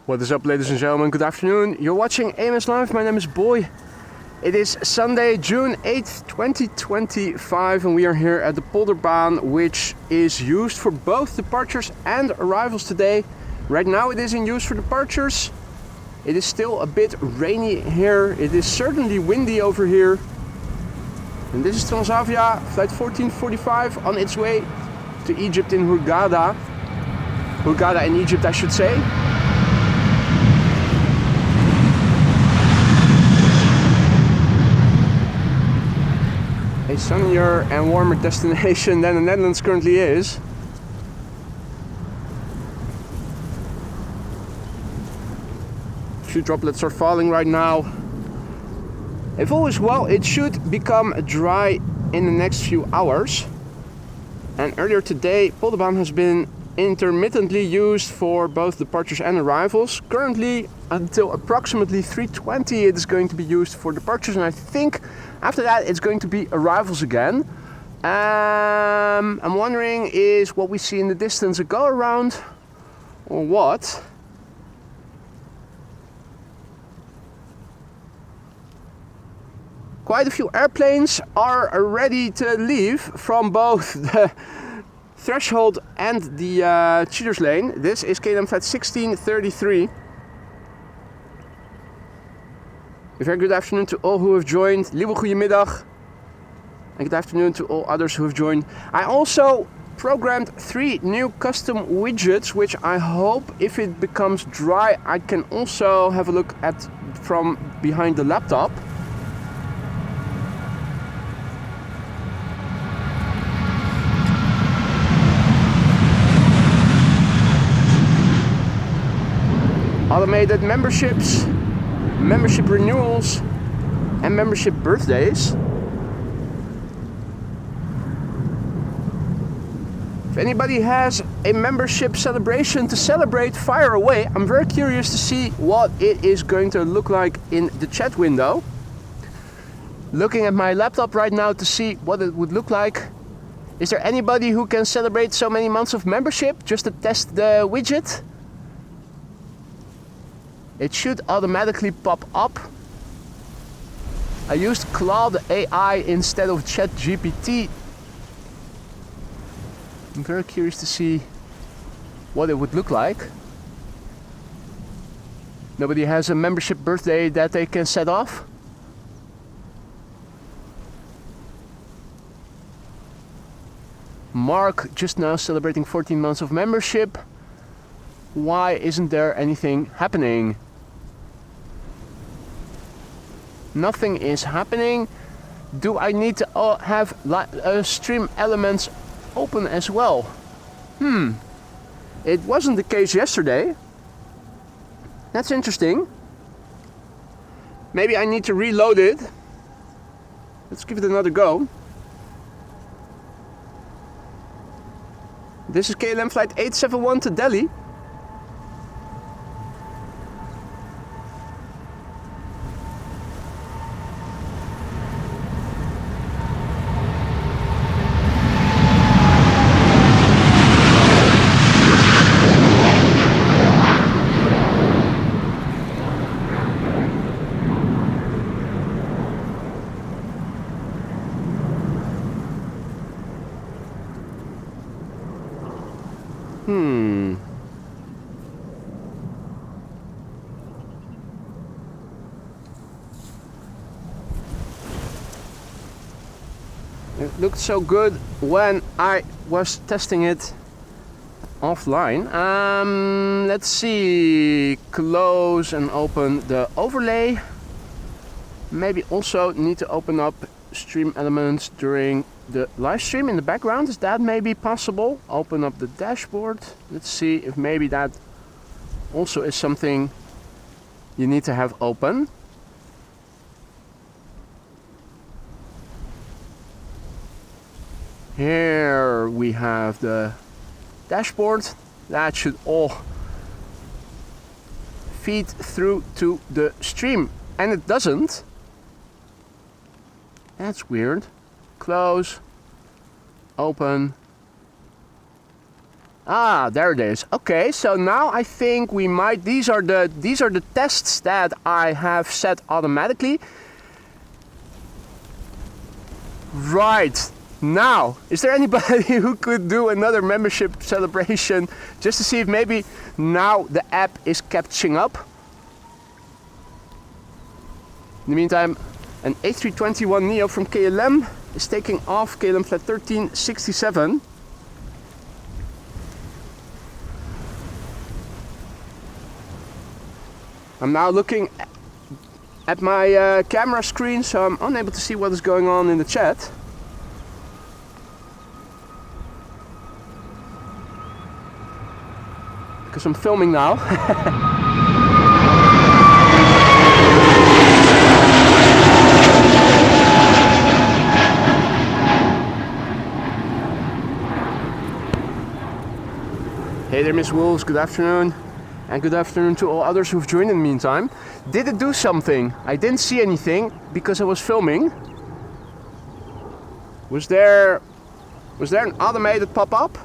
What is up, ladies and gentlemen? Good afternoon. You're watching AMS Live. My name is Boy. It is Sunday, June 8th, 2025, and we are here at the Polderbaan, which is used for both departures and arrivals today. Right now it is in use for departures. It is still a bit rainy here. It is certainly windy over here. And this is Transavia, flight 1445, on its way to Egypt in Hurghada. Hurghada in Egypt, I should say. A sunnier and warmer destination than the Netherlands currently is. A few droplets are falling right now. If all is well, it should become dry in the next few hours. And earlier today, Polderbaan has been intermittently used for both departures and arrivals. Currently, until approximately 3:20, it is going to be used for departures, and I think after that it's going to be arrivals again. I'm wondering, is what we see in the distance a go around or what? Quite a few airplanes are ready to leave from both the threshold and the cheaters lane. This is KLM flight 1633. A very good afternoon to all who have joined. Lieve goedemiddag. And good afternoon to all others who have joined. I also programmed 3 new custom widgets, which I hope, if it becomes dry, I can also have a look at from behind the laptop. Automated memberships, membership renewals, and membership birthdays. If anybody has a membership celebration to celebrate, fire away. I'm very curious to see what it is going to look like in the chat window. Looking at my laptop right now to see what it would look like. Is there anybody who can celebrate so many months of membership just to test the widget? It should automatically pop up. I used Claude AI instead of ChatGPT. I'm very curious to see what it would look like. Nobody has a membership birthday that they can set off? Mark just now celebrating 14 months of membership. Why isn't there anything happening? Nothing is happening. Do I need to have stream elements open as well? It wasn't the case yesterday. That's interesting. Maybe I need to reload it. Let's give it another go. This is KLM flight 871 to Delhi. It looked so good when I was testing it offline. Let's see. Close and open the overlay. Maybe also need to open up stream elements during the live stream in the background. Is that maybe possible? Open up the dashboard. Let's see if maybe that also is something you need to have open. Here we have the dashboard. That should all feed through to the stream, and it doesn't. That's weird. Close, open. Ah, there it is. Okay, so now I think we might. These are the tests that I have set automatically. Right. Now, is there anybody who could do another membership celebration just to see if maybe now the app is catching up? In the meantime, an A321neo from KLM is taking off, KLM flight 1367. I'm now looking at my camera screen, so I'm unable to see what is going on in the chat. Because I'm filming now. Hey there, Miss Wolves, good afternoon. And good afternoon to all others who've joined in the meantime. Did it do something? I didn't see anything because I was filming. Was there an automated pop-up?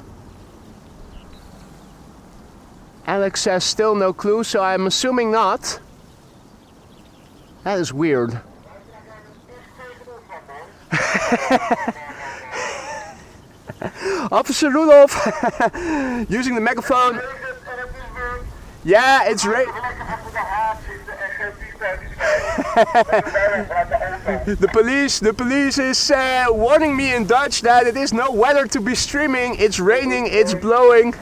Alex says still no clue, so I'm assuming not. That is weird. Officer Rudolph using the megaphone. Yeah, it's right. The police is warning me in Dutch that it is no weather to be streaming. It's raining, it's blowing.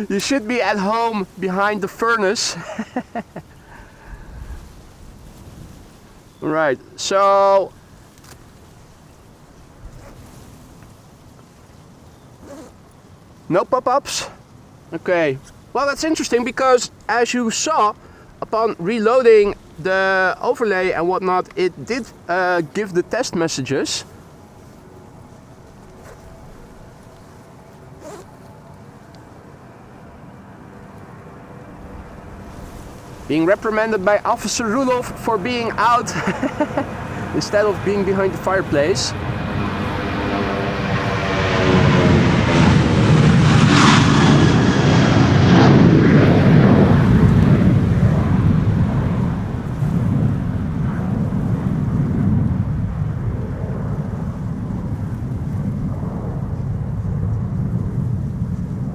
You should be at home behind the furnace. Right, so no pop-ups. Okay, well that's interesting because as you saw, upon reloading the overlay and whatnot, it did give the test messages. Being reprimanded by Officer Rudolph for being out instead of being behind the fireplace.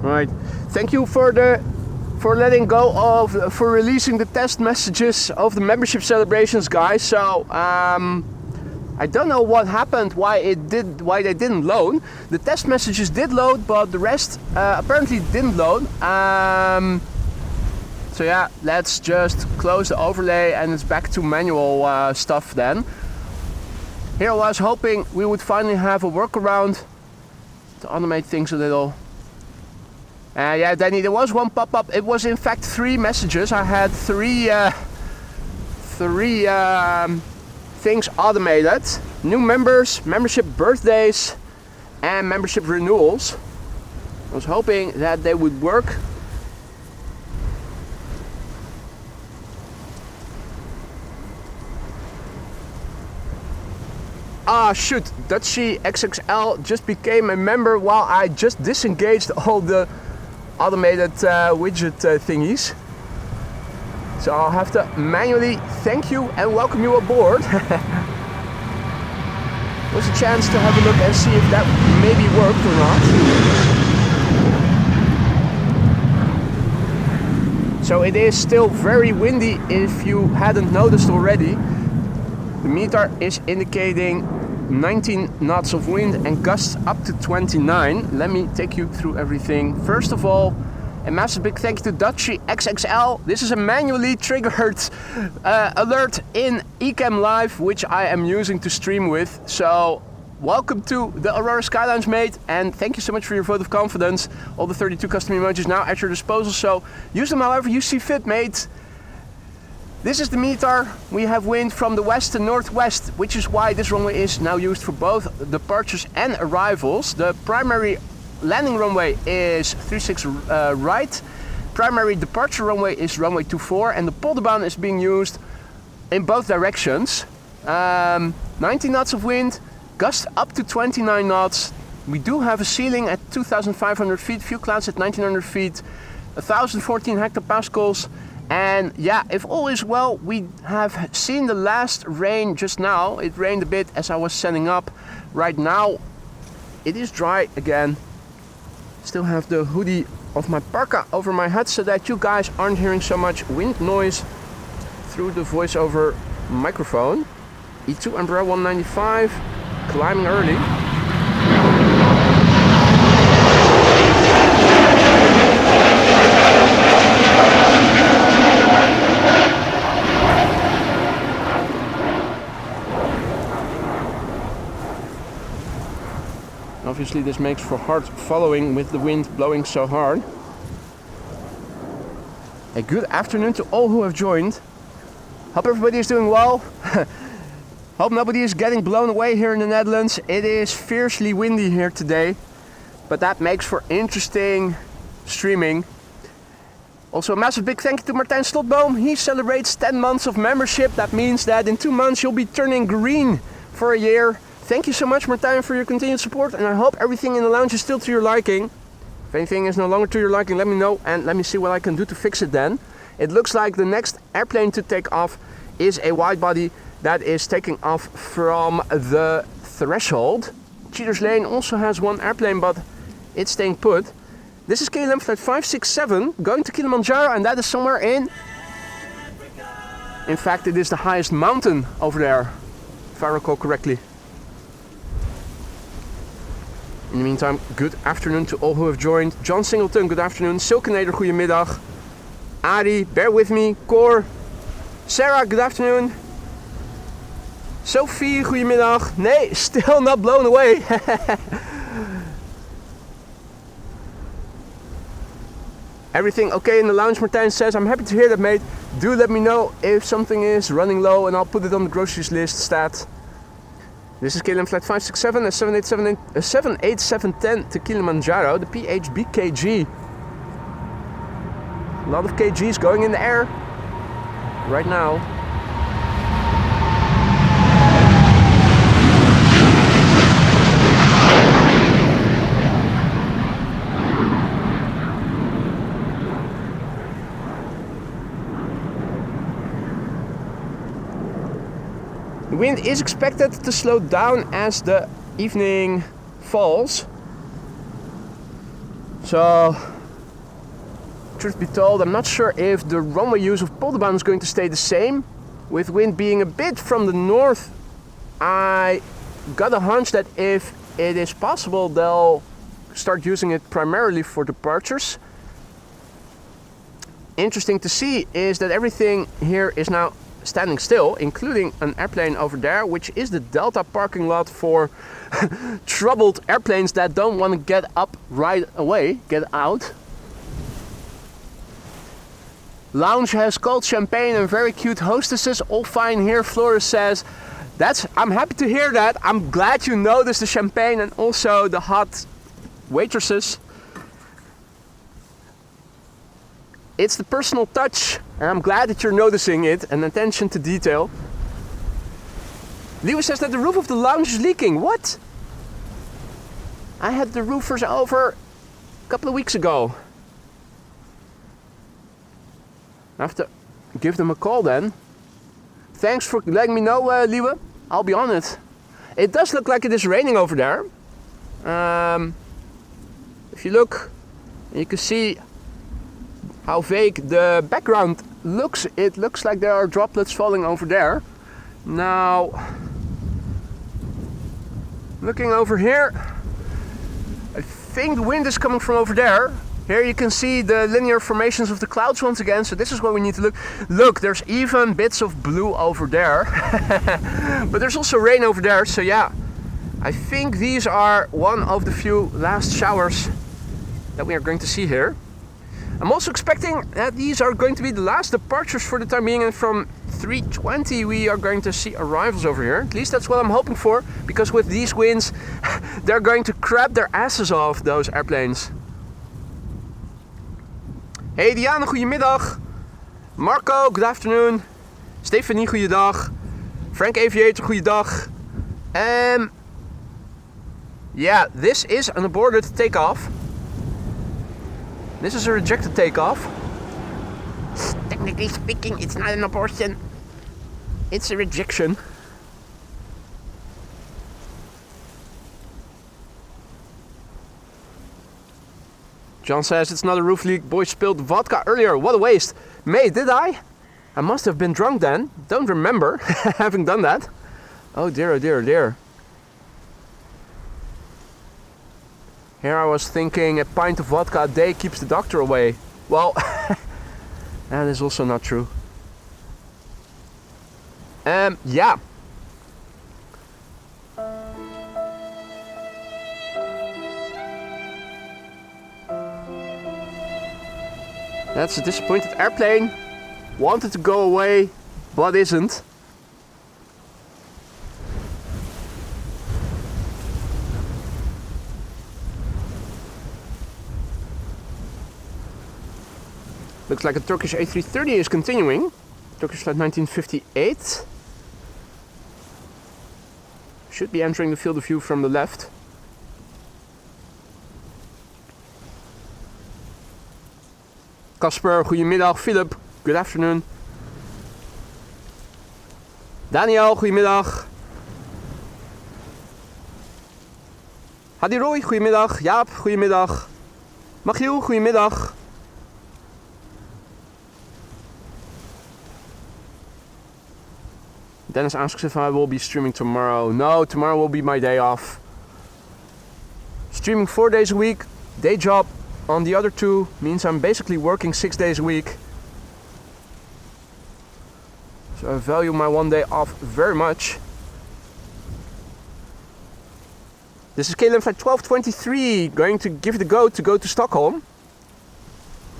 Right, thank you for releasing the test messages of the membership celebrations, guys. So I don't know what happened, why they didn't load. The test messages did load, but the rest apparently didn't load. So yeah, let's just close the overlay and it's back to manual stuff then. Here I was hoping we would finally have a workaround to automate things a little. Yeah, Danny, there was one pop-up. It was in fact 3 messages. I had three things automated. New members, membership birthdays, and membership renewals. I was hoping that they would work. Ah, shoot, Dutchie XXL just became a member while I just disengaged all the automated widget thingies. So I'll have to manually thank you and welcome you aboard. Was a chance to have a look and see if that maybe worked or not. So it is still very windy if you hadn't noticed already. The meter is indicating 19 knots of wind and gusts up to 29. Let me take you through everything. First of all, a massive big thank you to Dutchie XXL. This is a manually triggered alert in EHAM Live, which I am using to stream with. So welcome to the Aurora Skylines, mate, and thank you so much for your vote of confidence. All the 32 custom emojis now at your disposal, so use them however you see fit, mate. This is the meter. We have wind from the west and northwest, which is why this runway is now used for both departures and arrivals. The primary landing runway is 36 right. Primary departure runway is runway 24, and the Polderbaan is being used in both directions. 19 knots of wind, gust up to 29 knots. We do have a ceiling at 2,500 feet, few clouds at 1,900 feet, 1,014 hectopascals. And yeah, if all is well, we have seen the last rain just now. It rained a bit as I was setting up. Right now, it is dry again. Still have the hoodie of my parka over my head so that you guys aren't hearing so much wind noise through the voiceover microphone. E2 umbrella 195, climbing early. Obviously this makes for hard following with the wind blowing so hard. A good afternoon to all who have joined. Hope everybody is doing well. Hope nobody is getting blown away here in the Netherlands. It is fiercely windy here today, but that makes for interesting streaming. Also a massive big thank you to Martijn Slotboom. He celebrates 10 months of membership. That means that in 2 months you'll be turning green for a year. Thank you so much, Martijn, for your continued support, and I hope everything in the lounge is still to your liking. If anything is no longer to your liking, let me know and let me see what I can do to fix it then. It looks like the next airplane to take off is a wide body that is taking off from the threshold. Cheaters Lane also has one airplane, but it's staying put. This is KLM flight 567 going to Kilimanjaro, and that is somewhere in fact, it is the highest mountain over there, if I recall correctly. In the meantime, good afternoon to all who have joined. John Singleton, good afternoon. Silkenader, goedemiddag. Ari, bear with me. Cor, Sarah, good afternoon. Sophie, goedemiddag. Nee, still not blown away. Everything okay in the lounge, Martijn says. I'm happy to hear that, mate. Do let me know if something is running low and I'll put it on the groceries list stat. This is KLM flight 567, a 78710 to Kilimanjaro, the PHBKG. A lot of KGs going in the air right now. The wind is expected to slow down as the evening falls. So, truth be told, I'm not sure if the runway use of Polderbaan is going to stay the same. With wind being a bit from the north, I got a hunch that if it is possible, they'll start using it primarily for departures. Interesting to see is that everything here is now standing still, including an airplane over there, which is the Delta parking lot for troubled airplanes that don't want to get up right away, get out. Lounge has cold champagne and very cute hostesses, all fine here. Flores says, I'm happy to hear that. I'm glad you noticed the champagne and also the hot waitresses. It's the personal touch, and I'm glad that you're noticing it, and attention to detail. Lewis says that the roof of the lounge is leaking. What? I had the roofers over a couple of weeks ago. I have to give them a call then. Thanks for letting me know, Liewe. I'll be on it. It does look like it is raining over there. If you look, you can see how vague the background looks. It looks like there are droplets falling over there. Now, looking over here, I think the wind is coming from over there. Here you can see the linear formations of the clouds once again, so this is where we need to look. Look, there's even bits of blue over there. But there's also rain over there, so yeah. I think these are one of the few last showers that we are going to see here. I'm also expecting that these are going to be the last departures for the time being, and from 3:20 we are going to see arrivals over here. At least that's what I'm hoping for, because with these winds they're going to crap their asses off, those airplanes. Hey Diana, goedemiddag. Marco, good afternoon. Stephanie, goeiedag. Frank Aviator, goeiedag. Yeah, this is an aborted takeoff. This is a rejected takeoff. Technically speaking, it's not an abortion. It's a rejection. John says it's not a roof leak. Boy spilled vodka earlier. What a waste. Mate, did I? I must have been drunk then. Don't remember having done that. Oh dear, oh dear, oh dear. Here I was thinking a pint of vodka a day keeps the doctor away. Well, that is also not true. Yeah. That's a disappointed airplane. Wanted to go away, but isn't. Looks like a Turkish A330 is continuing. Turkish flight 1958. Should be entering the field of view from the left. Casper, goedemiddag. Philip, good afternoon. Daniel, goedemiddag. Hadiroy, goedemiddag. Jaap, goedemiddag. Machiel, goedemiddag. Dennis asks if I will be streaming tomorrow. No, tomorrow will be my day off. Streaming 4 days a week, day job on the other 2 means I'm basically working 6 days a week. So I value my 1 day off very much. This is KLM flight 1223, going to give it a go to Stockholm.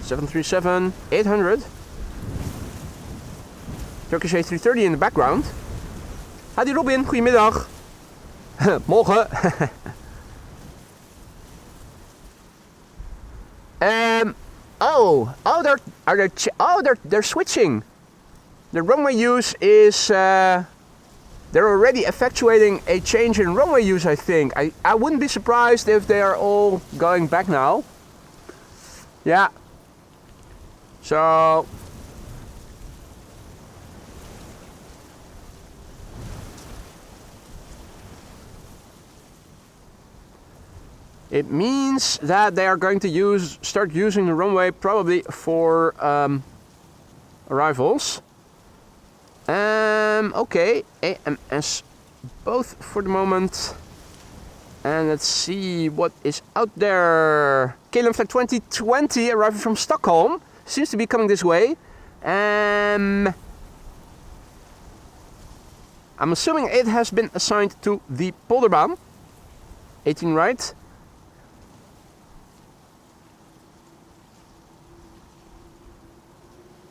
737-800. Turkish A330 in the background. Hadi Robin, goedemiddag. Morgen. They're switching. The runway use is they're already effectuating a change in runway use, I think. I wouldn't be surprised if they are all going back now. Yeah. So it means that they are going to start using the runway probably for arrivals. Okay, AMS both for the moment. And let's see what is out there. KLM flight 2020 arriving from Stockholm. Seems to be coming this way. I'm assuming it has been assigned to the Polderbaan. 18 right.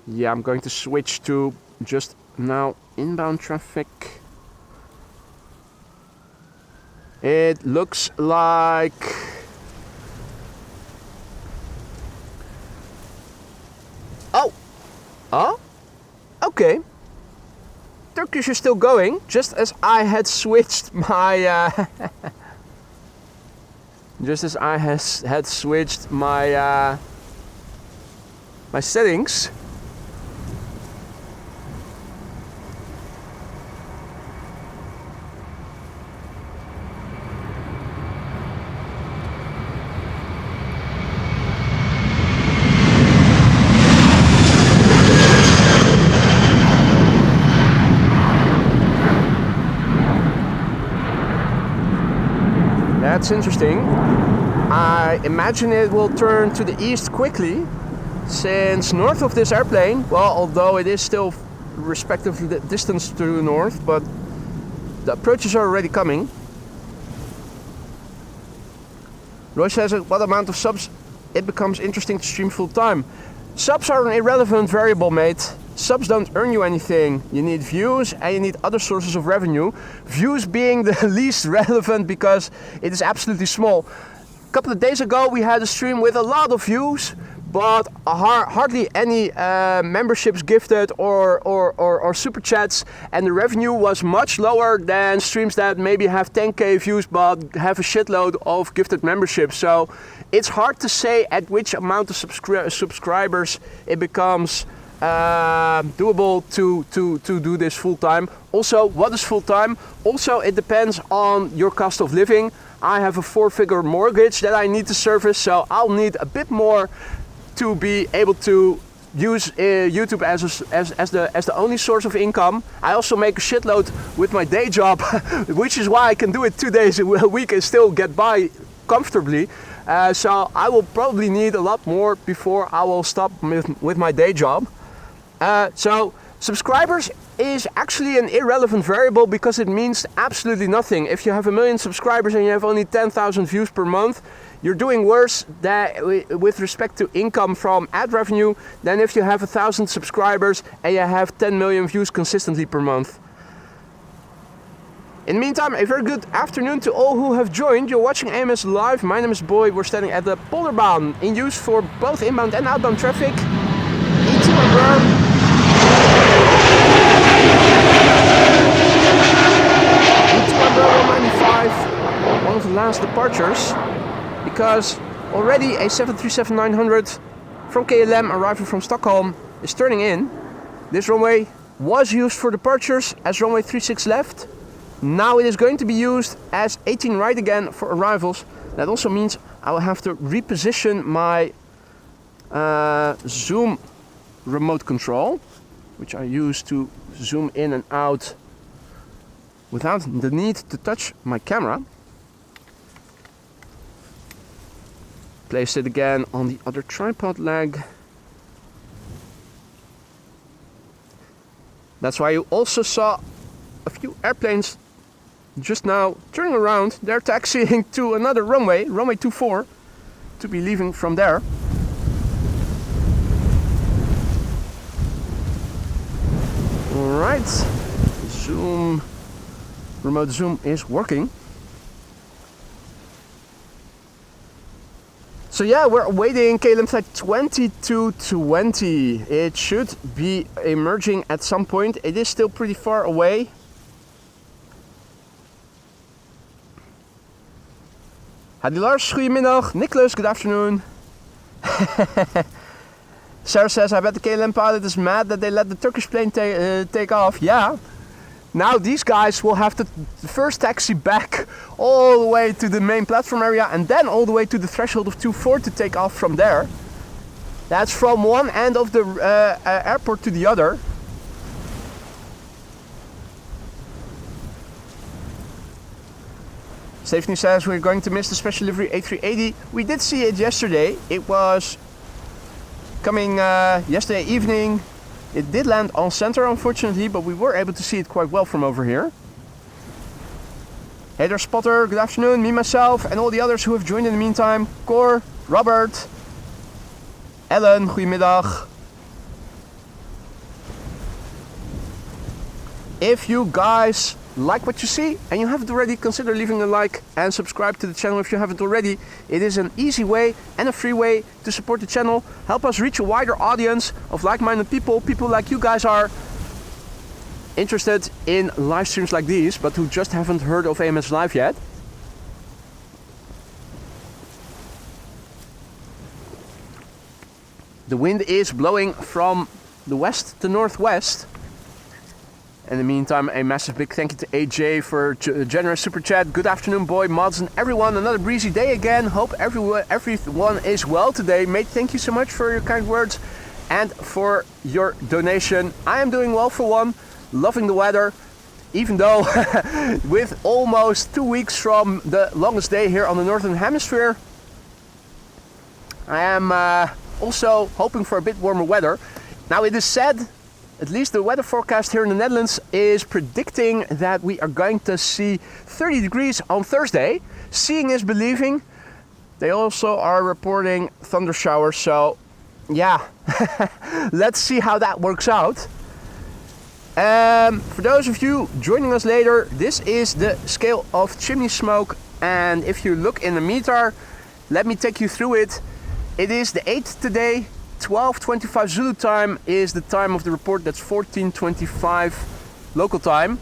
Yeah, I'm going to switch to just now inbound traffic. It looks like okay. Turkish is still going, just as I had switched my my settings. That's interesting. I imagine it will turn to the east quickly, since north of this airplane, well, although it is still respectively the distance to the north, but the approaches are already coming. Roy says at what amount of subs it becomes interesting to stream full time. Subs are an irrelevant variable, mate. Subs don't earn you anything. You need views and you need other sources of revenue. Views being the least relevant because it is absolutely small. A couple of days ago we had a stream with a lot of views, but hardly any memberships gifted or super chats, and the revenue was much lower than streams that maybe have 10k views but have a shitload of gifted memberships. So it's hard to say at which amount of subscribers it becomes doable to do this full time. Also, what is full time? Also, it depends on your cost of living. I have a 4-figure mortgage that I need to service, so I'll need a bit more to be able to use YouTube as the only source of income. I also make a shitload with my day job, which is why I can do it 2 days a week and still get by comfortably. So I will probably need a lot more before I will stop with my day job. So subscribers is actually an irrelevant variable because it means absolutely nothing. If you have 1 million subscribers and you have only 10,000 views per month, you're doing worse with respect to income from ad revenue than if you have 1,000 subscribers and you have 10 million views consistently per month. In the meantime, a very good afternoon to all who have joined. You're watching AMS Live. My name is Boy. We're standing at the Polderbaan, in use for both inbound and outbound traffic. E2 and E2 195, one of the last departures, because already a 737-900 from KLM arriving from Stockholm is turning in. This runway was used for departures as runway 36 left. Now it is going to be used as 18 right again for arrivals. That also means I will have to reposition my zoom remote control, which I use to zoom in and out without the need to touch my camera. Place it again on the other tripod leg. That's why you also saw a few airplanes just now turning around. They're taxiing to another runway, runway 24, to be leaving from there. Alright, zoom, remote zoom is working. So yeah, we're awaiting KLM flight 2220. It should be emerging at some point. It is still pretty far away. Hadi Lars, goedemiddag. Nicholas, good afternoon. Sarah says, I bet the KLM pilot is mad that they let the Turkish plane take off. Yeah. Now these guys will have to first taxi back all the way to the main platform area and then all the way to the threshold of 24 to take off from there. That's from one end of the airport to the other. Stephanie says we're going to miss the special livery A380. We did see it yesterday. It was coming yesterday evening. It did land on center, unfortunately, but we were able to see it quite well from over here. Hey there, Spotter. Good afternoon. Me, myself, and all the others who have joined in the meantime. Cor, Robert, Ellen, goedemiddag. If you guys like what you see and you haven't already, consider leaving a like and subscribe to the channel if you haven't already. It is an easy way and a free way to support the channel. Help us reach a wider audience of like-minded people like you guys are interested in live streams like these, but who just haven't heard of AMS Live yet. The wind is blowing from the west to northwest. In the meantime, a massive big thank you to AJ for a generous super chat. Good afternoon, Boy, mods, and everyone. Another breezy day again. Hope everyone is well today. Mate, thank you so much for your kind words and for your donation. I am doing well for one. Loving the weather, even though with almost 2 weeks from the longest day here on the Northern Hemisphere, I am also hoping for a bit warmer weather. Now it is said, at least the weather forecast here in the Netherlands is predicting that we are going to see 30 degrees on Thursday. Seeing is believing. They also are reporting thunder showers, so yeah, let's see how that works out. For those of you joining us later, this is the scale of chimney smoke, and if you look in the meter, let me take you through it. It is the 8th today, 12:25 Zulu time is the time of the report. That's 14:25 local time.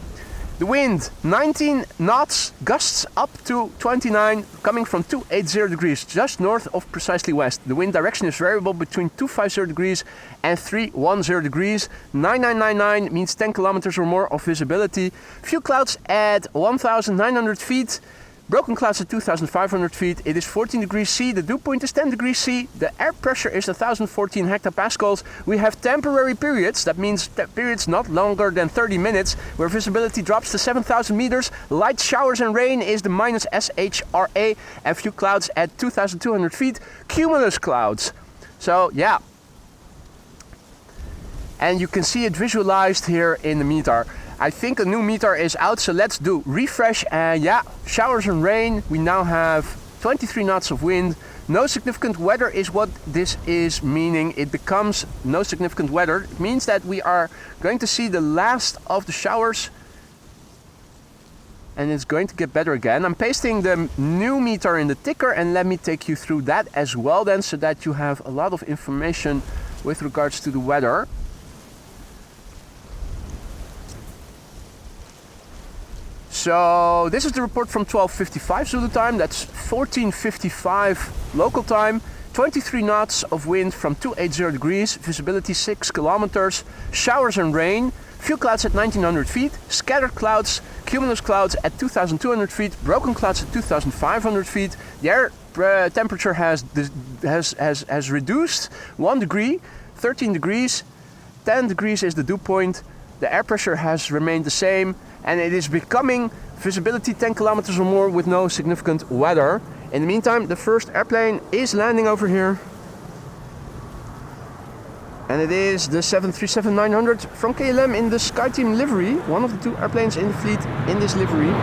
The wind 19 knots, gusts up to 29, coming from 280 degrees, just north of precisely west. The wind direction is variable between 250 degrees and 310 degrees. 9999 means 10 kilometers or more of visibility. Few clouds at 1,900 feet. Broken clouds at 2,500 feet. It is 14 degrees C. The dew point is 10 degrees C. The air pressure is 1,014 hectopascals. We have temporary periods. That means periods not longer than 30 minutes, where visibility drops to 7,000 meters. Light showers and rain is the minus SHRA. And few clouds at 2,200 feet. Cumulus clouds. So yeah. And you can see it visualized here in the meter. I think a new meter is out, so let's do refresh. And yeah, showers and rain. We now have 23 knots of wind. No significant weather is what this is meaning. It becomes no significant weather. It means that we are going to see the last of the showers, and it's going to get better again. I'm pasting the new meter in the ticker, and let me take you through that as well then, so that you have a lot of information with regards to the weather. So this is the report from 12:55 Zulu time, that's 14:55 local time. 23 knots of wind from 280 degrees, visibility 6 kilometers, showers and rain, few clouds at 1,900 feet, scattered clouds, cumulus clouds at 2,200 feet, broken clouds at 2,500 feet. The air temperature has reduced 1 degree, 13 degrees, 10 degrees is the dew point. The air pressure has remained the same, and it is becoming visibility 10 kilometers or more with no significant weather. In the meantime, the first airplane is landing over here. And it is the 737-900 from KLM in the SkyTeam livery, one of the 2 airplanes in the fleet in this livery.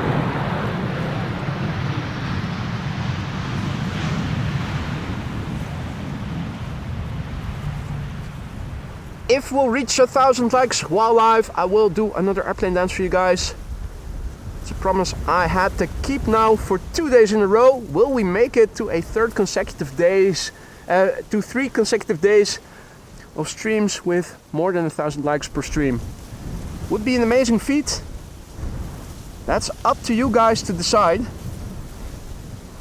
If we'll reach 1,000 likes while live, I will do another airplane dance for you guys. It's a promise I had to keep now for 2 days in a row. Will we make it to a 3 consecutive days of streams with more than 1,000 likes per stream? Would be an amazing feat. That's up to you guys to decide.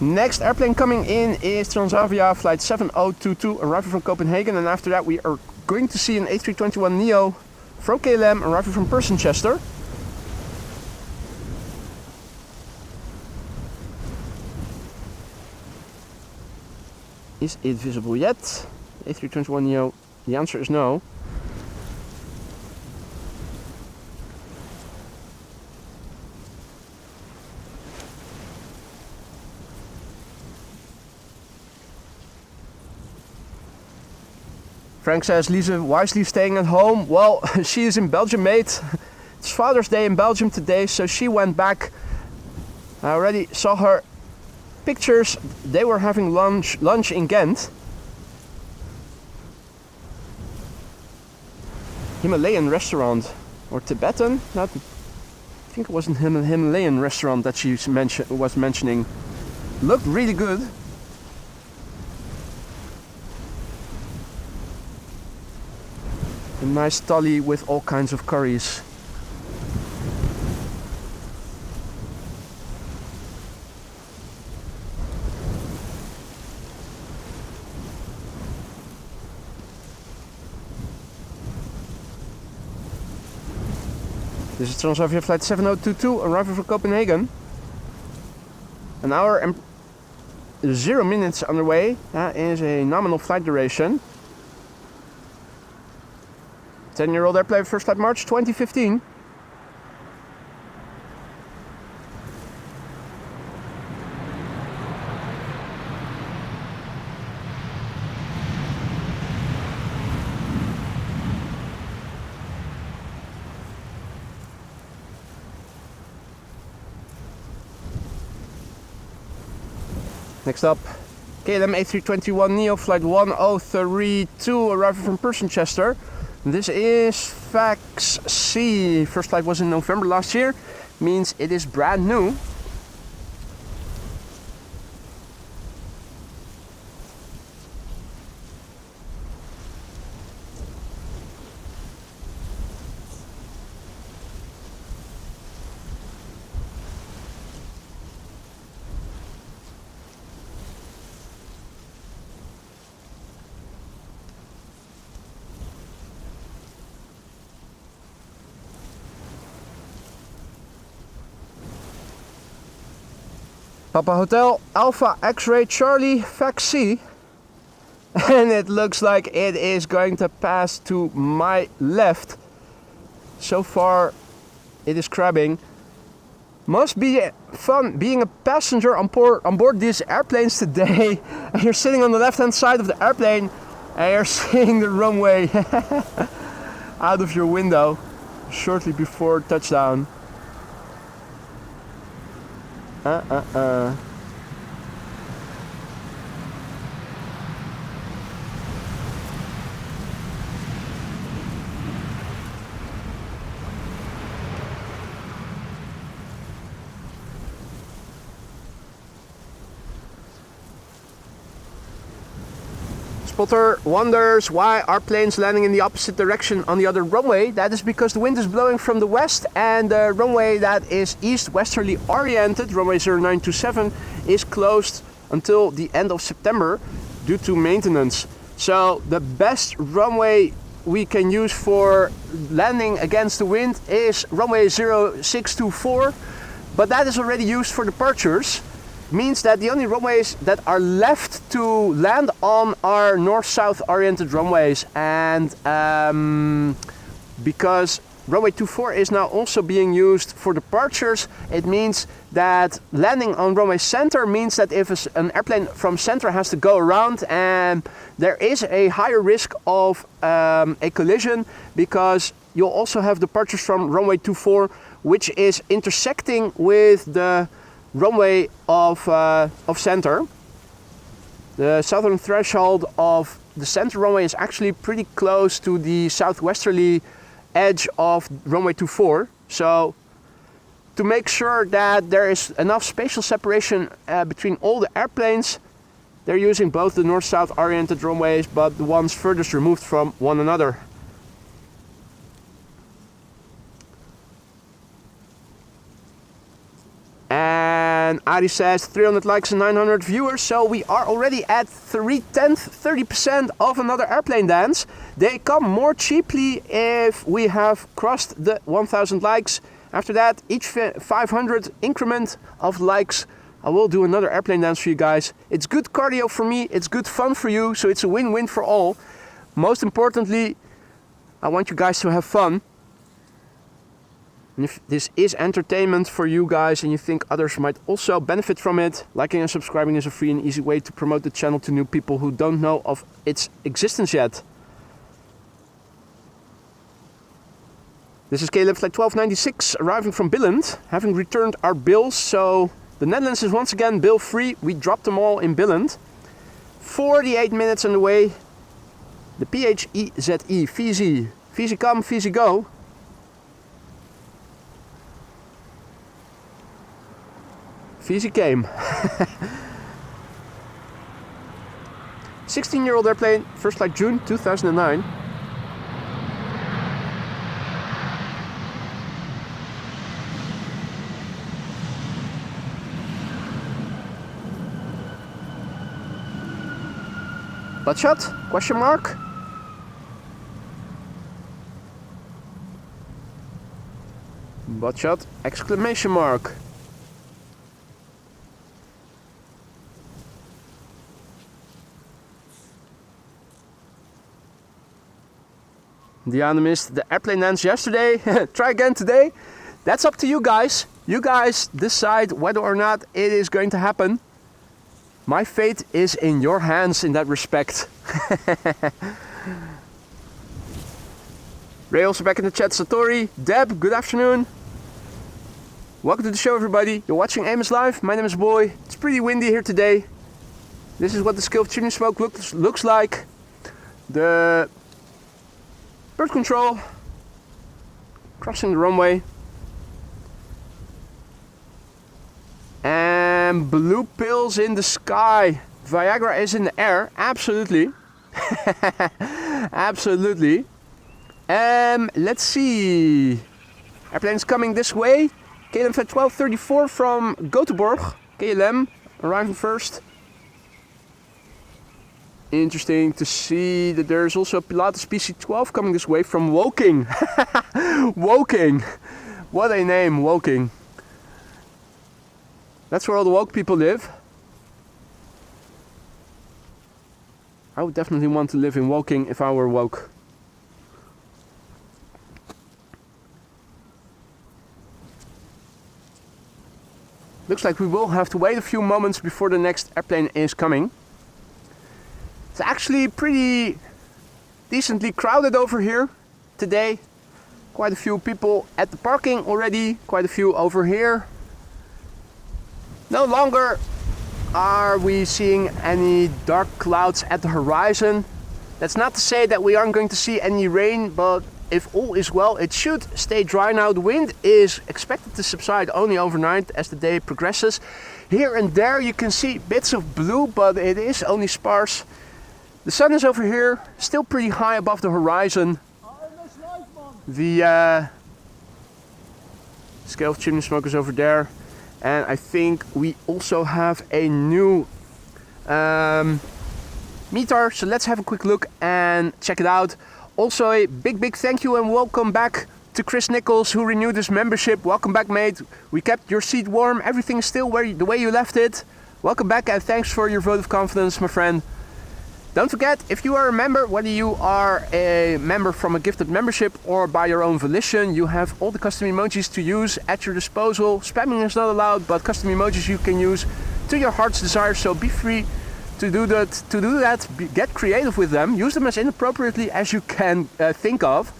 Next airplane coming in is Transavia flight 7022, arriving from Copenhagen, and after that we are going to see an A321neo from KLM, arriving from Persenchester. Is it visible yet? A321neo, the answer is no. Frank says, Lisa wisely staying at home. Well, she is in Belgium, mate. It's Father's Day in Belgium today, so she went back. I already saw her pictures. They were having lunch in Ghent. Himalayan restaurant, or Tibetan? I think it was a Himalayan restaurant that she was mentioning. Looked really good. A nice thali with all kinds of curries. This is Transavia flight 7022, arriving from Copenhagen. An hour and 0 minutes underway. That is a nominal flight duration. 10-year-old airplane, first flight March 2015. Next up, KLM A321neo flight 1032, arriving from Persenchester. This is Fax C. First flight was in November last year, means it is brand new. Papa Hotel Alpha X-Ray Charlie Faxi. And it looks like it is going to pass to my left. So far it is crabbing. Must be fun being a passenger on board these airplanes today. And you're sitting on the left hand side of the airplane and you're seeing the runway out of your window shortly before touchdown. Spotter wonders why are planes landing in the opposite direction on the other runway. That is because the wind is blowing from the west and the runway that is east-westerly oriented, runway 0927, is closed until the end of September due to maintenance. So the best runway we can use for landing against the wind is runway 0624, but that is already used for departures. Means that the only runways that are left to land on are north-south oriented runways, and because runway 24 is now also being used for departures, it means that landing on runway center means that if an airplane from center has to go around, and there is a higher risk of a collision, because you'll also have departures from runway 24 which is intersecting with the runway of center. The southern threshold of the center runway is actually pretty close to the southwesterly edge of runway 24. So to make sure that there is enough spatial separation between all the airplanes, they're using both the north-south oriented runways, but the ones furthest removed from one another. And Ari says 300 likes and 900 viewers, so we are already at 30% of another airplane dance. They come more cheaply if we have crossed the 1000 likes. After that, each 500 increment of likes, I will do another airplane dance for you guys. It's good cardio for me, it's good fun for you, so it's a win-win for all. Most importantly, I want you guys to have fun. And if this is entertainment for you guys and you think others might also benefit from it, liking and subscribing is a free and easy way to promote the channel to new people who don't know of its existence yet. This is Caleb Flight 1296 arriving from Billund, having returned our bills. So the Netherlands is once again bill free. We dropped them all in Billund. 48 minutes on the way. The PHEZE, Visie come, Visie go. Visie came. 16-year-old airplane, first flight June 2009. Butt shot? Question mark? Butt shot? Exclamation mark. Diana missed the airplane dance yesterday. Try again today. That's up to you guys. You guys decide whether or not it is going to happen. My fate is in your hands in that respect. Ray also back in the chat. Satori, Deb, good afternoon. Welcome to the show, everybody. You're watching Amos Live. My name is Boy. It's pretty windy here today. This is what the scale of chimney smoke looks like. The bird control, crossing the runway, and blue pills in the sky. Viagra is in the air, absolutely. Absolutely. Let's see. Airplanes coming this way. KLM Flight 1234 from Göteborg. KLM arriving first. Interesting to see that there's also a Pilatus PC-12 coming this way from Woking. Woking. What a name, Woking. That's where all the woke people live. I would definitely want to live in Woking if I were woke. Looks like we will have to wait a few moments before the next airplane is coming. It's actually pretty decently crowded over here today. Quite a few people at the parking already, quite a few over here. No longer are we seeing any dark clouds at the horizon. That's not to say that we aren't going to see any rain, but if all is well, it should stay dry now. The wind is expected to subside only overnight as the day progresses. Here and there you can see bits of blue, but it is only sparse. The sun is over here, still pretty high above the horizon. The scale of chimney smoke is over there. And I think we also have a new meter, so let's have a quick look and check it out. Also a big thank you and welcome back to Chris Nichols, who renewed his membership. Welcome back, mate. We kept your seat warm, everything is still the way you left it. Welcome back and thanks for your vote of confidence, my friend. Don't forget, if you are a member, whether you are a member from a gifted membership or by your own volition, you have all the custom emojis to use at your disposal. Spamming is not allowed, but custom emojis you can use to your heart's desire, so be free to do that. Get creative with them, use them as inappropriately as you can think of.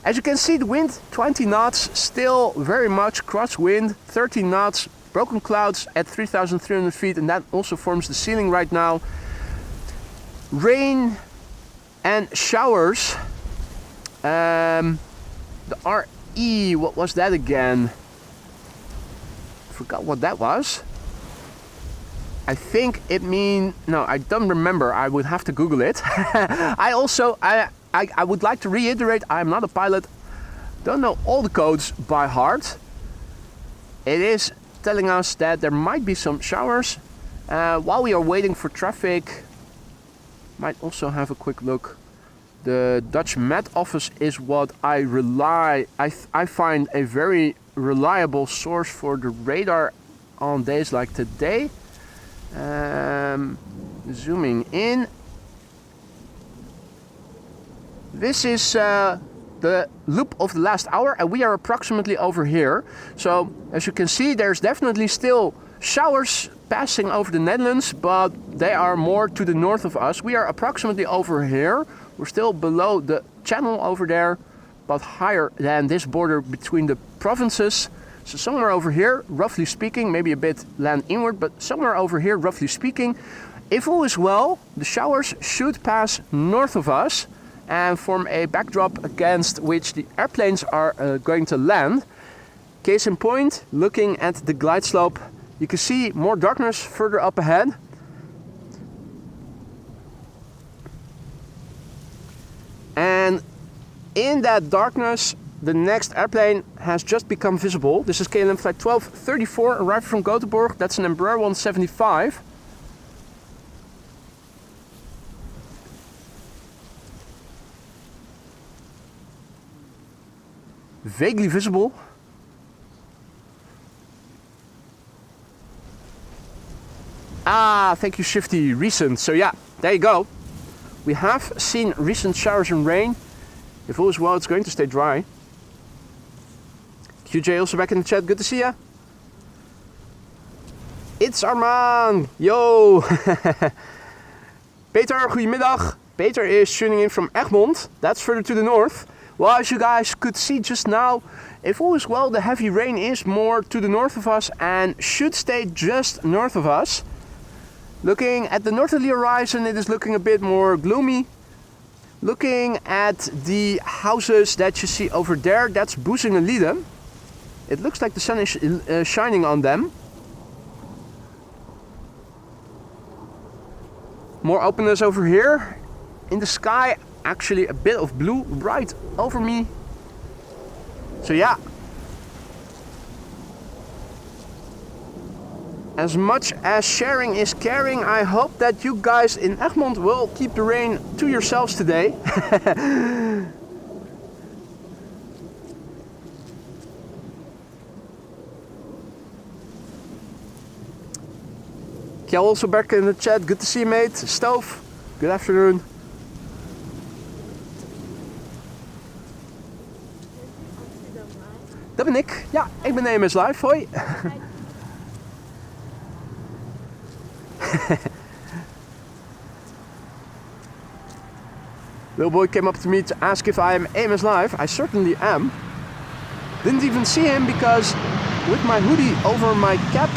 As you can see, the wind 20 knots, still very much crosswind, 13 knots, broken clouds at 3,300 feet, and that also forms the ceiling right now. Rain and showers. The RE, what was that again? I forgot what that was. I think it means, no, I don't remember. I would have to Google it. I would like to reiterate, I'm not a pilot. Don't know all the codes by heart. It is telling us that there might be some showers. While we are waiting for traffic, might also have a quick look. The Dutch Met Office is what I find a very reliable source for the radar on days like today. Zooming in. This is the loop of the last hour and we are approximately over here. So as you can see, there's definitely still showers passing over the Netherlands, but they are more to the north of us. We are approximately over here. We're still below the channel over there, but higher than this border between the provinces. So somewhere over here, roughly speaking, maybe a bit land inward, but somewhere over here, roughly speaking. If all is well, the showers should pass north of us and form a backdrop against which the airplanes are going to land. Case in point, looking at the glide slope, you can see more darkness further up ahead. And in that darkness, the next airplane has just become visible. This is KLM flight 1234, arriving from Gothenburg. That's an Embraer 175. Vaguely visible. Ah, thank you, Shifty. Recent. So yeah, there you go. We have seen recent showers and rain. If all is well, it's going to stay dry. QJ also back in the chat. Good to see ya. It's Arman. Yo. Peter, goedemiddag. Peter is tuning in from Egmond. That's further to the north. Well, as you guys could see just now, if all is well, the heavy rain is more to the north of us and should stay just north of us. Looking at the northerly horizon, it is looking a bit more gloomy. Looking at the houses that you see over there, that's Boesingenlieden. It looks like the sun is shining on them. More openness over here. In the sky, actually a bit of blue right over me. So yeah. As much as sharing is caring, I hope that you guys in Egmond will keep the rain to yourselves today. Kjell also back in the chat. Good to see you, mate. Stove, good afternoon. Dat ben ik. Ja, ik ben EMS Live. Hoi. Little boy came up to me to ask if I am EMS Live. I certainly am. Didn't even see him because with my hoodie over my cap,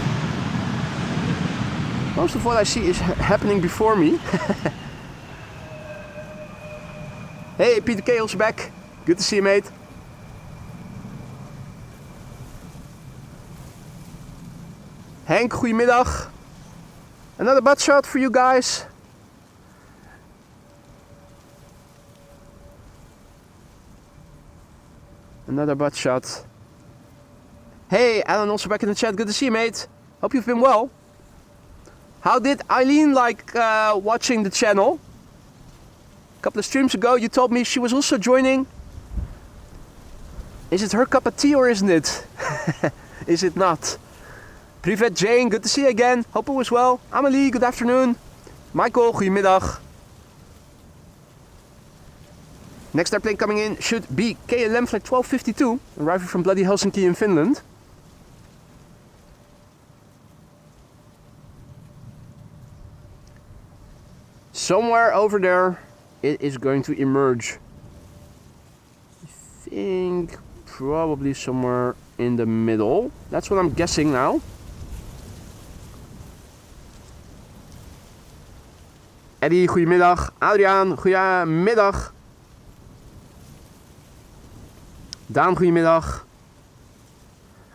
most of what I see is happening before me. Hey, Peter K. also back. Good to see you, mate. Henk, goedemiddag. Another butt shot for you guys. Another butt shot. Hey, Alan also back in the chat. Good to see you, mate. Hope you've been well. How did Eileen like watching the channel? A couple of streams ago you told me she was also joining. Is it her cup of tea or isn't it? Is it not? Privet Jane, good to see you again. Hope it was well. Amelie, good afternoon. Michael, goedemiddag. Next airplane coming in should be KLM flight 1252, arriving from bloody Helsinki in Finland. Somewhere over there it is going to emerge. I think probably somewhere in the middle. That's what I'm guessing now. Eddie, goedemiddag. Adriaan, goedemiddag. Daan, goedemiddag.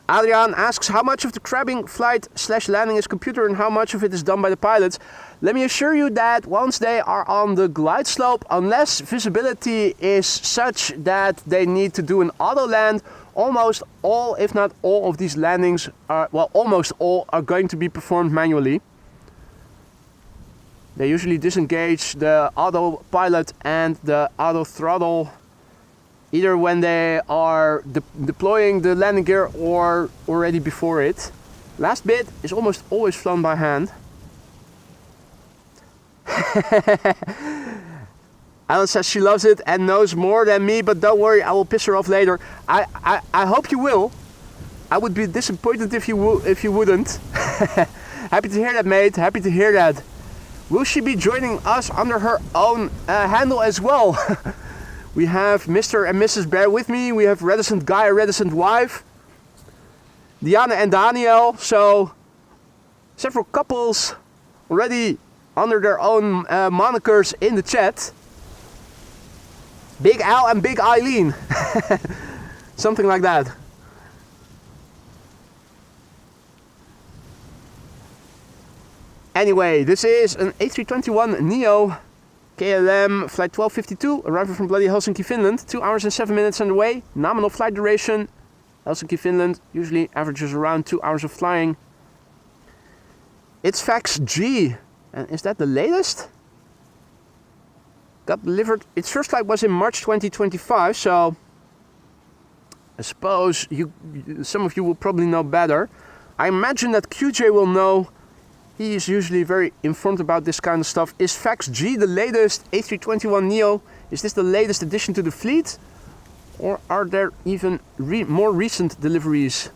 Adriaan asks how much of the crabbing flight / landing is computer and how much of it is done by the pilots. Let me assure you that once they are on the glide slope, unless visibility is such that they need to do an auto land, almost all, if not all of these landings are, well, almost all are going to be performed manually. They usually disengage the autopilot and the auto throttle either when they are deploying the landing gear or already before it. Last bit is almost always flown by hand. Alan says she loves it and knows more than me, but don't worry, I will piss her off later. I hope you will. I would be disappointed if you wouldn't. Happy to hear that, mate. Happy to hear that. Will she be joining us under her own handle as well? We have Mr. and Mrs. Bear with me. We have Reticent Guy, Reticent Wife, Diana and Daniel. So several couples already under their own monikers in the chat. Big Al and Big Eileen. Something like that. Anyway, this is an A321neo KLM flight 1252, arriving from bloody Helsinki, Finland. 2 hours and 7 minutes on the way. Nominal flight duration. Helsinki, Finland usually averages around 2 hours of flying. It's fax G. And is that the latest? Got delivered. Its first flight was in March 2025, so I suppose some of you will probably know better. I imagine that QJ will know. He is usually very informed about this kind of stuff. Is Fax G the latest A321neo? Is this the latest addition to the fleet? Or are there even more recent deliveries?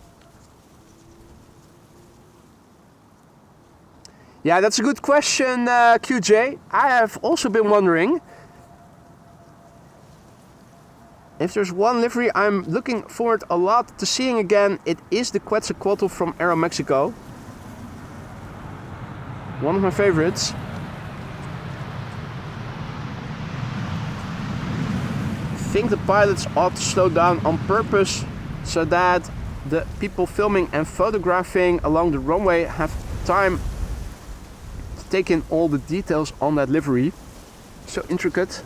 Yeah, that's a good question, QJ. I have also been wondering. If there's one livery I'm looking forward a lot to seeing again, it is the Quetzalcoatl from Aeromexico. One of my favorites. I think the pilots ought to slow down on purpose so that the people filming and photographing along the runway have time to take in all the details on that livery. So intricate.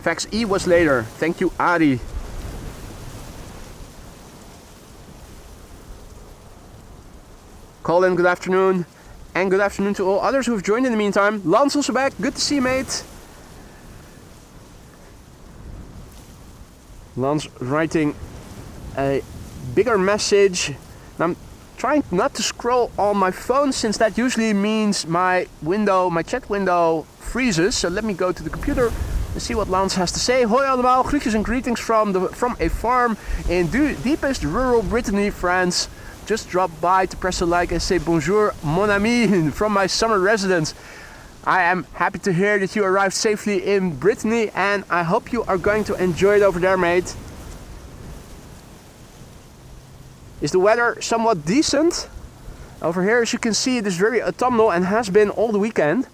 Fax E was later. Thank you, Ari. Colin, good afternoon. And good afternoon to all others who have joined in the meantime. Lance also back. Good to see you, mate. Lance writing a bigger message. Now, trying not to scroll on my phone, since that usually means my chat window freezes. So let me go to the computer and see what Lance has to say. Hoi allemaal, groetjes and greetings from a farm in deepest rural Brittany, France. Just dropped by to press a like and say bonjour mon ami from my summer residence. I am happy to hear that you arrived safely in Brittany, and I hope you are going to enjoy it over there, mate. Is the weather somewhat decent? Over here, as you can see, it is very autumnal and has been all the weekend.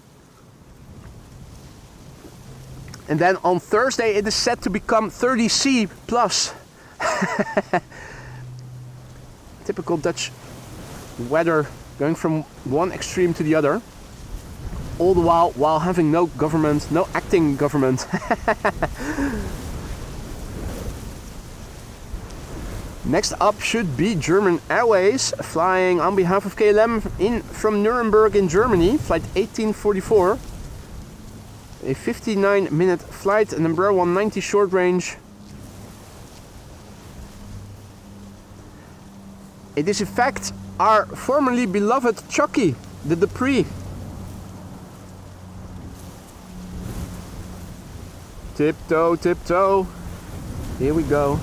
And then on Thursday it is set to become 30°C plus. Typical Dutch weather, going from one extreme to the other. All the while having no government, no acting government. Next up should be German Airways, flying on behalf of KLM in from Nuremberg in Germany, flight 1844. A 59-minute flight, an Embraer 190 short range. It is in fact our formerly beloved Chucky, the Dupree. Tiptoe, tiptoe. Here we go.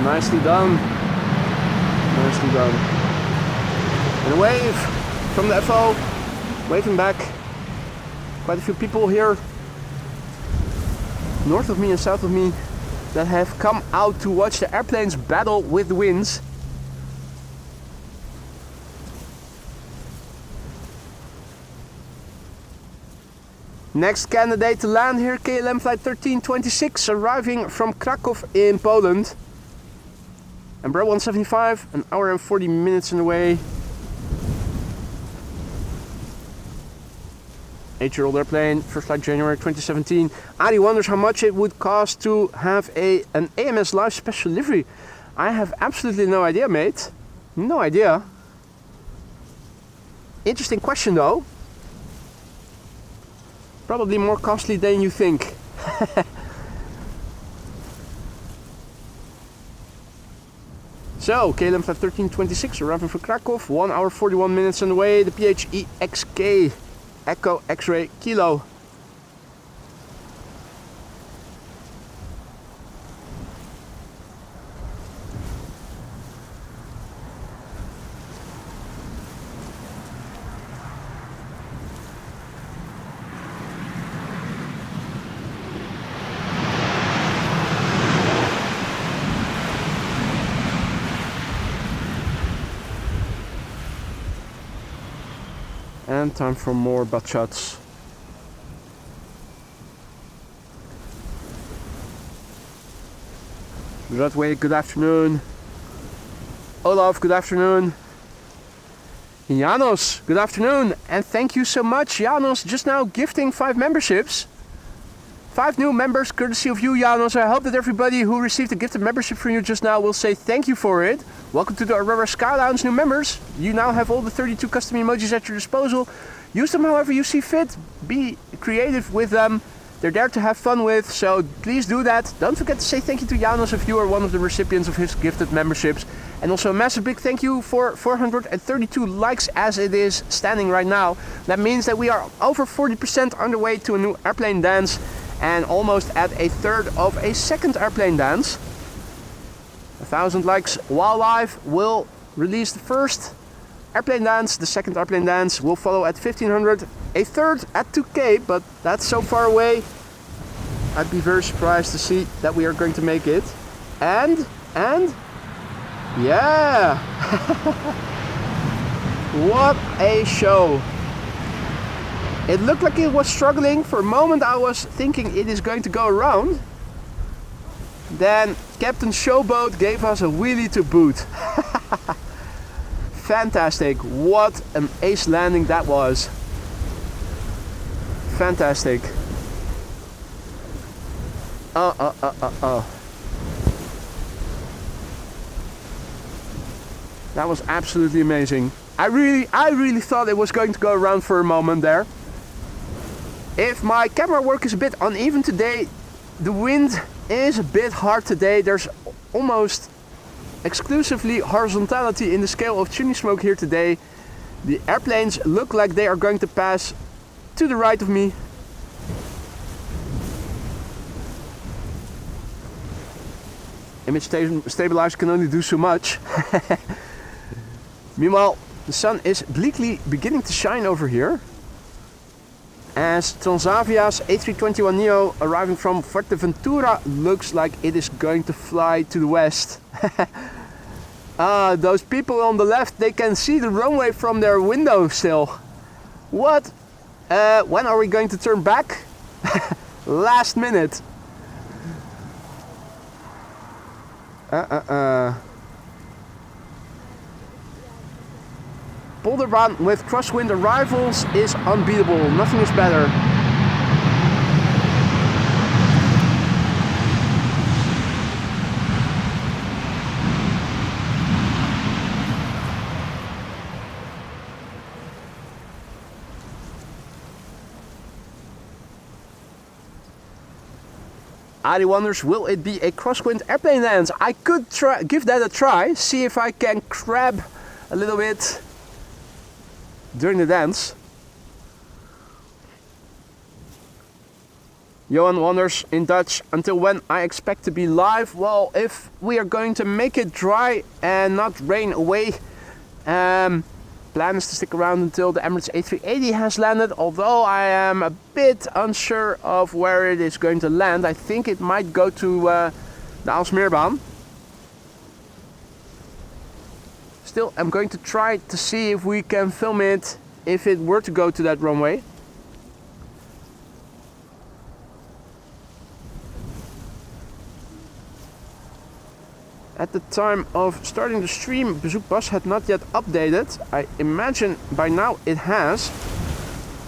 Nicely done. Nicely done. And a wave from the FO. Waving back. Quite a few people here north of me and south of me that have come out to watch the airplanes battle with the winds. Next candidate to land here, KLM flight 1326, arriving from Krakow in Poland. Embraer 175, an hour and 40 minutes on the way. 8-year-old airplane, first flight January 2017. Adi wonders how much it would cost to have an AMS Live special livery. I have absolutely no idea, mate. No idea. Interesting question though. Probably more costly than you think. So, KLM flight 1326 arriving from Krakow, 1 hour 41 minutes on the way. The PHEXK Echo X-Ray Kilo. And time for more butt shots. RWY, good afternoon. Olaf, good afternoon. Janos, good afternoon. And thank you so much, Janos, just now gifting 5 memberships. 5 new members, courtesy of you, Janos. I hope that everybody who received a gifted membership from you just now will say thank you for it. Welcome to the RWY Sky Lounge, new members. You now have all the 32 custom emojis at your disposal. Use them however you see fit. Be creative with them. They're there to have fun with, so please do that. Don't forget to say thank you to Janos if you are one of the recipients of his gifted memberships. And also a massive big thank you for 432 likes as it is standing right now. That means that we are over 40% on the way to a new airplane dance and almost at a third of a second airplane dance. 1,000 likes while live will release the first airplane dance. The second airplane dance will follow at 1,500. A third at 2K, but that's so far away. I'd be very surprised to see that we are going to make it. And yeah. What a show. It looked like it was struggling. For a moment I was thinking it is going to go around. Then Captain Showboat gave us a wheelie to boot. Fantastic. What an ace landing that was. Fantastic. That was absolutely amazing. I really thought it was going to go around for a moment there. If my camera work is a bit uneven today, the wind is a bit hard today. There's almost exclusively horizontality in the scale of chimney smoke here today. The airplanes look like they are going to pass to the right of me. Image stabilizer can only do so much. Meanwhile, the sun is bleakly beginning to shine over here, as Transavia's A321neo arriving from Fuerteventura looks like it is going to fly to the west. Those people on the left, they can see the runway from their window still. What? When are we going to turn back? Last minute. Polderbaan with crosswind arrivals is unbeatable. Nothing is better. Adi wonders, will it be a crosswind airplane dance? I could give that a try, see if I can crab a little bit during the dance. Johan wonders in Dutch, until when I expect to be live? Well, if we are going to make it dry and not rain away, plan is to stick around until the Emirates A380 has landed, although I am a bit unsure of where it is going to land. I think it might go to the Aalsmeerbaan. Still, I'm going to try to see if we can film it if it were to go to that runway. At the time of starting the stream, Bezoekbus had not yet updated. I imagine by now it has.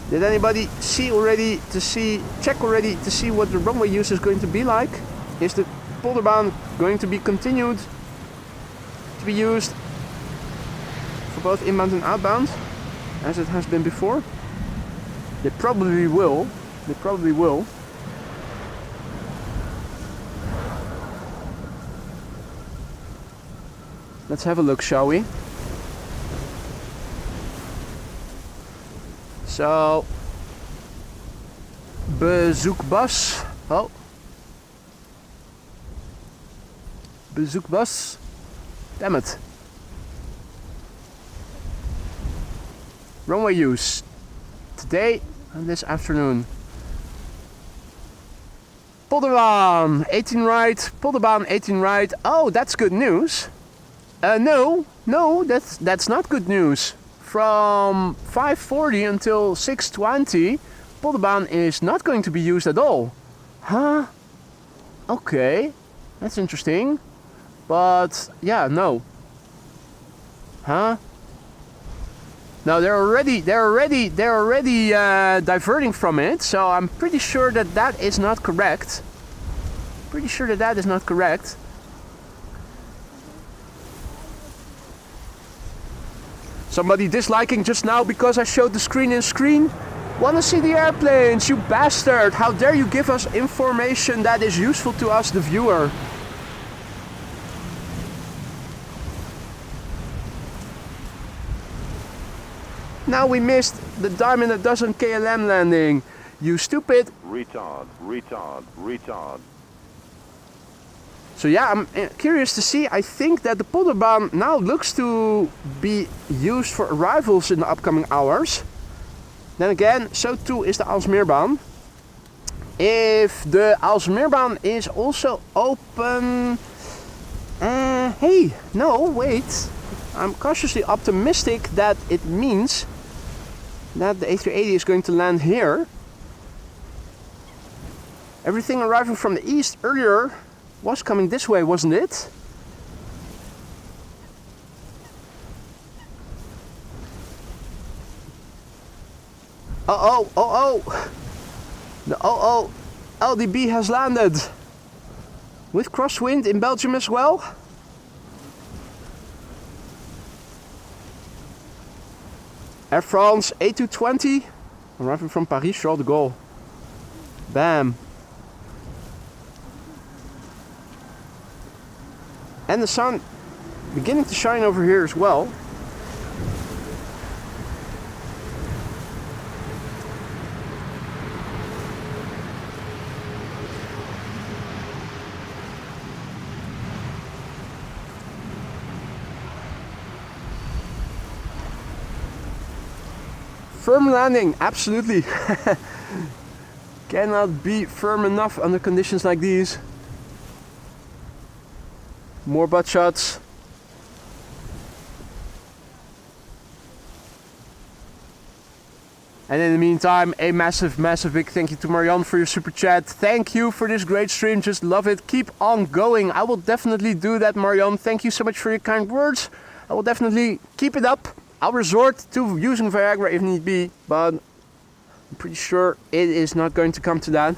Did anybody check already to see what the runway use is going to be like? Is the Polderbaan going to be continued to be used for both inbound and outbound, as it has been before? They probably will. They probably will. Let's have a look, shall we? So, Bezoekbus. Oh. Bezoekbus. Damn it. Runway use. Today and this afternoon. Polderbaan 18 right. Polderbaan 18 right. Oh, that's good news. No, that's not good news. From 5:40 until 6:20, Polderbaan is not going to be used at all. Huh? Okay, that's interesting. But yeah, no. Huh? No, they're already diverting from it. So I'm pretty sure that that is not correct. Pretty sure that that is not correct. Somebody disliking just now because I showed the screen in screen? Wanna see the airplanes, you bastard! How dare you give us information that is useful to us, the viewer? Now we missed the dime in a dozen KLM landing. You stupid... Retard, retard, retard. So yeah, I'm curious to see. I think that the Polderbaan now looks to be used for arrivals in the upcoming hours. Then again, so too is the Aalsmeerbaan. If the Aalsmeerbaan is also open... hey, no, wait. I'm cautiously optimistic that it means that the A380 is going to land here. Everything arriving from the east earlier was coming this way, wasn't it? The LDB has landed. With crosswind in Belgium as well. Air France A220, arriving from Paris, Charles de Gaulle. Bam. And the sun beginning to shine over here as well. Firm landing, absolutely. Cannot be firm enough under conditions like these. More butt shots. And in the meantime, a massive big thank you to Marianne for your super chat. Thank you for this great stream, just love it. Keep on going. I will definitely do that, Marianne. Thank you so much for your kind words. I will definitely keep it up. I'll resort to using Viagra if need be, but I'm pretty sure it is not going to come to that.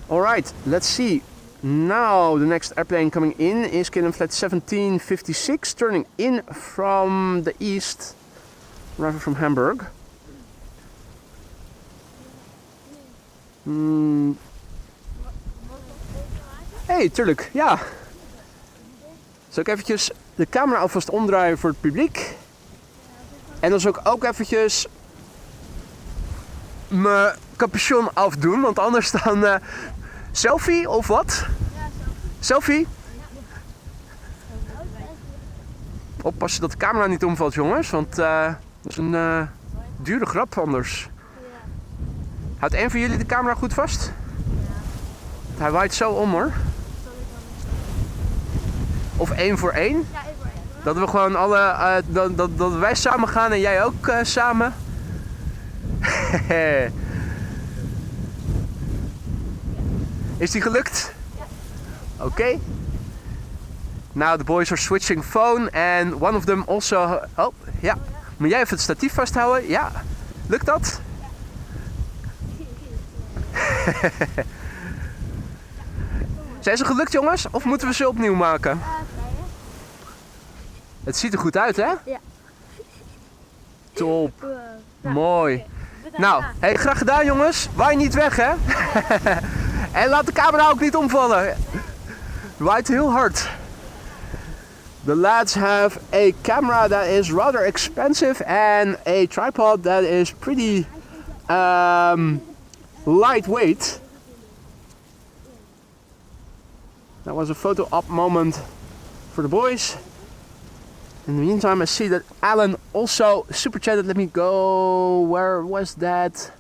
Alright, let's see. Now the next airplane coming in is KLM flight 1756, turning in from the east, arriving from Hamburg. Hey, tuurlijk, ja. Zal ik eventjes de camera alvast omdraaien voor het publiek. En dan zal ik ook eventjes mijn capuchon afdoen, want anders dan... selfie of wat? Ja, selfie. Oppassen dat de camera niet omvalt, jongens, want dat is een dure grap anders. Houdt één van jullie de camera goed vast? Hij waait zo om, hoor. Of 1 voor 1? Ja, 1 voor 1. Dat we gewoon alle, dat wij samen gaan en jij ook samen. Is die gelukt? Ja. Oké. Now the boys are switching phone and one of them also... Oh, ja. Moet jij even het statief vasthouden? Ja. Lukt dat? Ja. Zijn ze gelukt, jongens? Of moeten we ze opnieuw maken? Het ziet er goed uit, hè? Ja. Top. Mooi. Nou, hey, graag gedaan, jongens. Waai niet weg, hè? En laat de camera ook niet omvallen. Waait heel hard. The lads have a camera that is rather expensive and a tripod that is pretty lightweight. That was a photo op moment for the boys. In the meantime, I see that Alan also super chatted. Let me go. Where was that?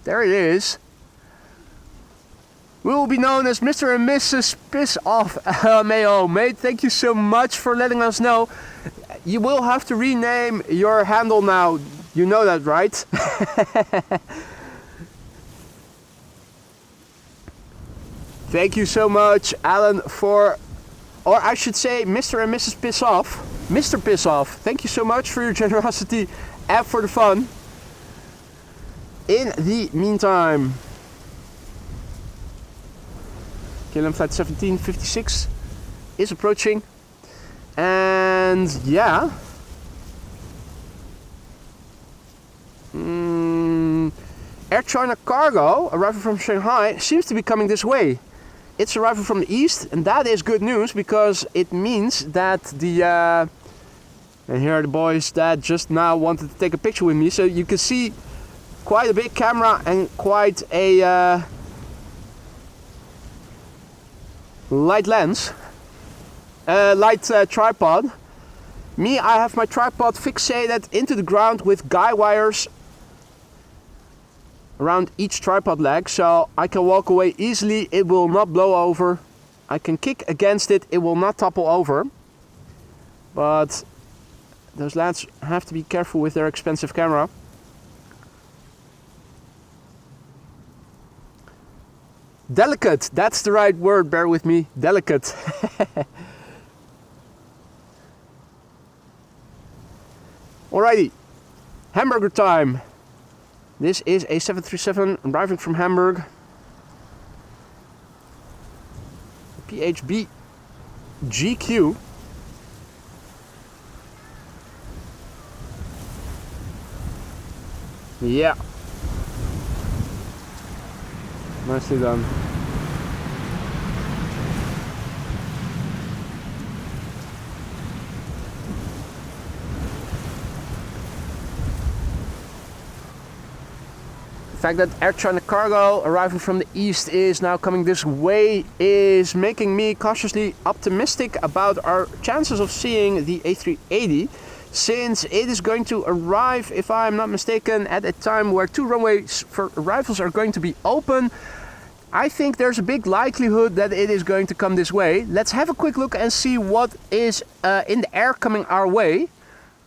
There it is. We will be known as Mr. and Mrs. Piss Off. Mayo, mate, thank you so much for letting us know. You will have to rename your handle now. You know that, right? Thank you so much, Alan, for, or I should say, Mr. and Mrs. Piss Off. Mr. Piss Off, thank you so much for your generosity and for the fun. In the meantime, KLM flight 1756 is approaching, and yeah, Air China cargo arriving from Shanghai seems to be coming this way. It's arriving from the east, and that is good news because it means that the and here are the boys that just now wanted to take a picture with me, so you can see quite a big camera and quite a light lens, light tripod. Me, I have my tripod fixated into the ground with guy wires around each tripod leg, so I can walk away easily. It will not blow over. I can kick against it. It will not topple over. But those lads have to be careful with their expensive camera. Delicate, that's the right word, bear with me. Delicate. Alrighty, hamburger time. This is a 737 arriving from Hamburg. PHB GQ. Yeah. Nicely done. The fact that air China cargo arriving from the east is now coming this way is making me cautiously optimistic about our chances of seeing the A380, since it is going to arrive, if I'm not mistaken, at a time where 2 runways for arrivals are going to be open. I think there's a big likelihood that it is going to come this way. Let's have a quick look and see what is in the air coming our way.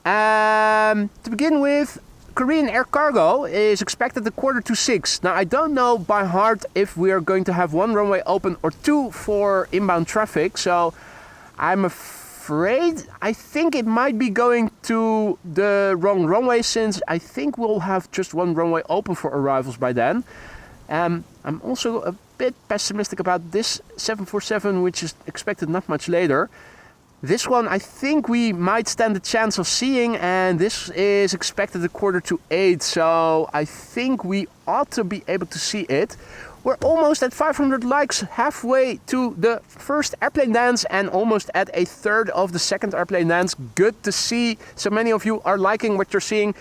To begin with, Korean air cargo is expected at 5:45. Now I don't know by heart if we are going to have 1 runway open or 2 for inbound traffic, so I'm afraid I think it might be going to the wrong runway, since I think we'll have just 1 runway open for arrivals by then. I'm also a bit pessimistic about this 747, which is expected not much later. This one I think we might stand a chance of seeing, and this is expected at 7:45, so I think we ought to be able to see it. We're almost at 500 likes, halfway to the first airplane dance and almost at a third of the second airplane dance. Good to see so many of you are liking what you're seeing.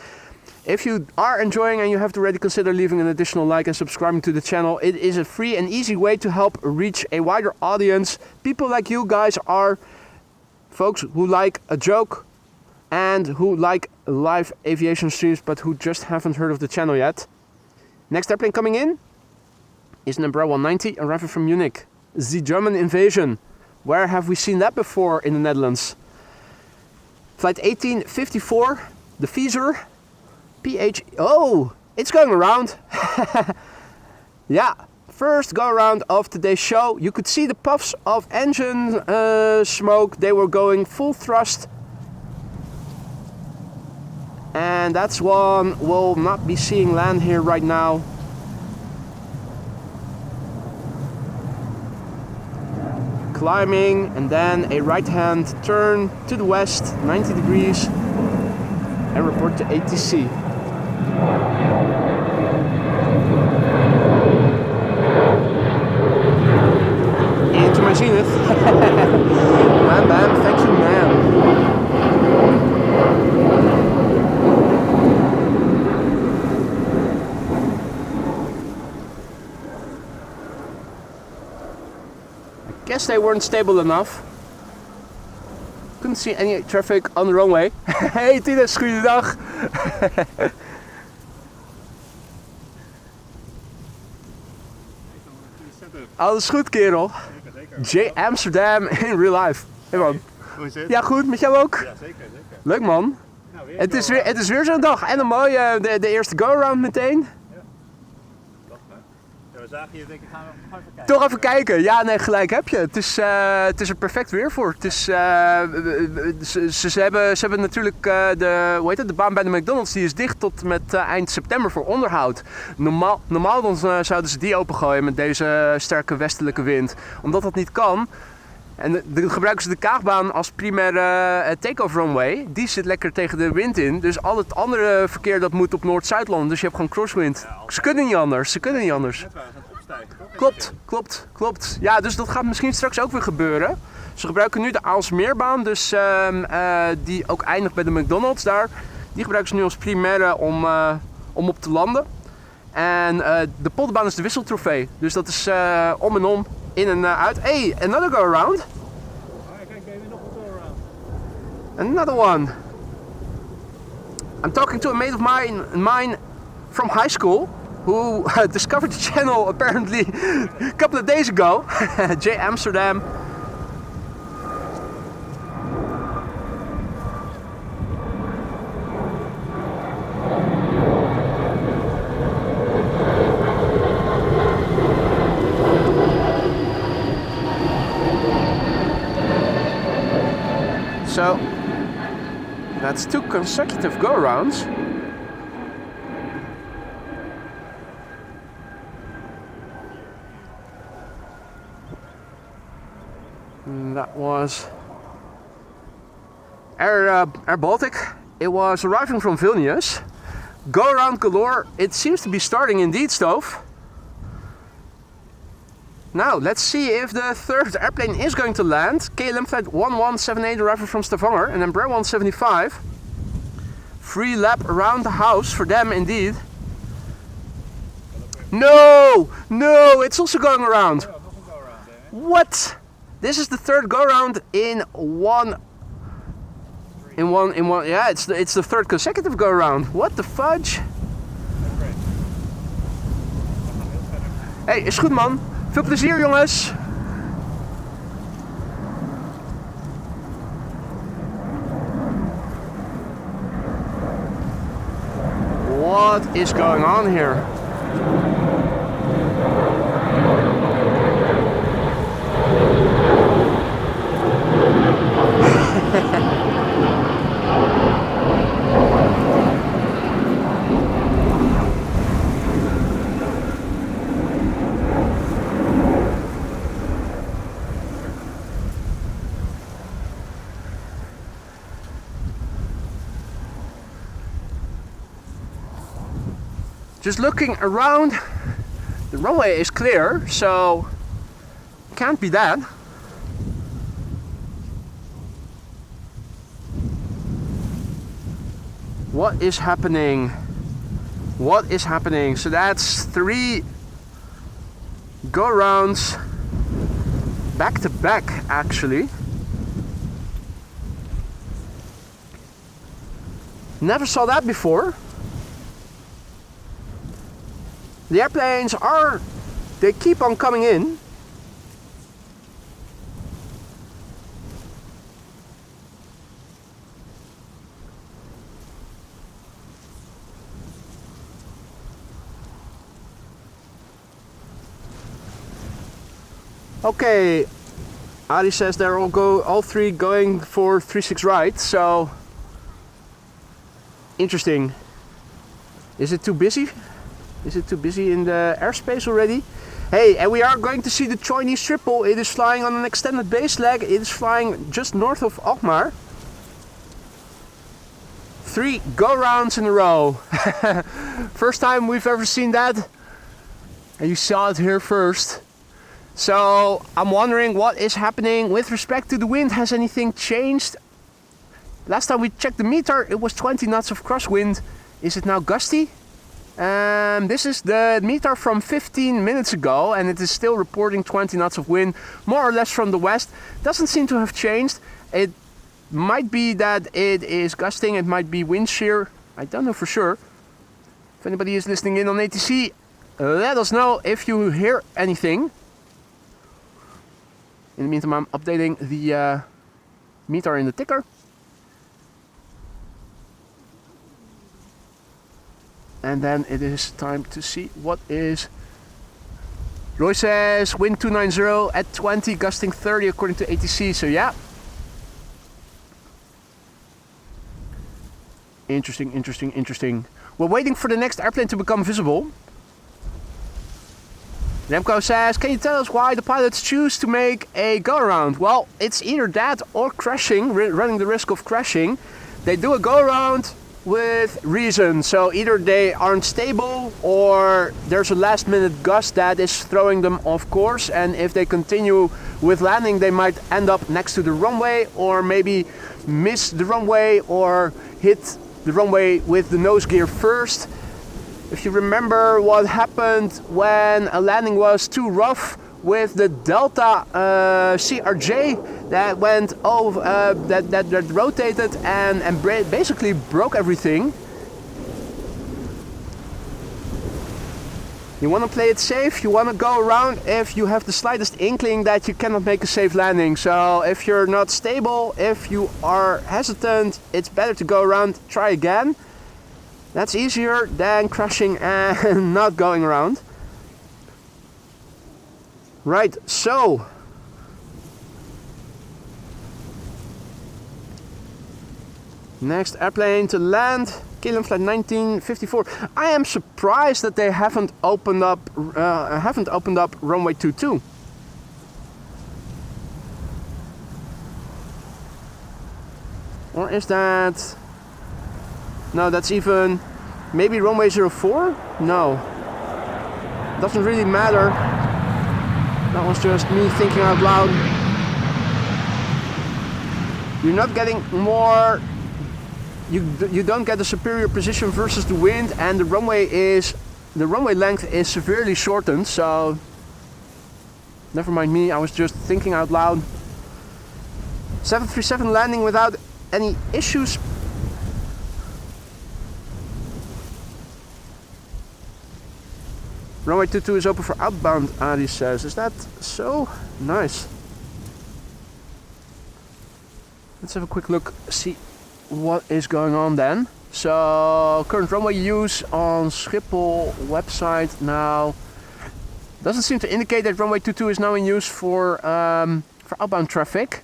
If you are enjoying and you have already consider leaving an additional like and subscribing to the channel, it is a free and easy way to help reach a wider audience. People like you guys are folks who like a joke and who like live aviation streams but who just haven't heard of the channel yet. Next airplane coming in is an Embraer 190 arriving from Munich. The German invasion. Where have we seen that before in the Netherlands? Flight 1854, the Viezer, PH. Oh, it's going around. Yeah. First go around of today's show. You could see the puffs of engine smoke. They were going full thrust. And that's one we'll not be seeing land here right now. Climbing and then a right hand turn to the west, 90 degrees, and report to ATC. Into my zenith. Bam bam, thank you ma'am. I guess they weren't stable enough. Couldn't see any traffic on the runway. Hey Tinus, goeiedag. Alles goed kerel. J Amsterdam in real life. Hey man. Hoe is het? Ja goed, met jou ook? Ja, zeker, zeker. Leuk man. Nou, Het is weer zo'n dag. En een mooie, de eerste go-around meteen. Ja, we zagen je, denk ik, gaan we even kijken. Toch even kijken. Ja, nee, gelijk heb je. Het is er perfect weer voor. Het is, ze hebben natuurlijk de baan bij de McDonald's, die is dicht tot met eind september voor onderhoud. Normaal dan zouden ze die opengooien met deze sterke westelijke wind. Omdat dat niet kan. En dan gebruiken ze de Kaagbaan als primaire take-off runway. Die zit lekker tegen de wind in. Dus al het andere verkeer dat moet op Noord-Zuid landen. Dus je hebt gewoon crosswind. Ze kunnen niet anders. Net waren ze aan het opstijgen, toch? Klopt. Ja, dus dat gaat misschien straks ook weer gebeuren. Ze gebruiken nu de Aalsmeerbaan. Dus die ook eindigt bij de McDonald's daar. Die gebruiken ze nu als primaire om op te landen. En de Polderbaan is de wisseltrofee. Dus dat is om en om. In en uit. Hey, another go around. Oh, kijk, even nog een go around. Another one. I'm talking to a mate of mine from high school who discovered the channel apparently a couple of days ago. J Amsterdam. So that's 2 consecutive go-arounds. That was Air Baltic. It was arriving from Vilnius. Go-around galore. It seems to be starting indeed, Stove. Now, let's see if the third airplane is going to land. KLM flight 1178 arriving from Stavanger and Embraer 175. Free lap around the house for them indeed. No! No! It's also going around. Oh, nog een go-around, hè? What? This is the third go-round in one. Yeah, it's the third consecutive go-round. What the fudge? Oké. We gaan heel verder. Hey, is goed man. Veel plezier jongens. What is going on here? Just looking around, the runway is clear, so can't be that. What is happening? What is happening? So that's 3 go rounds back to back actually. Never saw that before. The airplanes they keep on coming in. Okay, Adi says they're all 3 going for 36 right, so interesting. Is it too busy? Is it too busy in the airspace already? Hey, and we are going to see the Chinese triple. It is flying on an extended base leg. It is flying just north of Alkmaar. 3 go rounds in a row. First time we've ever seen that. And you saw it here first. So I'm wondering what is happening with respect to the wind. Has anything changed? Last time we checked the meter, it was 20 knots of crosswind. Is it now gusty? This is the meter from 15 minutes ago and it is still reporting 20 knots of wind, more or less from the west. Doesn't seem to have changed. It might be that it is gusting, it might be wind shear. I don't know for sure. If anybody is listening in on ATC, let us know if you hear anything. In the meantime, I'm updating the meter in the ticker. And then it is time to see what is. Roy says wind 290 at 20, gusting 30 according to ATC. So yeah. Interesting, interesting, interesting. We're waiting for the next airplane to become visible. Remco says, can you tell us why the pilots choose to make a go-around? Well, it's either that or crashing, running the risk of crashing. They do a go-around with reason. So either they aren't stable or there's a last minute gust that is throwing them off course, and if they continue with landing they might end up next to the runway or maybe miss the runway or hit the runway with the nose gear first. If you remember what happened when a landing was too rough with the Delta CRJ that went over, that rotated and basically broke everything. You want to play it safe, you want to go around if you have the slightest inkling that you cannot make a safe landing. So if you're not stable, if you are hesitant, it's better to go around, try again. That's easier than crashing and not going around. Right, so next airplane to land, KLM flight 1954. I am surprised that they haven't opened up runway 22. Or is that? No, that's even maybe runway 04? No. Doesn't really matter. That was just me thinking out loud. You're not getting more. You don't get a superior position versus the wind, and the runway length is severely shortened. So never mind me. I was just thinking out loud. 737 landing without any issues. Runway 22 is open for outbound, Adi says. Is that so? Nice. Let's have a quick look, see what is going on then. So, current runway use on Schiphol website now doesn't seem to indicate that runway 22 is now in use for outbound traffic.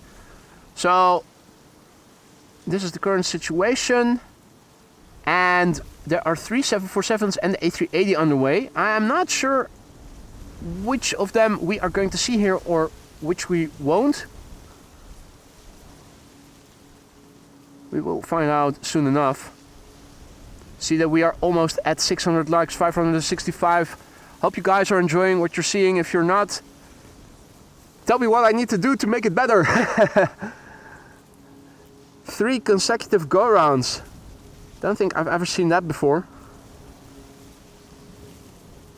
So, this is the current situation. And there are 3 747s and the A380 underway. I am not sure which of them we are going to see here or which we won't. We will find out soon enough. See that we are almost at 600 likes, 565. Hope you guys are enjoying what you're seeing. If you're not, tell me what I need to do to make it better. 3 consecutive go-rounds. Don't think I've ever seen that before.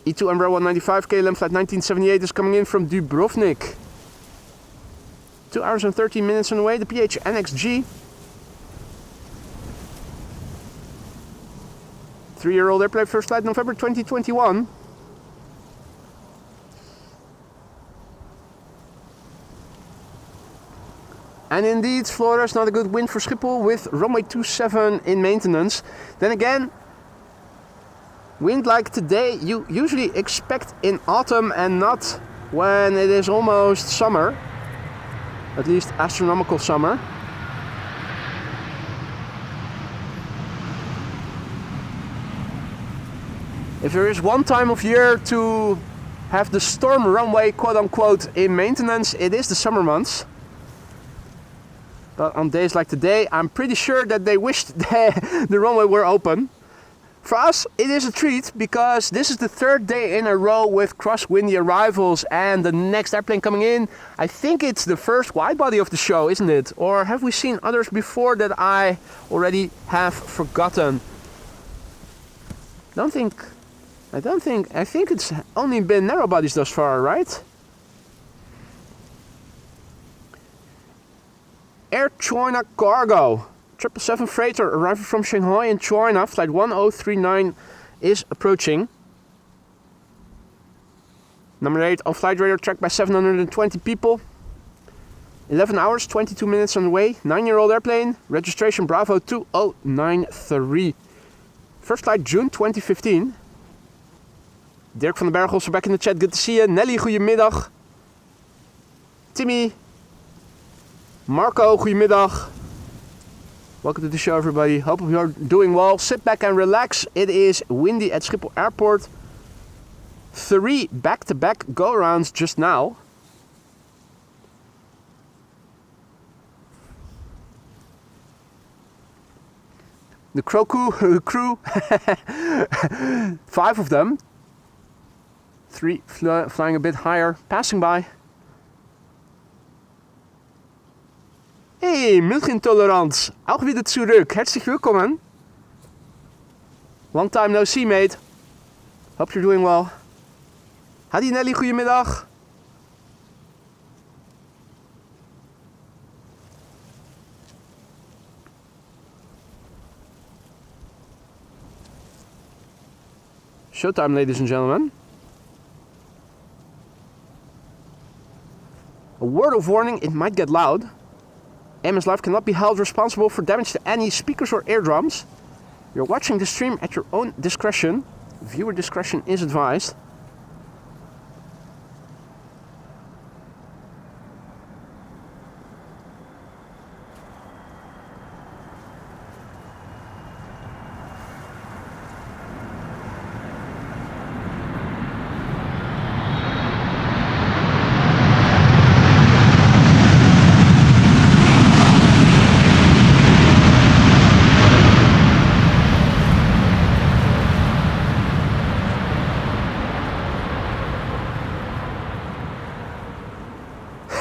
E2 Umbrella 195 KLM flight 1978 is coming in from Dubrovnik. 2 hours and 13 minutes on the way. The PH NXG. 3-year-old airplane, first flight November 2021. And indeed, Florida is not a good wind for Schiphol with runway 27 in maintenance. Then again, wind like today you usually expect in autumn and not when it is almost summer. At least astronomical summer. If there is one time of year to have the storm runway quote unquote in maintenance, it is the summer months. But on days like today, I'm pretty sure that they wished the runway were open. For us, it is a treat because this is the 3rd day in a row with crosswindy arrivals and the next airplane coming in. I think it's the first wide body of the show, isn't it? Or have we seen others before that I already have forgotten? I think it's only been narrow bodies thus far, right? Air China Cargo, 777 freighter arriving from Shanghai in China, flight 1039 is approaching. Number 8 on flight radar, tracked by 720 people. 11 hours, 22 minutes on the way. 9-year-old airplane, registration Bravo 2093. First flight June 2015. Dirk van den Berg also back in the chat, good to see you. Nelly, goedemiddag. Timmy. Marco, goedemiddag. Welcome to the show, everybody. Hope you're doing well. Sit back and relax. It is windy at Schiphol Airport. 3 back-to-back go-rounds just now. The crew, 5 of them. 3 flying a bit higher, passing by. Hey, Milchintoleranz, auch wieder zurück. Herzlich willkommen. Long time no see, mate. Hope you're doing well. Hadi Nelly, goedemiddag. Showtime, ladies and gentlemen. A word of warning, it might get loud. AMS Live cannot be held responsible for damage to any speakers or eardrums. You're watching the stream at your own discretion. Viewer discretion is advised.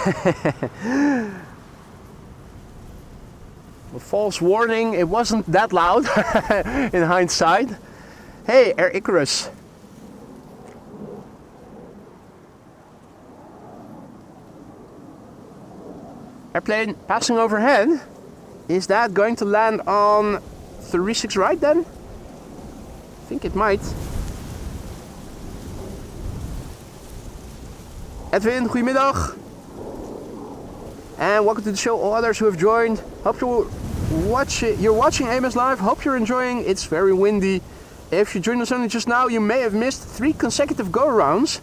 A false warning, it wasn't that loud in hindsight. Hey, Air Icarus. Airplane passing overhead. Is that going to land on 36 right then? I think it might. Edwin, goedemiddag. And welcome to the show, all others who have joined. Hope you're watching AMS Live. Hope you're enjoying. It's very windy. If you joined us only just now, you may have missed 3 consecutive go-arounds.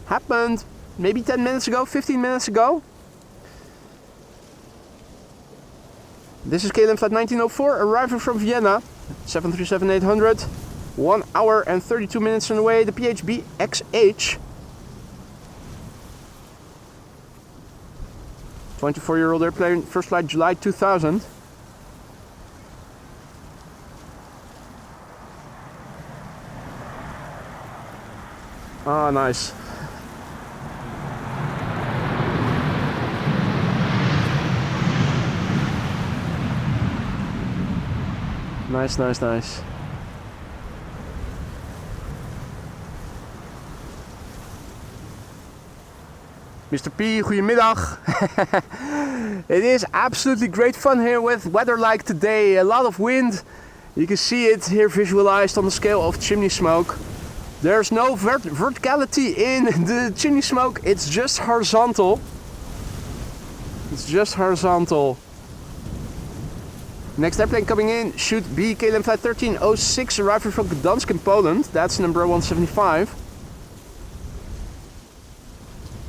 Happened maybe 10 minutes ago, 15 minutes ago. This is KLM flight 1904, arriving from Vienna, 737-800, 1 hour and 32 minutes on the way, the PHB XH. 24-year-old airplane, first flight July 2000. Ah, nice. Nice, nice, nice. Mr. P, goedemiddag. It is absolutely great fun here with weather like today. A lot of wind. You can see it here visualized on the scale of chimney smoke. There's no verticality in the chimney smoke. It's just horizontal. It's just horizontal. Next airplane coming in should be KLM flight 1306, arriving from Gdansk in Poland. That's number 175.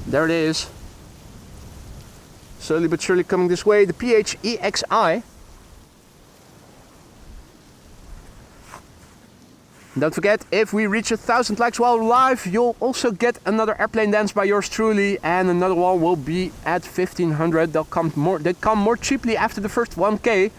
There it is. Slowly but surely coming this way, the PHEXI. Don't forget, if we reach 1,000 likes while live, you'll also get another airplane dance by yours truly, and another one will be at 1,500. They come more cheaply after the first 1K.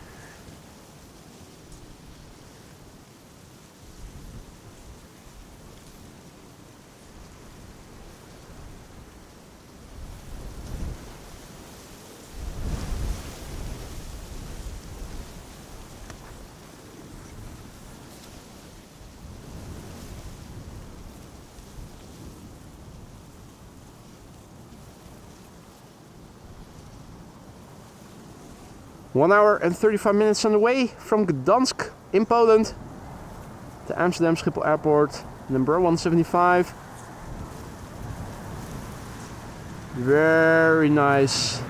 One hour and 35 minutes on the way from Gdansk in Poland to Amsterdam Schiphol Airport, number 175. Very nice,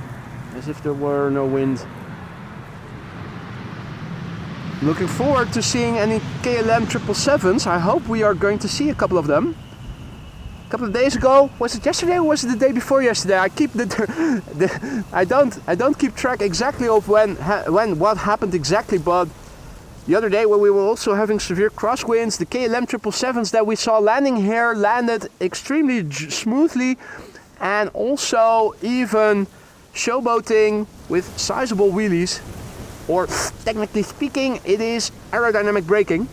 as if there were no wind. Looking forward to seeing any KLM 777s. I hope we are going to see a couple of them. A couple of days ago, was it yesterday or was it the day before yesterday? I keep I don't keep track exactly of when what happened exactly, but the other day when we were also having severe crosswinds, the KLM 777s that we saw landing here landed extremely smoothly, and also even showboating with sizable wheelies, or technically speaking, it is aerodynamic braking.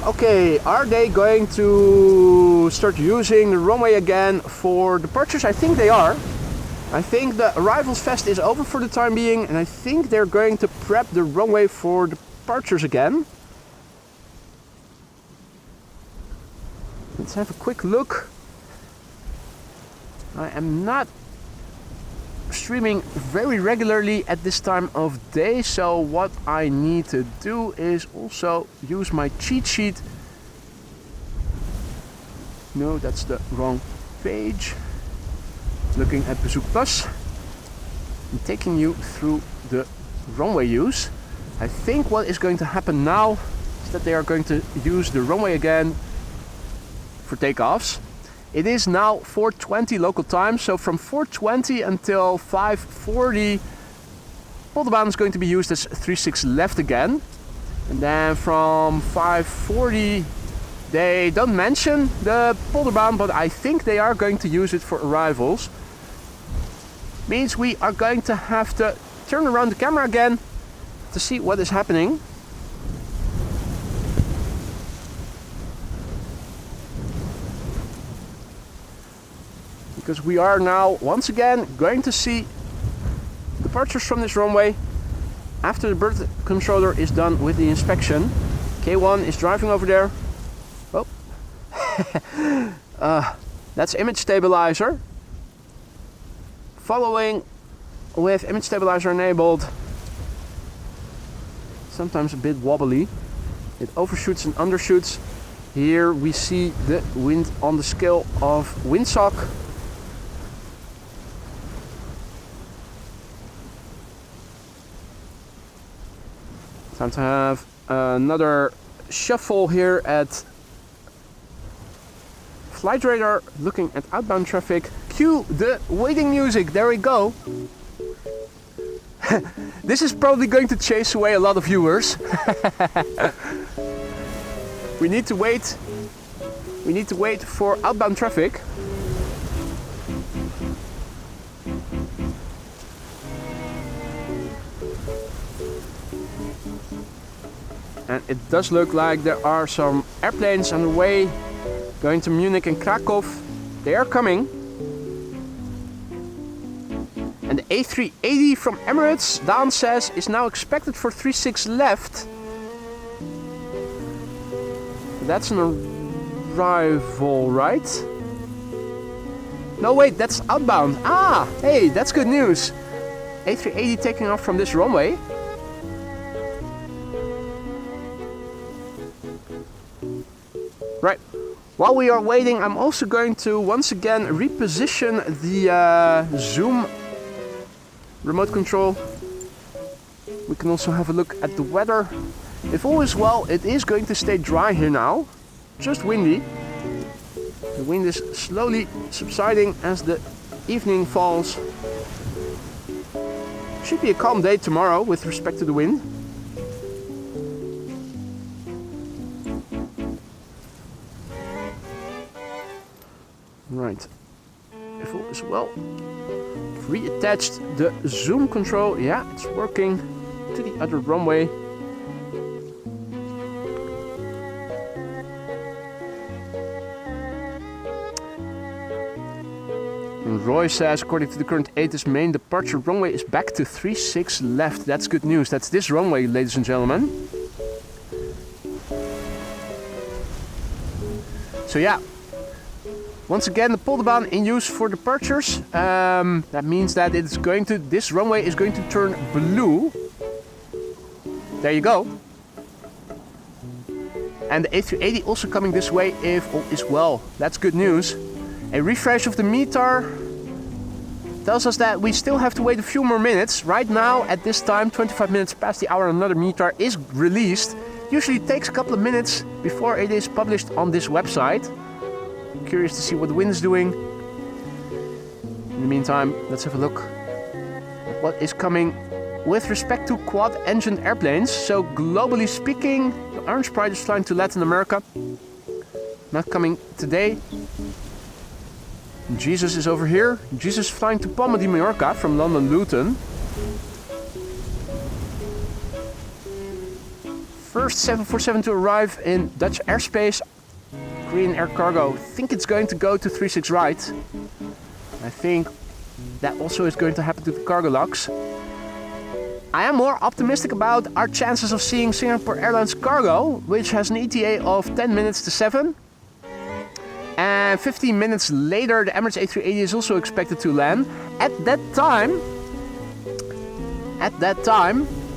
Okay, are they going to start using the runway again for departures? I think they are. I think the arrivals fest is over for the time being, and I think they're going to prep the runway for departures again. Let's have a quick look. I am not streaming very regularly at this time of day, so what I need to do is also use my cheat sheet. No, that's the wrong page. Looking at Bezoek Plus and taking you through the runway use. I think what is going to happen now is that they are going to use the runway again for takeoffs. It is now 4:20 local time, so from 4:20 until 5:40, Polderbaan is going to be used as 36 left again. And then from 5:40, they don't mention the Polderbaan, but I think they are going to use it for arrivals. Means we are going to have to turn around the camera again to see what is happening. because we are now once again going to see departures from this runway after the bird controller is done with the inspection. K1 is driving over there. Oh, that's image stabilizer. Following with image stabilizer enabled. Sometimes a bit wobbly. It overshoots and undershoots. Here we see the wind on the scale of windsock. Time to have another shuffle here at flight radar, looking at outbound traffic. Cue the waiting music, there we go. This is probably going to chase away a lot of viewers. We need to wait. We need to wait for outbound traffic. And it does look like there are some airplanes on the way going to Munich and Krakow. They are coming. And the A380 from Emirates, Daan says, is now expected for 36 left. That's an arrival, right? No, wait, that's outbound. Ah, hey, that's good news. A380 taking off from this runway. Right. While we are waiting, I'm also going to once again reposition the zoom remote control. We can also have a look at the weather. If all is well, it is going to stay dry here now. Just windy. The wind is slowly subsiding as the evening falls. Should be a calm day tomorrow with respect to the wind. Right. If all is well, reattached the zoom control. Yeah, it's working to the other runway. And Roy says, according to the current ATIS main departure runway is back to 36 left. That's good news. That's this runway, ladies and gentlemen. So yeah. Once again, the Polderbaan in use for departures. That means that this runway is going to turn blue. There you go. And the A380 also coming this way if all is well. That's good news. A refresh of the METAR tells us that we still have to wait a few more minutes. Right now, at this time, 25 minutes past the hour, another METAR is released. Usually it takes a couple of minutes before it is published on this website. Curious to see what the wind is doing. In the meantime, let's have a look at what is coming with respect to quad-engined airplanes. So globally speaking, the Orange Pride is flying to Latin America. Not coming today. Jesus is over here. Jesus flying to Palma de Mallorca from London Luton. First 747 to arrive in Dutch airspace. Korean Air Cargo. I think it's going to go to 36 right. I think that also is going to happen to the cargo logs. I am more optimistic about our chances of seeing Singapore Airlines cargo, which has an ETA of 10 minutes to 7. And 15 minutes later, the Emirates A380 is also expected to land. At that time,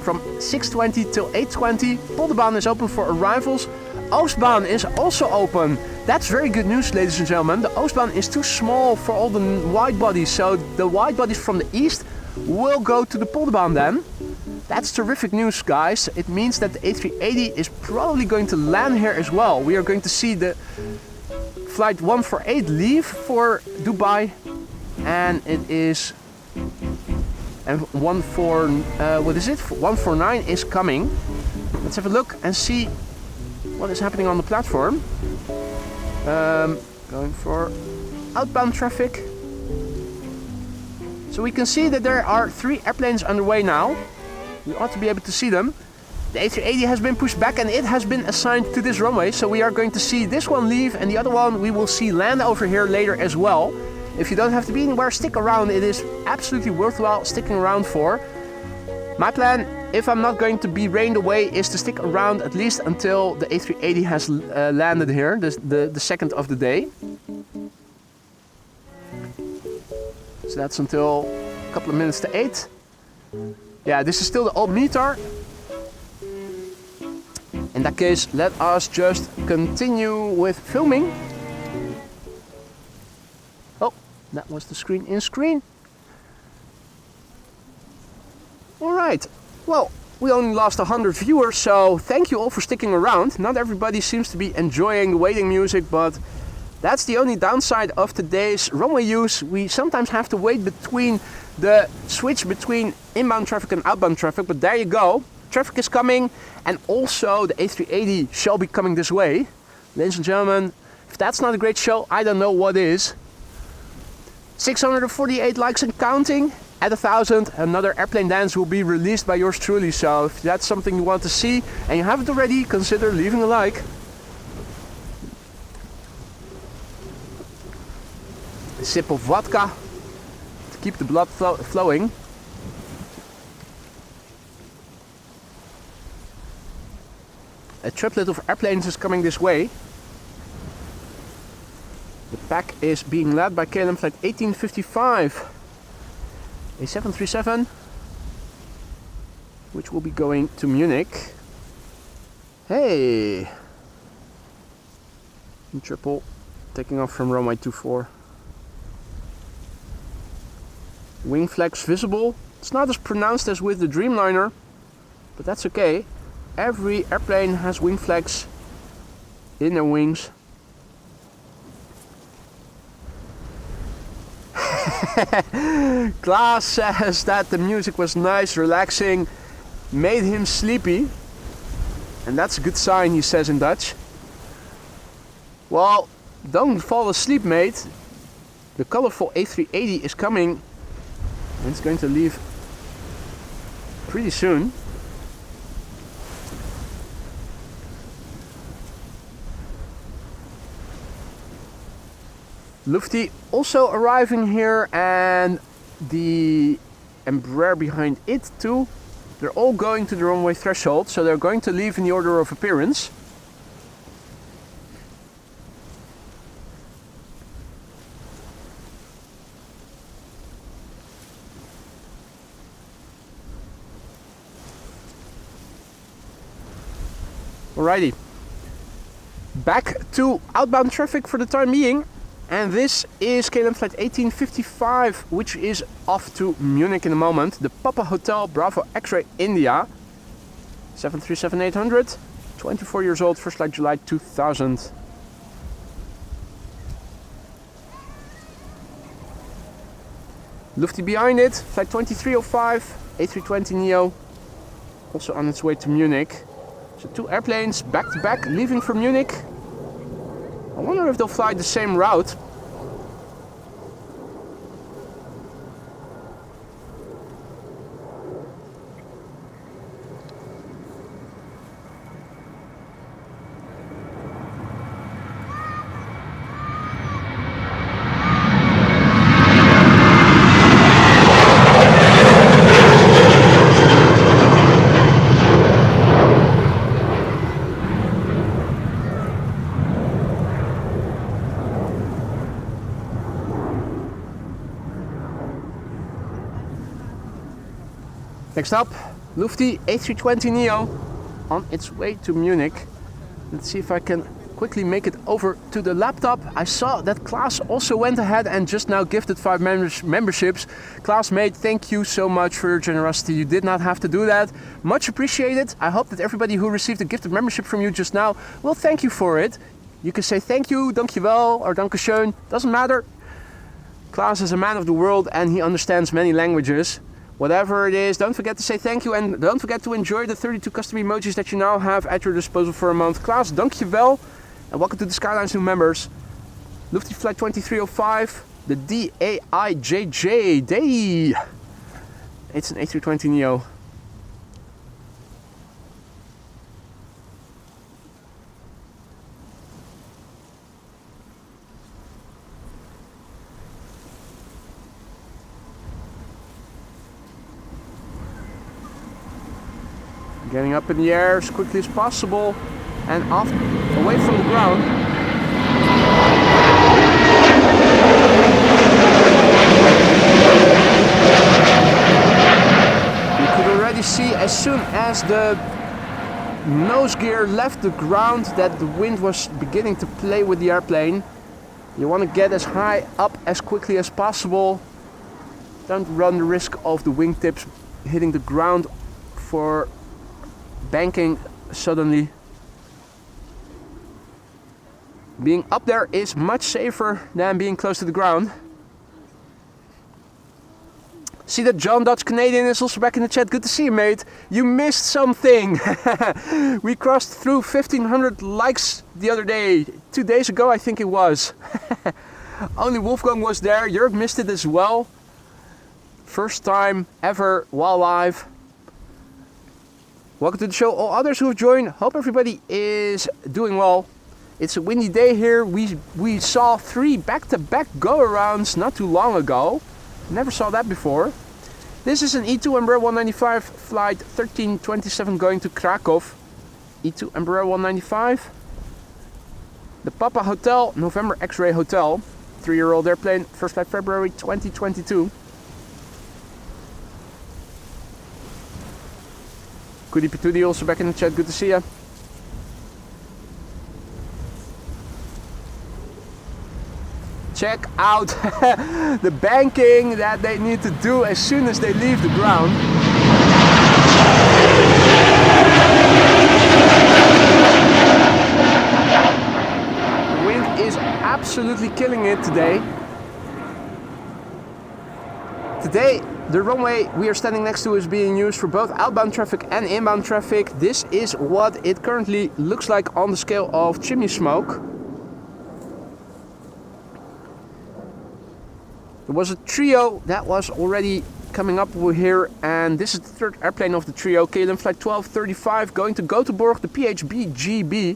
from 6:20 till 8:20, Polderbaan is open for arrivals. Oostbaan is also open. That's very good news, ladies and gentlemen. The Oostbaan is too small for all the wide bodies, so the wide bodies from the east will go to the Polderbaan then. That's terrific news, guys. It means that the A380 is probably going to land here as well. We are going to see the flight 148 leave for Dubai, and it is and 149 is coming. Let's have a look and see what is happening on the platform. Going for outbound traffic. So we can see that there are 3 airplanes underway now. We ought to be able to see them. The A380 has been pushed back and it has been assigned to this runway. So we are going to see this one leave and the other one we will see land over here later as well. If you don't have to be anywhere, stick around. It is absolutely worthwhile sticking around for. My plan, if I'm not going to be rained away, is to stick around at least until the A380 has landed here, the second of the day. So that's until a couple of minutes to 8. Yeah, this is still the old meter. In that case, let us just continue with filming. Oh, that was the screen in screen. Alright, well, we only lost 100 viewers, so thank you all for sticking around. Not everybody seems to be enjoying the waiting music, but that's the only downside of today's runway use. We sometimes have to wait between the switch between inbound traffic and outbound traffic, but there you go. Traffic is coming, and also the A380 shall be coming this way. Ladies and gentlemen, if that's not a great show, I don't know what is. 648 likes and counting. At 1,000, another airplane dance will be released by yours truly. So if that's something you want to see and you haven't already, consider leaving a like. A sip of vodka to keep the blood flowing. A triplet of airplanes is coming this way. The pack is being led by KLM flight 1855. A 737, which will be going to Munich. Hey! In triple, taking off from runway 24. Wing flags visible. It's not as pronounced as with the Dreamliner, but that's okay. Every airplane has wing flags in their wings. Klaas says that the music was nice, relaxing, made him sleepy. And that's a good sign, he says in Dutch. Well, don't fall asleep, mate. The colorful A380 is coming. And it's going to leave pretty soon. Lufty also arriving here, and the Embraer behind it too. They're all going to the runway threshold, so they're going to leave in the order of appearance. Alrighty. Back to outbound traffic for the time being. And this is KLM flight 1855, which is off to Munich in a moment. The Papa Hotel Bravo X-Ray India. 737-800, 24 years old, first flight July 2000. Lufty behind it, flight 2305, A320neo, also on its way to Munich. So two airplanes back to back, leaving for Munich. I wonder if they'll fly the same route. Next up, Lufty A320neo on its way to Munich. Let's see if I can quickly make it over to the laptop. I saw that Klaas also went ahead and just now gifted 5 memberships. Klaas, mate, thank you so much for your generosity. You did not have to do that. Much appreciated. I hope that everybody who received a gifted membership from you just now will thank you for it. You can say thank you, dankjewel, or dankeschön. Doesn't matter. Klaas is a man of the world and he understands many languages. Whatever it is, don't forget to say thank you and don't forget to enjoy the 32 custom emojis that you now have at your disposal for a month. Klaas, dankjewel and welcome to the Skylines new members. Lufty Flight 2305, the DAIJJ Day. It's an A320neo. Getting up in the air as quickly as possible and off, away from the ground. You could already see as soon as the nose gear left the ground that the wind was beginning to play with the airplane. You want to get as high up as quickly as possible. Don't run the risk of the wingtips hitting the ground for banking suddenly. Being up there is much safer than being close to the ground. See that John Dutch Canadian is also back in the chat. Good to see you, mate. You missed something. We crossed through 1,500 likes the other day. 2 days ago, I think it was. Only Wolfgang was there. Jörg missed it as well. First time ever while live. Welcome to the show. All others who have joined, hope everybody is doing well. It's a windy day here. We saw 3 back-to-back go-arounds not too long ago. Never saw that before. This is an E2 Embraer 195 flight 1327 going to Krakow. E2 Embraer 195. The Papa Hotel, November X-Ray Hotel. 3-year-old airplane, first flight February 2022. Goody Patootie also back in the chat, good to see ya. Check out the banking that they need to do as soon as they leave the ground. The wind is absolutely killing it today. Today, the runway we are standing next to is being used for both outbound traffic and inbound traffic. This is what it currently looks like on the scale of chimney smoke. There was a trio that was already coming up over here, and this is the third airplane of the trio, KLM Flight 1235, going to Göteborg, the PHB-GB.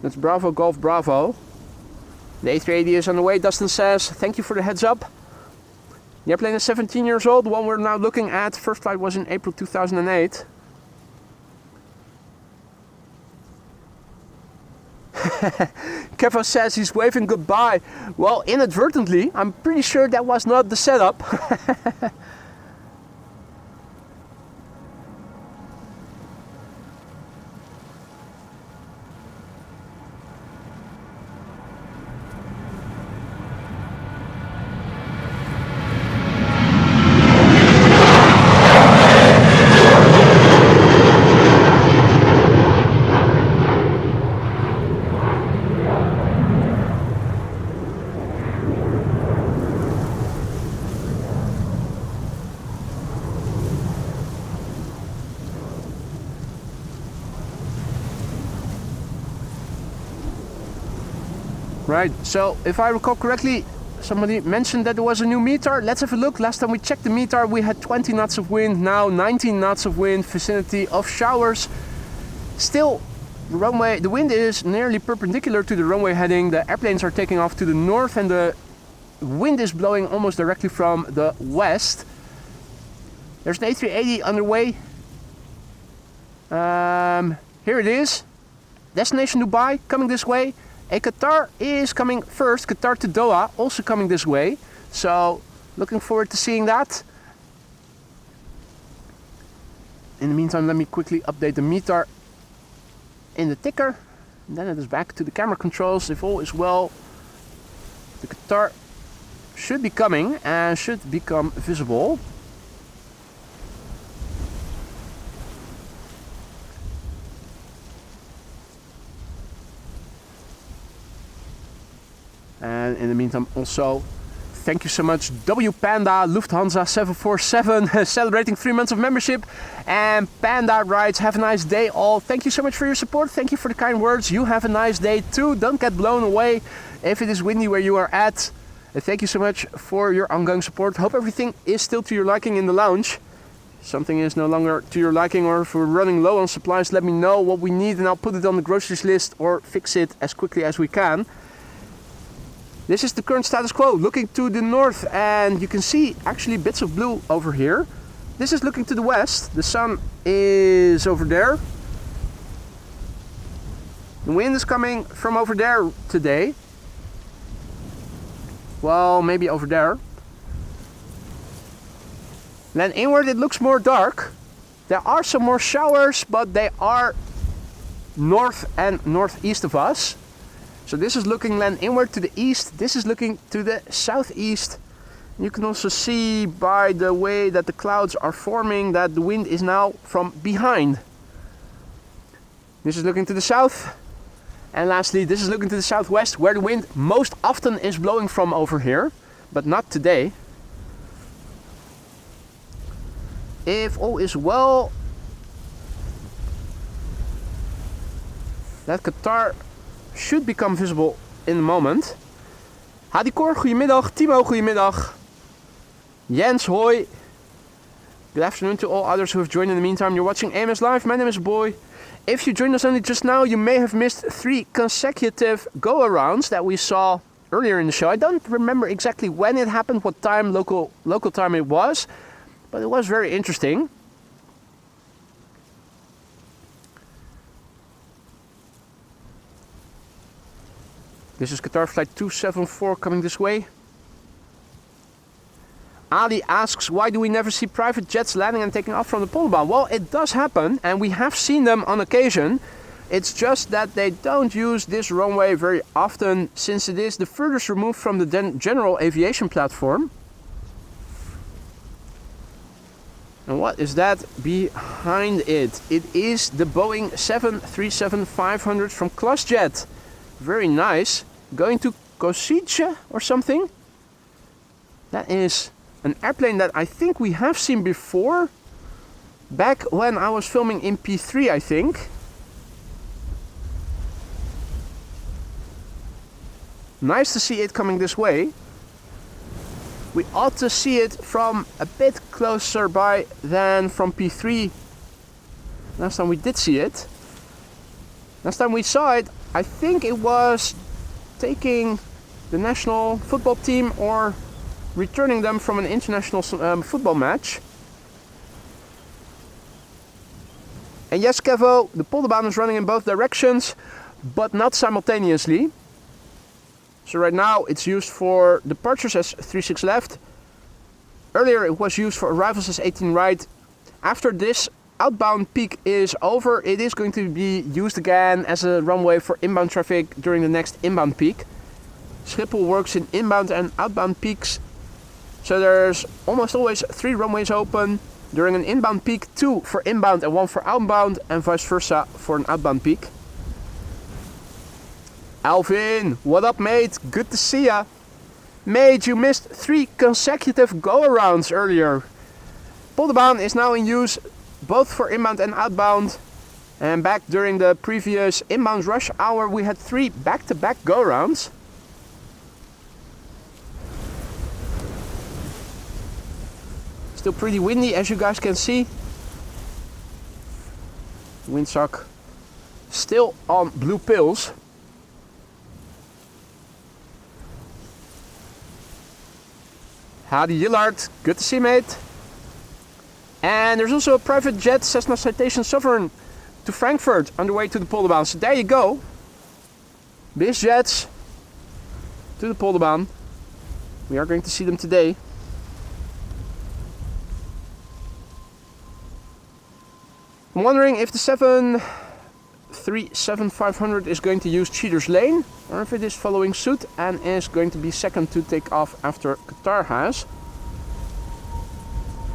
That's Bravo Golf Bravo. The A380 is on the way, Dustin says, thank you for the heads up. The airplane is 17 years old, the one we're now looking at. First flight was in April 2008. Kevo says he's waving goodbye. Well, inadvertently, I'm pretty sure that was not the setup. Right, so if I recall correctly, somebody mentioned that there was a new METAR. Let's have a look. Last time we checked the METAR, we had 20 knots of wind, now 19 knots of wind, vicinity of showers. Still, the wind is nearly perpendicular to the runway heading. The airplanes are taking off to the north and the wind is blowing almost directly from the west. There's an A380 underway. Here it is. Destination Dubai, coming this way. A Qatar is coming first, Qatar to Doha, also coming this way. So, looking forward to seeing that. In the meantime, let me quickly update the METAR in the ticker. And then it is back to the camera controls. If all is well, the Qatar should be coming and should become visible. And in the meantime, also, thank you so much, W Panda, Lufthansa 747, celebrating 3 months of membership. And Panda writes, have a nice day all. Thank you so much for your support. Thank you for the kind words. You have a nice day too. Don't get blown away if it is windy where you are at. And thank you so much for your ongoing support. Hope everything is still to your liking in the lounge. Something is no longer to your liking, or if we're running low on supplies, let me know what we need and I'll put it on the groceries list or fix it as quickly as we can. This is the current status quo, looking to the north, and you can see actually bits of blue over here. This is looking to the west. The sun is over there. The wind is coming from over there today. Well, maybe over there. Then inward it looks more dark. There are some more showers, but they are north and northeast of us. So this is looking then inward to the east. This is looking to the southeast. You can also see by the way that the clouds are forming that the wind is now from behind. This is looking to the south. And lastly, this is looking to the southwest, where the wind most often is blowing from over here, but not today. If all is well, that Qatar should become visible in a moment. Hadikor, goedemiddag. Timo, goedemiddag. Jens, hoi. Good afternoon to all others who have joined in the meantime. You're watching AMS Live. My name is Boy. If you joined us only just now, you may have missed 3 consecutive go-arounds that we saw earlier in the show. I don't remember exactly when it happened, what time, local time it was, but it was very interesting. This is Qatar flight 274 coming this way. Ali asks, why do we never see private jets landing and taking off from the Polderbaan? Well, it does happen, and we have seen them on occasion. It's just that they don't use this runway very often, since it is the furthest removed from the general aviation platform. And what is that behind it? It is the Boeing 737-500 from Crosswind. Very nice. Going to Košice or something? That is an airplane that I think we have seen before, back when I was filming in P3, I think. Nice to see it coming this way. We ought to see it from a bit closer by than from P3. Last time we did see it. Last time we saw it, I think it was taking the national football team or returning them from an international football match. And yes, Kevo, the Polderbaan is running in both directions, but not simultaneously. So right now it's used for departures as 36 left. Earlier it was used for arrivals as 18 right. After this outbound peak is over, it is going to be used again as a runway for inbound traffic during the next inbound peak. Schiphol works in inbound and outbound peaks. So there's almost always 3 runways open during an inbound peak, 2 for inbound and 1 for outbound, and vice versa for an outbound peak. Alvin, what up mate? Good to see ya. Mate, you missed 3 consecutive go-arounds earlier. Polderbaan is now in use both for inbound and outbound. And back during the previous inbound rush hour we had 3 back-to-back go-arounds. Still pretty windy, as you guys can see. Windsock still on blue pills. Howdy Yillard, good to see you, mate. And there's also a private jet, Cessna Citation Sovereign, to Frankfurt on the way to the Polderbaan. So there you go. Biz jets to the Polderbaan. We are going to see them today. I'm wondering if the 737-500 is going to use Cheater's Lane, or if it is following suit and is going to be second to take off after Qatar has.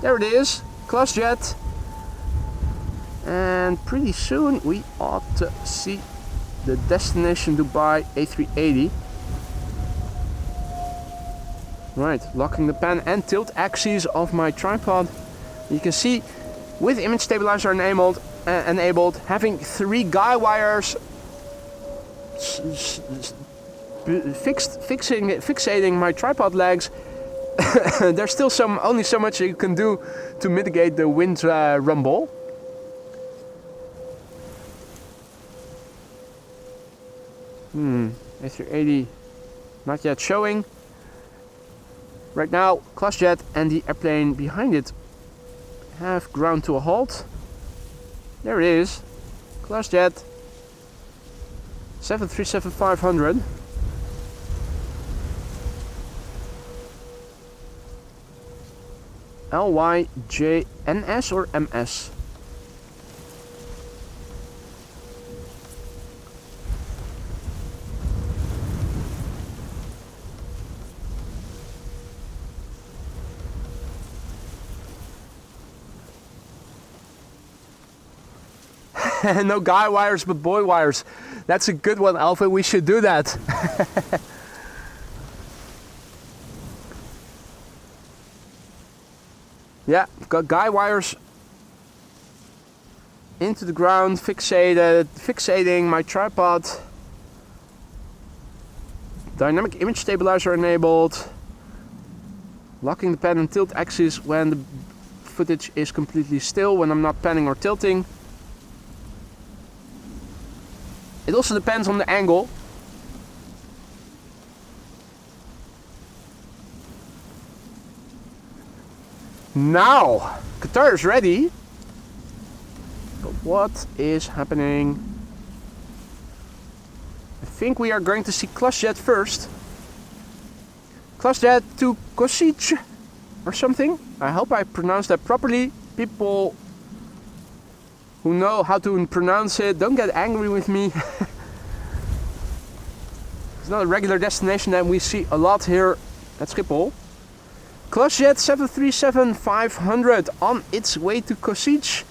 There it is, Crosswind. And pretty soon we ought to see the destination Dubai A380. Right, locking the pan and tilt axes of my tripod. You can see with image stabilizer enabled, having 3 guy wires fixating my tripod legs. There's still only so much you can do to mitigate the wind rumble. A380 not yet showing. Right now, Crosswind and the airplane behind it have ground to a halt. There it is. ClassJet 737-500. RWY or MS? No guy wires but boy wires. That's a good one, Alpha. We should do that. Yeah, got guy wires into the ground, fixating my tripod. Dynamic image stabilizer enabled. Locking the pan and tilt axis when the footage is completely still, when I'm not panning or tilting. It also depends on the angle. Now, Qatar is ready. But what is happening? I think we are going to see ClassJet first. ClassJet to Kosice or something. I hope I pronounced that properly. People who know how to pronounce it, don't get angry with me. It's not a regular destination that we see a lot here at Schiphol. ClassJet 737-500 on its way to Kosice.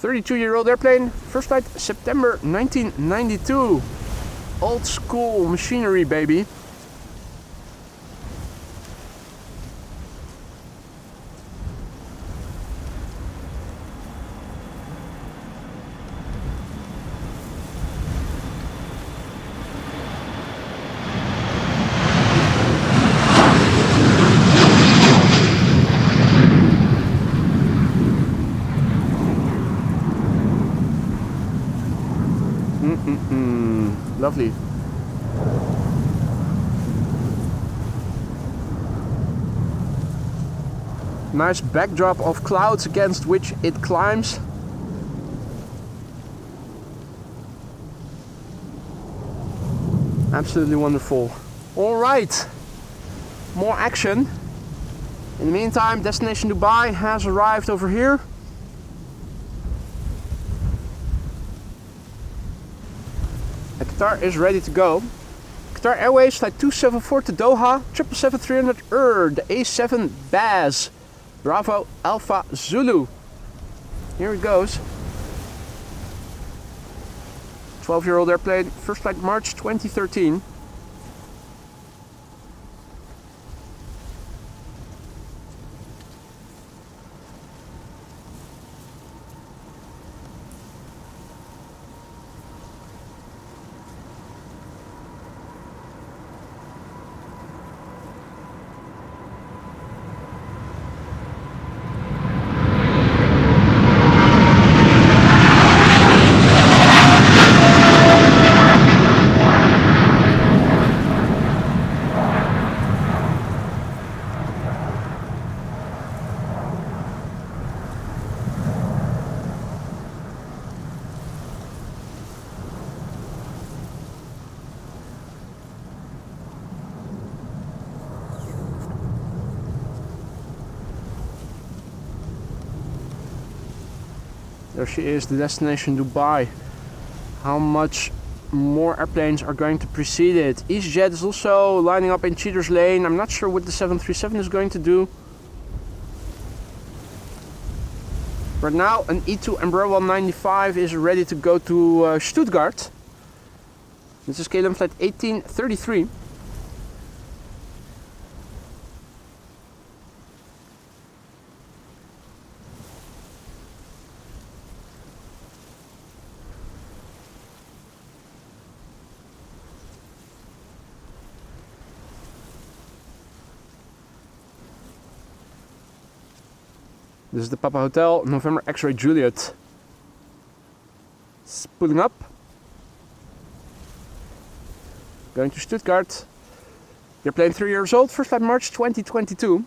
32-year-old airplane, first flight September 1992. Old school machinery, baby. Lovely. Nice backdrop of clouds against which it climbs. Absolutely wonderful. All right, more action. In the meantime, destination Dubai has arrived over here. Qatar is ready to go. Qatar Airways flight 274 to Doha, 777-300 the A7 Baz, Bravo Alpha Zulu. Here it goes. 12-year-old airplane, first flight March 2013. There she is, the destination Dubai. How much more airplanes are going to precede it? EasyJet is also lining up in Cheater's Lane. I'm not sure what the 737 is going to do. Right now an E2 Embraer 195 is ready to go to Stuttgart. This is KLM flight 1833. This is the Papa Hotel, November X-Ray Juliet. It's pulling up. Going to Stuttgart. Airplane 3 years old, first flight March 2022.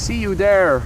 See you there.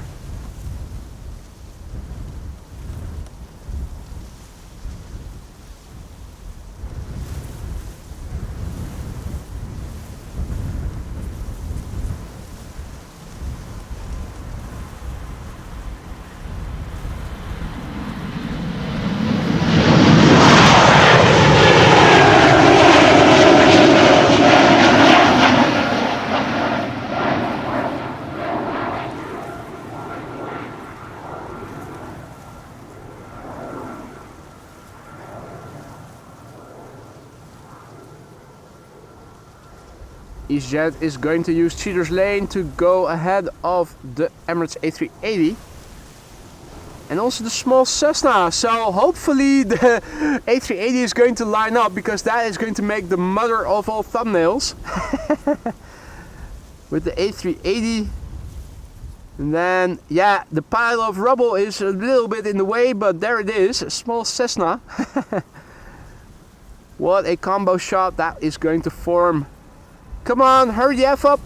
EasyJet is going to use Cheater's Lane to go ahead of the Emirates A380 and also the small Cessna. So hopefully the A380 is going to line up, because that is going to make the mother of all thumbnails. With the A380. And then, yeah, the pile of rubble is a little bit in the way, but there it is, a small Cessna. What a combo shot that is going to form. Come on, hurry the F up.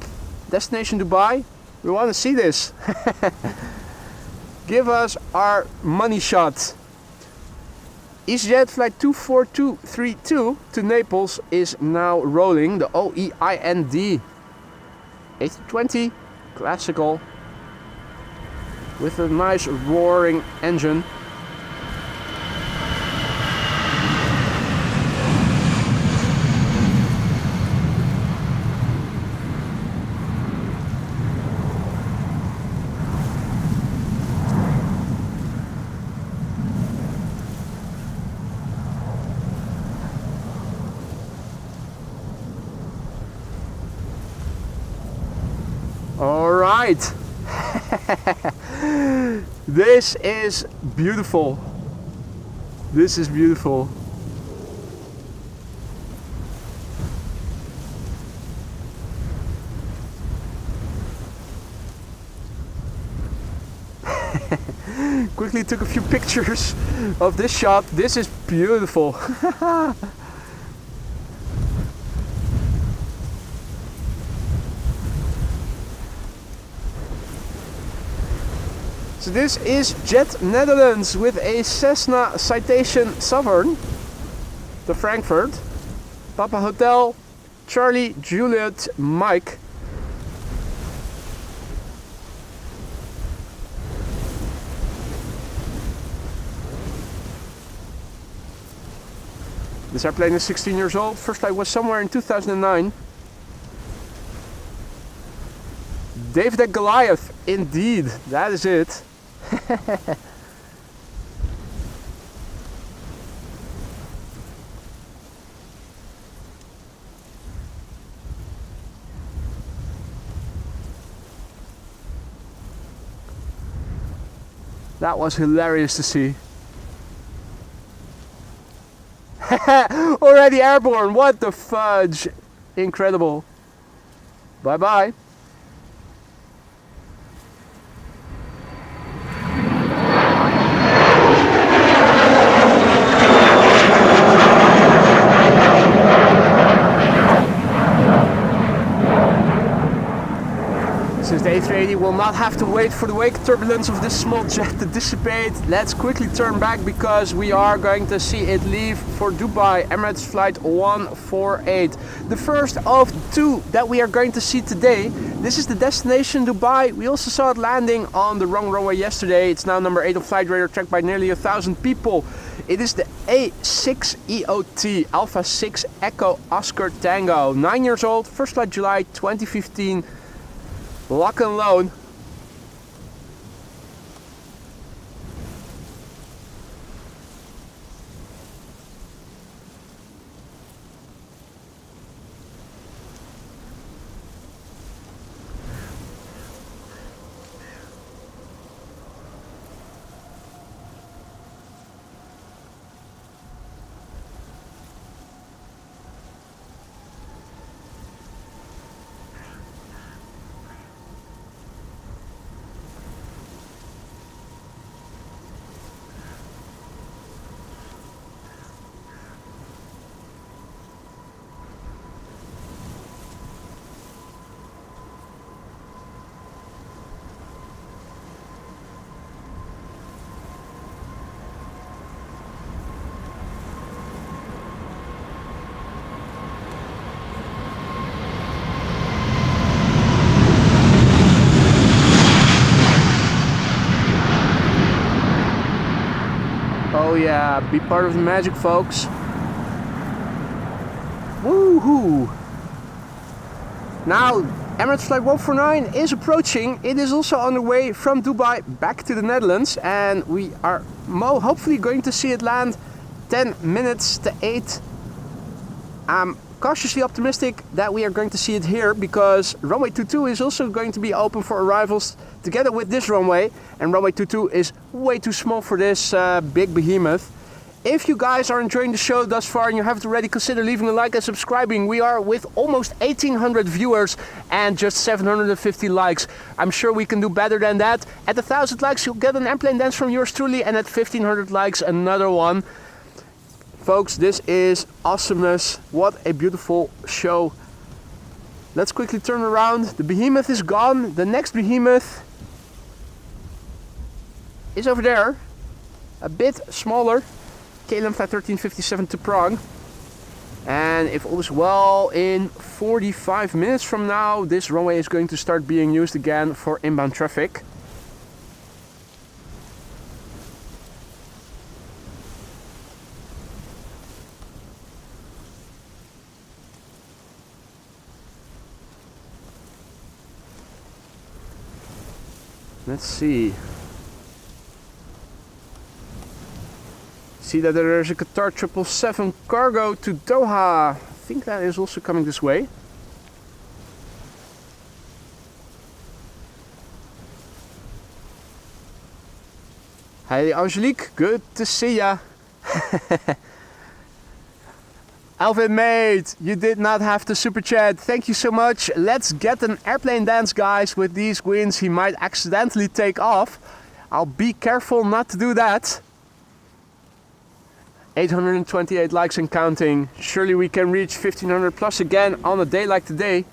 Destination Dubai. We want to see this. Give us our money shot. EasyJet flight 24232 to Naples is now rolling. The OEIND A320 classical with a nice roaring engine. All right. This is beautiful. This is beautiful. Quickly took a few pictures of this shot. This is beautiful. So this is Jet Netherlands with a Cessna Citation Sovereign to Frankfurt. Papa Hotel, Charlie, Juliet, Mike. This airplane is 16 years old. First flight was somewhere in 2009. David and Goliath, indeed, that is it. That was hilarious to see. Already airborne, what the fudge. Incredible. Bye bye. Since the A380 will not have to wait for the wake turbulence of this small jet to dissipate, let's quickly turn back, because we are going to see it leave for Dubai, Emirates flight 148. The first of two that we are going to see today. This is the destination Dubai. We also saw it landing on the wrong runway yesterday. It's now number 8 on flight radar, tracked by nearly 1,000 people. It is the A6EOT Alpha 6 Echo Oscar Tango. 9 years old, first flight July 2015. Lock and load. yeah, be part of the magic, folks. Woohoo! Now, Emirates Flight 149 is approaching. It is also on the way from Dubai back to the Netherlands, and we are hopefully going to see it land 10 minutes to 8. I'm cautiously optimistic that we are going to see it here, because runway 22 is also going to be open for arrivals together with this runway, and runway 22 is way too small for this big behemoth. If you guys are enjoying the show thus far and you haven't already, consider leaving a like and subscribing. We are with almost 1,800 viewers and just 750 likes. I'm sure we can do better than that. At 1,000 likes you'll get an airplane dance from yours truly, and at 1,500 likes another one. Folks, this is awesomeness. What a beautiful show. Let's quickly turn around. The behemoth is gone. The next behemoth is over there. A bit smaller. KLM Flight 1357 to Prague. And if all is well, in 45 minutes from now, this runway is going to start being used again for inbound traffic. Let's see. See that there is a Qatar 777 cargo to Doha. I think that is also coming this way. Hey Angelique, good to see ya. Alvin mate, you did not have to super chat. Thank you so much. Let's get an airplane dance, guys. With these winds, he might accidentally take off. I'll be careful not to do that. 828 likes and counting. Surely we can reach 1,500 plus again on a day like today.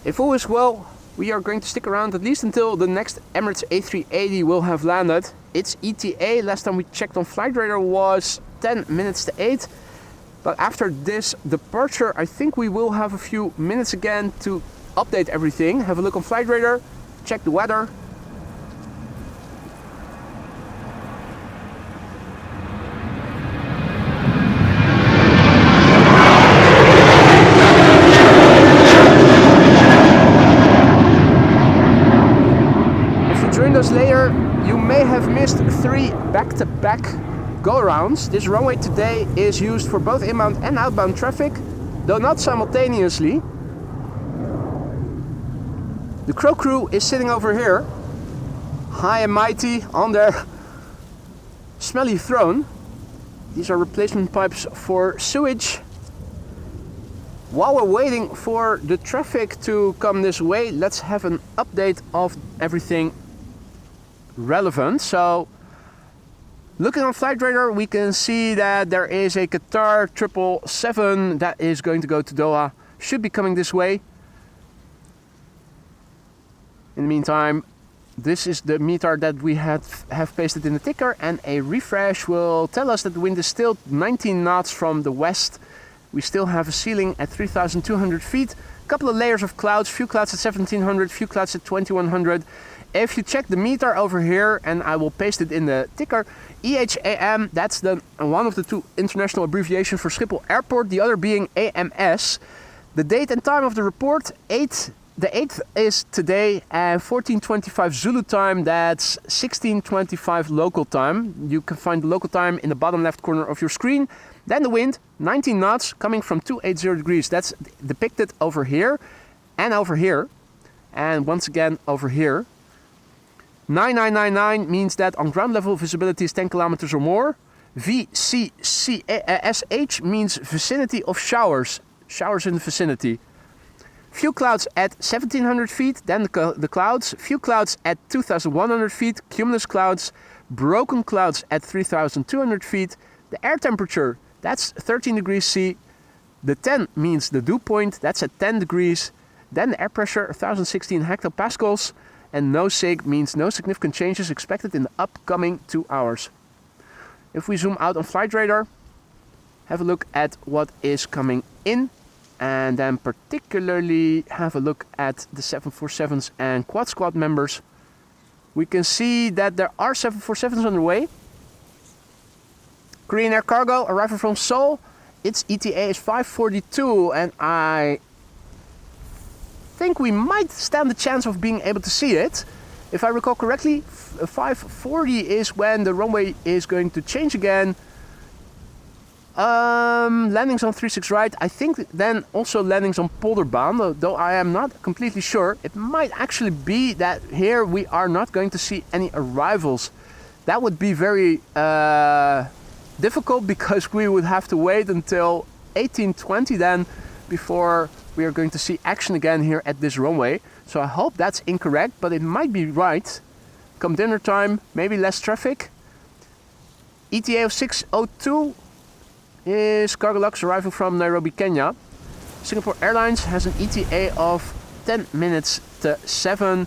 If all is well, we are going to stick around at least until the next Emirates A380 will have landed. Its ETA, last time we checked on Flight Radar, was 10 minutes to 8. But after this departure, I think we will have a few minutes again to update everything. Have a look on Flight Radar, check the weather. Later, you may have missed 3 back-to-back go-arounds. This runway today is used for both inbound and outbound traffic, though not simultaneously. The Crow crew is sitting over here, high and mighty on their smelly throne. These are replacement pipes for sewage. While we're waiting for the traffic to come this way, let's have an update of everything relevant. So looking on Flight Radar, we can see that there is a Qatar 777 that is going to go to Doha. Should be coming this way. In the meantime, this is the METAR that we have pasted in the ticker, and a refresh will tell us that the wind is still 19 knots from the west. We still have a ceiling at 3,200 feet. A couple of layers of clouds, few clouds at 1,700, few clouds at 2,100. If you check the METAR over here, and I will paste it in the ticker, EHAM, that's the one of the 2 international abbreviations for Schiphol Airport, the other being AMS. The date and time of the report, the 8th is today, and 14:25 Zulu time, that's 16:25 local time. You can find the local time in the bottom left corner of your screen. Then the wind, 19 knots, coming from 280 degrees. That's depicted over here, and over here, and once again over here. 9999 means that on ground level visibility is 10 kilometers or more. VCCSH means vicinity of showers, showers in the vicinity. Few clouds at 1,700 feet, then the clouds. Few clouds at 2,100 feet, cumulus clouds. Broken clouds at 3,200 feet. The air temperature, that's 13 degrees C. The 10 means the dew point, that's at 10 degrees. Then the air pressure, 1,016 hectopascals. And no SIG means no significant changes expected in the upcoming 2 hours. If we zoom out on Flight Radar, have a look at what is coming in, and then particularly have a look at the 747s and quad squad members. We can see that there are 747s on the way. Korean Air Cargo arriving from Seoul. Its ETA is 5:42, and I think we might stand the chance of being able to see it. If I recall correctly, 5:40 is when the runway is going to change again. Landings on 36 right. I think then also landings on Polderbaan, though I am not completely sure. It might actually be that here we are not going to see any arrivals. That would be very difficult, because we would have to wait until 18:20 then before we are going to see action again here at this runway. So I hope that's incorrect, but it might be right. Come dinner time, maybe less traffic. ETA of 6:02 is Cargolux arriving from Nairobi, Kenya. Singapore Airlines has an ETA of 10 minutes to 7.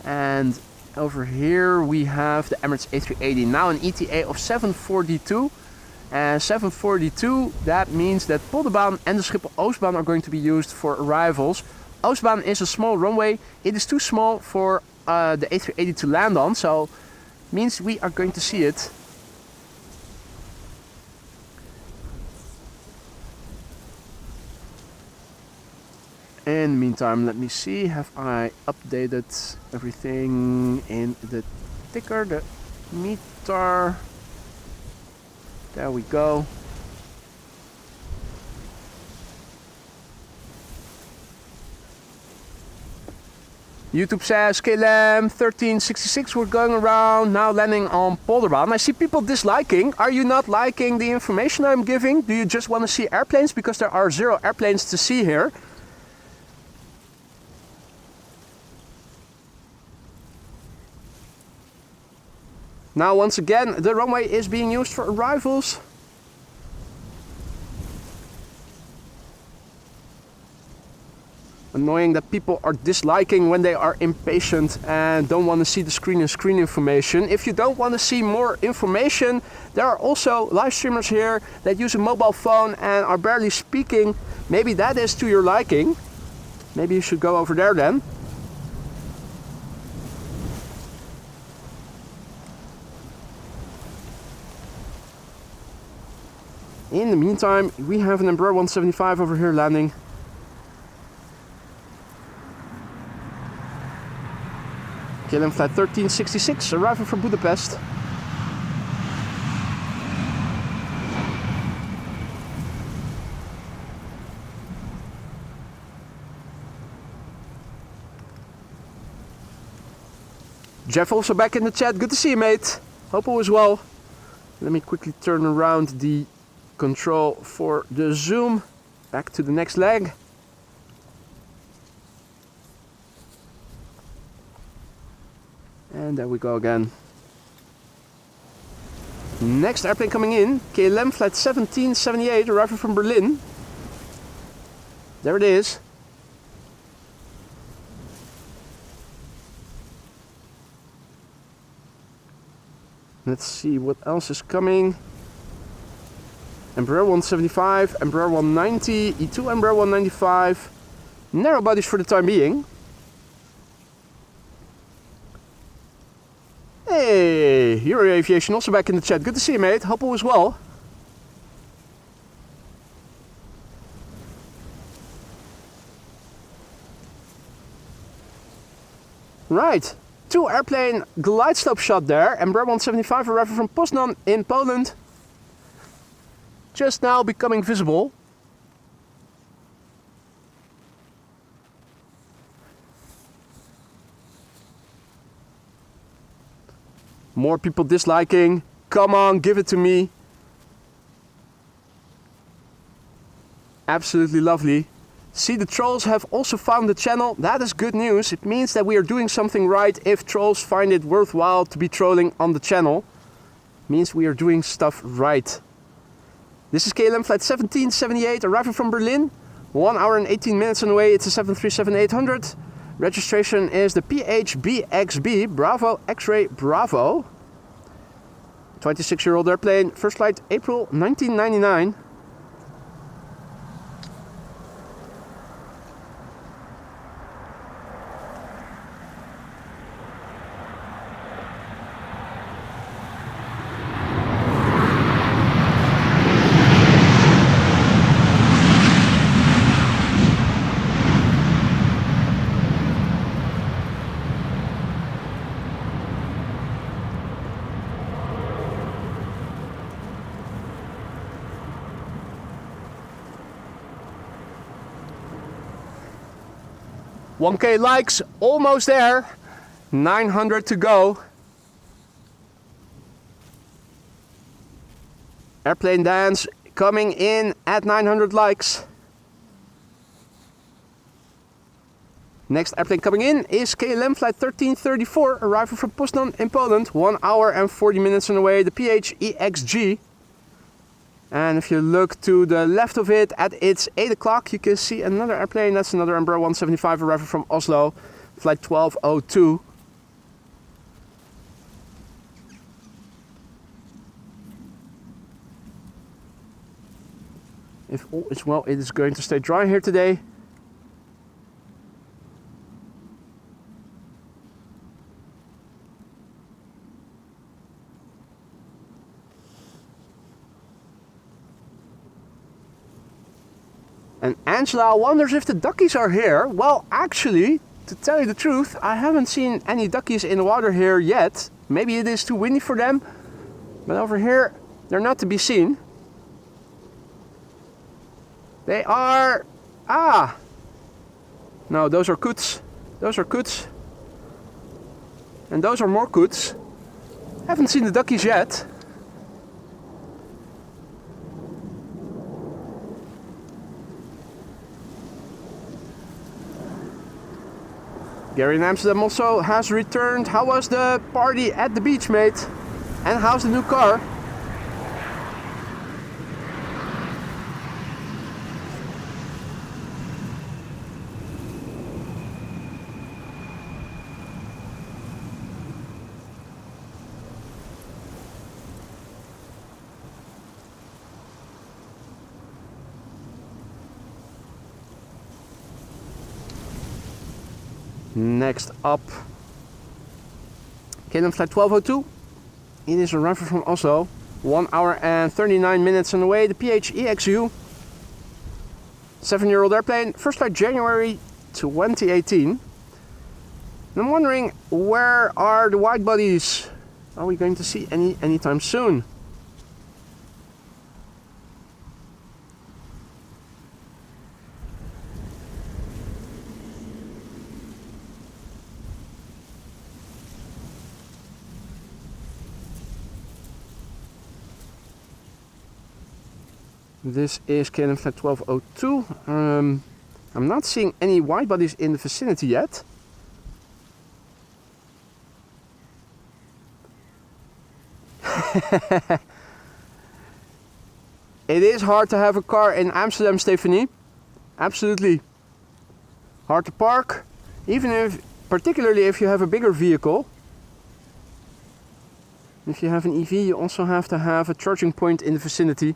And over here we have the Emirates A380, now an ETA of 7:42. And 7:42, that means that Polderbaan and the Schiphol Oostbaan are going to be used for arrivals. Oostbaan is a small runway. It is too small for the A380 to land on, so means we are going to see it. In the meantime, let me see, have I updated everything in the ticker, the meter? There we go. YouTube says KLM 1366, we're going around, now landing on Polderbaan. I see people disliking. Are you not liking the information I'm giving? Do you just want to see airplanes? Because there are 0 airplanes to see here. Now once again, the runway is being used for arrivals. Annoying that people are disliking when they are impatient and don't want to see the screen and screen information. If you don't want to see more information, there are also live streamers here that use a mobile phone and are barely speaking. Maybe that is to your liking. Maybe you should go over there then. In the meantime, we have an Embraer 175 over here landing. KLM flight 1366 arriving from Budapest. Jeff also back in the chat. Good to see you, mate. Hope all is well. Let me quickly turn around the control for the zoom. Back to the next leg. And there we go again. Next airplane coming in, KLM flight 1778 arriving from Berlin. There it is. Let's see what else is coming. Embraer 175, Embraer 190, E2 Embraer 195. Narrow bodies for the time being. Hey, Euro Aviation also back in the chat. Good to see you, mate. Hope all is well. Right, 2 airplane glide slope shot there. Embraer 175 arriving from Poznan in Poland. Just now becoming visible. More people disliking. Come on, give it to me. Absolutely lovely. See, the trolls have also found the channel. That is good news. It means that we are doing something right if trolls find it worthwhile to be trolling on the channel. It means we are doing stuff right. This is KLM flight 1778 arriving from Berlin. 1 hour and 18 minutes on the way. It's a 737-800. Registration is the PHBXB Bravo X-Ray Bravo. 26-year-old airplane. First flight April 1999. 1K likes, almost there. 900 to go. Airplane dance coming in at 900 likes. Next airplane coming in is KLM flight 1334, arriving from Poznan in Poland. 1 hour and 40 minutes on the way, the PHEXG. And if you look to the left of it, at its 8 o'clock, you can see another airplane. That's another Embraer 175 arriving from Oslo, flight 1202. If all is well, it is going to stay dry here today. And Angela wonders if the duckies are here. Well, actually, to tell you the truth, I haven't seen any duckies in the water here yet. Maybe it is too windy for them, but over here, they're not to be seen. They are... Ah! No, those are coots. Those are coots. And those are more coots. Haven't seen the duckies yet. Gary in Amsterdam also has returned. How was the party at the beach, mate? And how's the new car? Next up, KLM flight 1202. It is arriving from Oslo. 1 hour and 39 minutes on the way. The PHEXU. 7-year-old airplane. First flight January 2018. And I'm wondering, where are the wide bodies? Are we going to see anytime soon? This is KLM flight 1202. I'm not seeing any wide bodies in the vicinity yet. It is hard to have a car in Amsterdam, Stephanie. Absolutely. Hard to park, even if, particularly if you have a bigger vehicle. If you have an EV, you also have to have a charging point in the vicinity.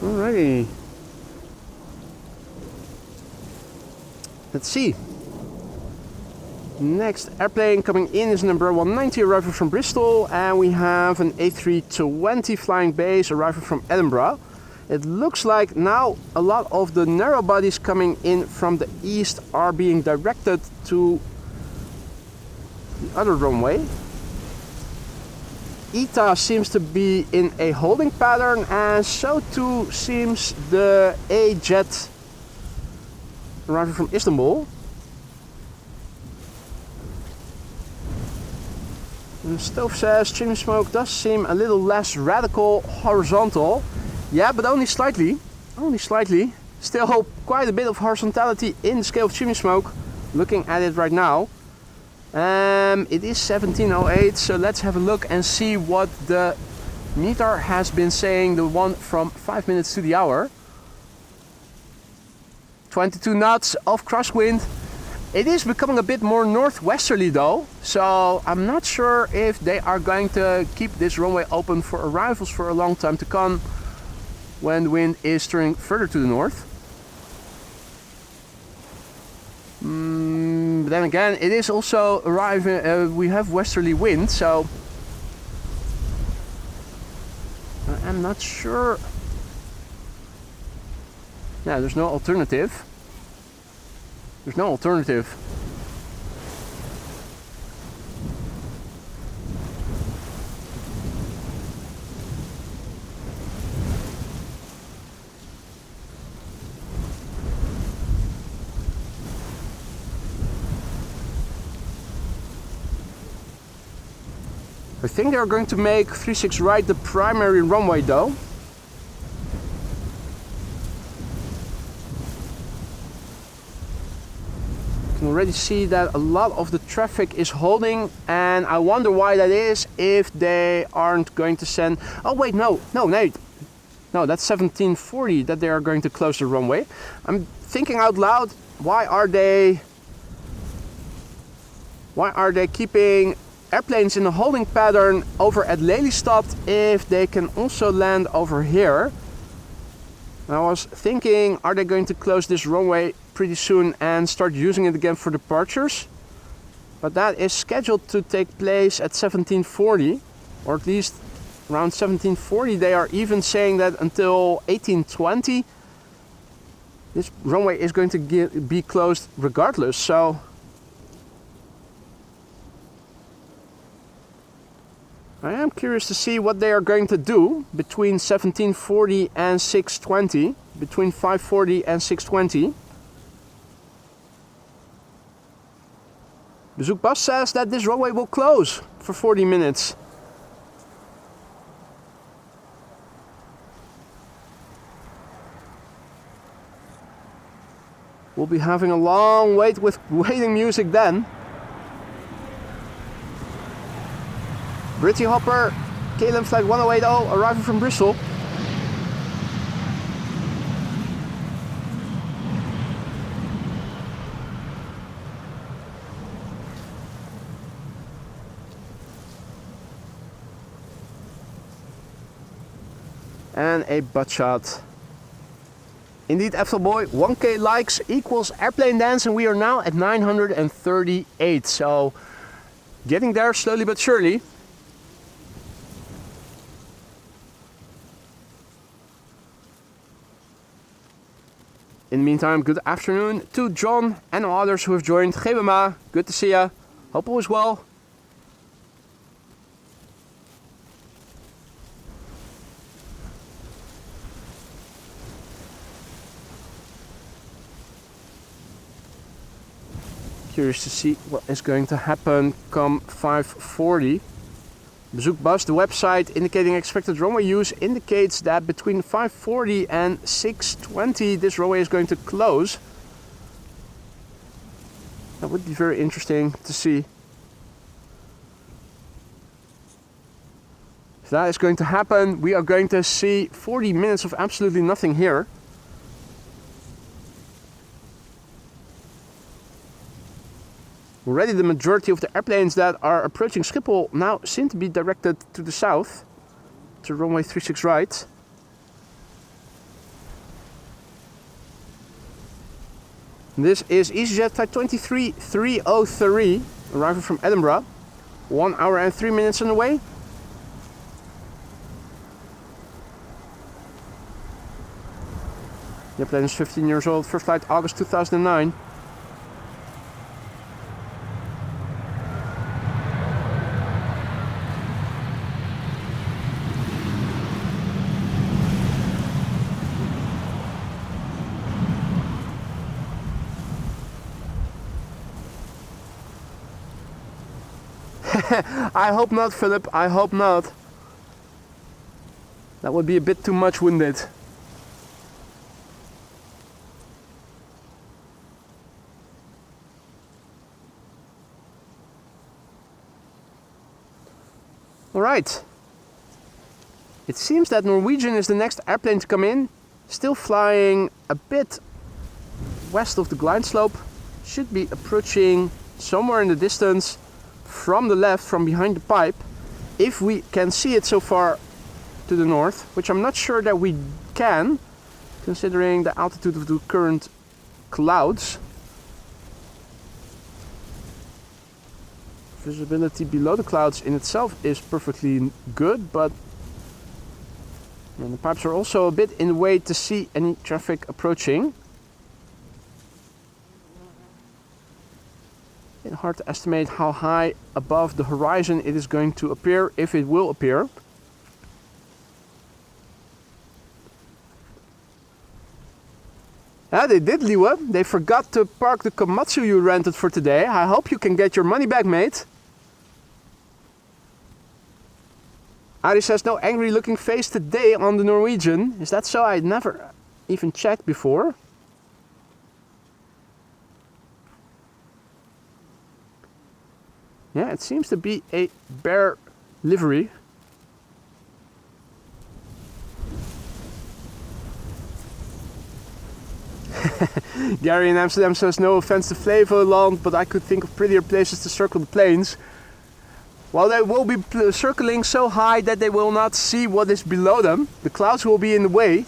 Alrighty. Let's see. Next airplane coming in is number 190 arriving from Bristol, and we have an A320 flying base arriving from Edinburgh. It looks like now a lot of the narrow bodies coming in from the east are being directed to the other runway. ETA seems to be in a holding pattern, and so too seems the A-Jet arriving from Istanbul. The stove says chimney smoke does seem a little less radical horizontal. Yeah, but only slightly. Only slightly. Still quite a bit of horizontality in the scale of chimney smoke. Looking at it right now. It is 1708, so let's have a look and see what the Nitar has been saying the one from 5 minutes to the hour. 22 knots of crosswind. It is becoming a bit more northwesterly though, so I'm not sure if they are going to keep this runway open for arrivals for a long time to come when the wind is turning further to the north. But then again, it is also arriving, we have westerly wind, so I'm not sure. Yeah, there's no alternative. There's no alternative. I think they are going to make 36 right the primary runway though. You can already see that a lot of the traffic is holding, and I wonder why that is if they aren't going to send... Oh wait, no, Nate. No, that's 1740 that they are going to close the runway. I'm thinking out loud, why are they keeping airplanes in a holding pattern over at Lelystad if they can also land over here? I was thinking, are they going to close this runway pretty soon and start using it again for departures? But that is scheduled to take place at 1740, or at least around 1740. They are even saying that until 1820 this runway is going to be closed regardless. So I am curious to see what they are going to do between 1740 and 620, between 540 and 620. Bezoekbas says that this runway will close for 40 minutes. We'll be having a long wait with waiting music then. Britty Hopper, KLM flight 1080 arriving from Bristol. And a butt shot. Indeed, Boy, 1k likes equals airplane dance, and we are now at 938. So getting there slowly but surely. In the meantime, good afternoon to John and all others who have joined. Gebema, good to see ya. Hope all is well. Curious to see what is going to happen come 540. Bezoekbas, the website indicating expected runway use, indicates that between 540 and 620 this runway is going to close. That would be very interesting to see. If that is going to happen, we are going to see 40 minutes of absolutely nothing here. Already the majority of the airplanes that are approaching Schiphol now seem to be directed to the south, to runway 36 right. This is EasyJet flight 23303, arriving from Edinburgh. 1 hour and 3 minutes on the way. The airplane is 15 years old, first flight August 2009. I hope not, Philip. I hope not. That would be a bit too much, wouldn't it? All right. It seems that Norwegian is the next airplane to come in. Still flying a bit west of the glide slope. Should be approaching somewhere in the distance from the left, from behind the pipe. If we can see it so far to the north, which I'm not sure that we can, considering the altitude of the current clouds. Visibility below the clouds in itself is perfectly good, but the pipes are also a bit in the way to see any traffic approaching. It's hard to estimate how high above the horizon it is going to appear, if it will appear. Ah, they did, Liwa. They forgot to park the Komatsu you rented for today. I hope you can get your money back, mate. Ari says no angry looking face today on the Norwegian. Is that so? I never even checked before. Yeah, it seems to be a bear livery. Gary in Amsterdam says no offense to Flevoland, but I could think of prettier places to circle the planes. Well, they will be circling so high that they will not see what is below them. The clouds will be in the way.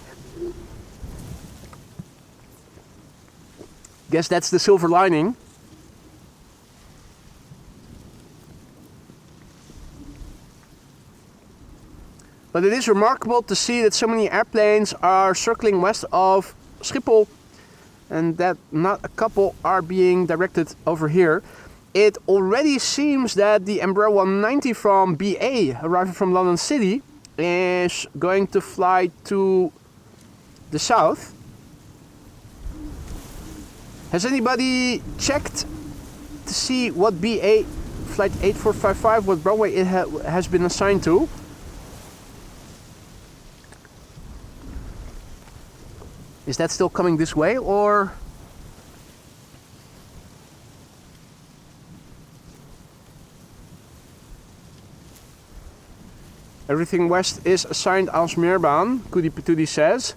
Guess that's the silver lining. But it is remarkable to see that so many airplanes are circling west of Schiphol and that not a couple are being directed over here. It already seems that the Embraer 190 from BA, arriving from London City, is going to fly to the south. Has anybody checked to see what BA flight 8455, what runway it has been assigned to? Is that still coming this way, or? Everything west is assigned Aalsmeerbaan, Kudi Patudi says.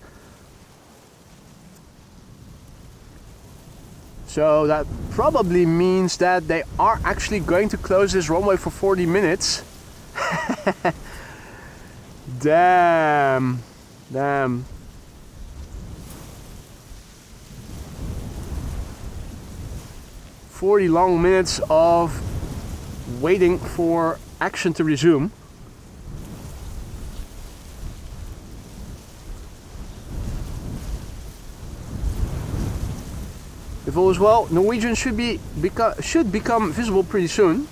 So that probably means that they are actually going to close this runway for 40 minutes. Damn. 40 long minutes of waiting for action to resume. If all is well, Norwegian should become visible pretty soon.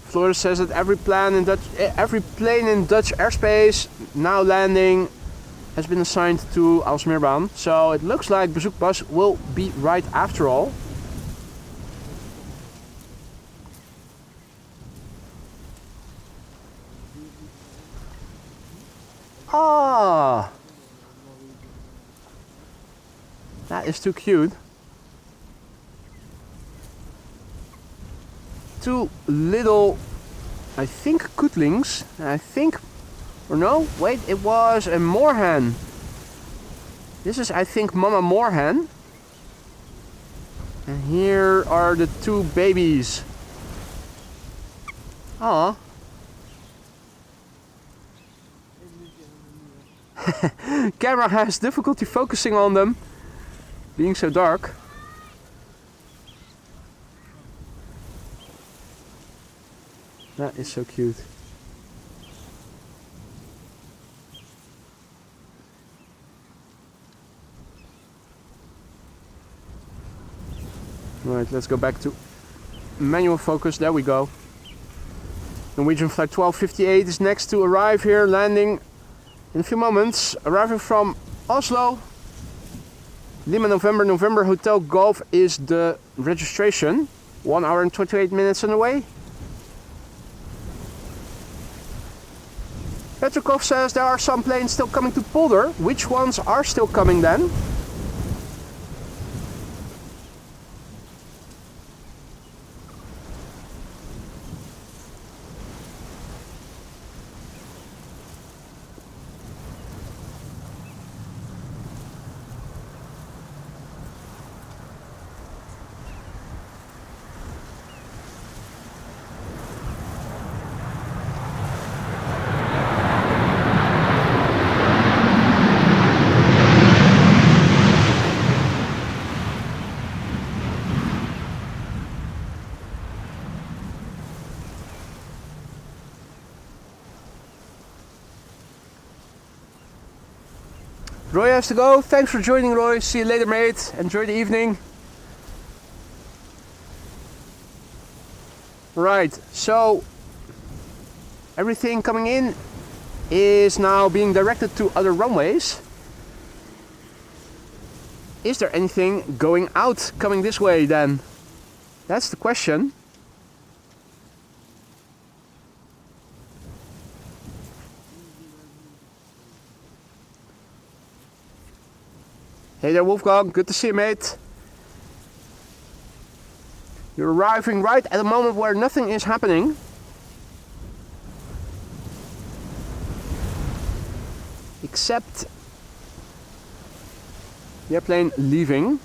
Flores says that every plane in Dutch airspace now landing has been assigned to Aalsmeerbaan. So it looks like Bezoekbus will be right after all. Ah, that is too cute. Two little, I think, cootlings. Or no, wait, it was a moorhen. This is, I think, Mama Moorhen. And here are the two babies. Ah. Camera has difficulty focusing on them, being so dark. That is so cute. Right, let's go back to manual focus. There we go. Norwegian flight 1258 is next to arrive here, landing in a few moments, arriving from Oslo. Lima November Hotel Golf is the registration. 1 hour and 28 minutes on the way. Petrikov says there are some planes still coming to Polder. Which ones are still coming then? Roy has to go. Thanks for joining, Roy. See you later, mate. Enjoy the evening. Right, so everything coming in is now being directed to other runways. Is there anything going out coming this way then? That's the question. Hey there, Wolfgang. Good to see you, mate. You're arriving right at a moment where nothing is happening. Except the airplane leaving.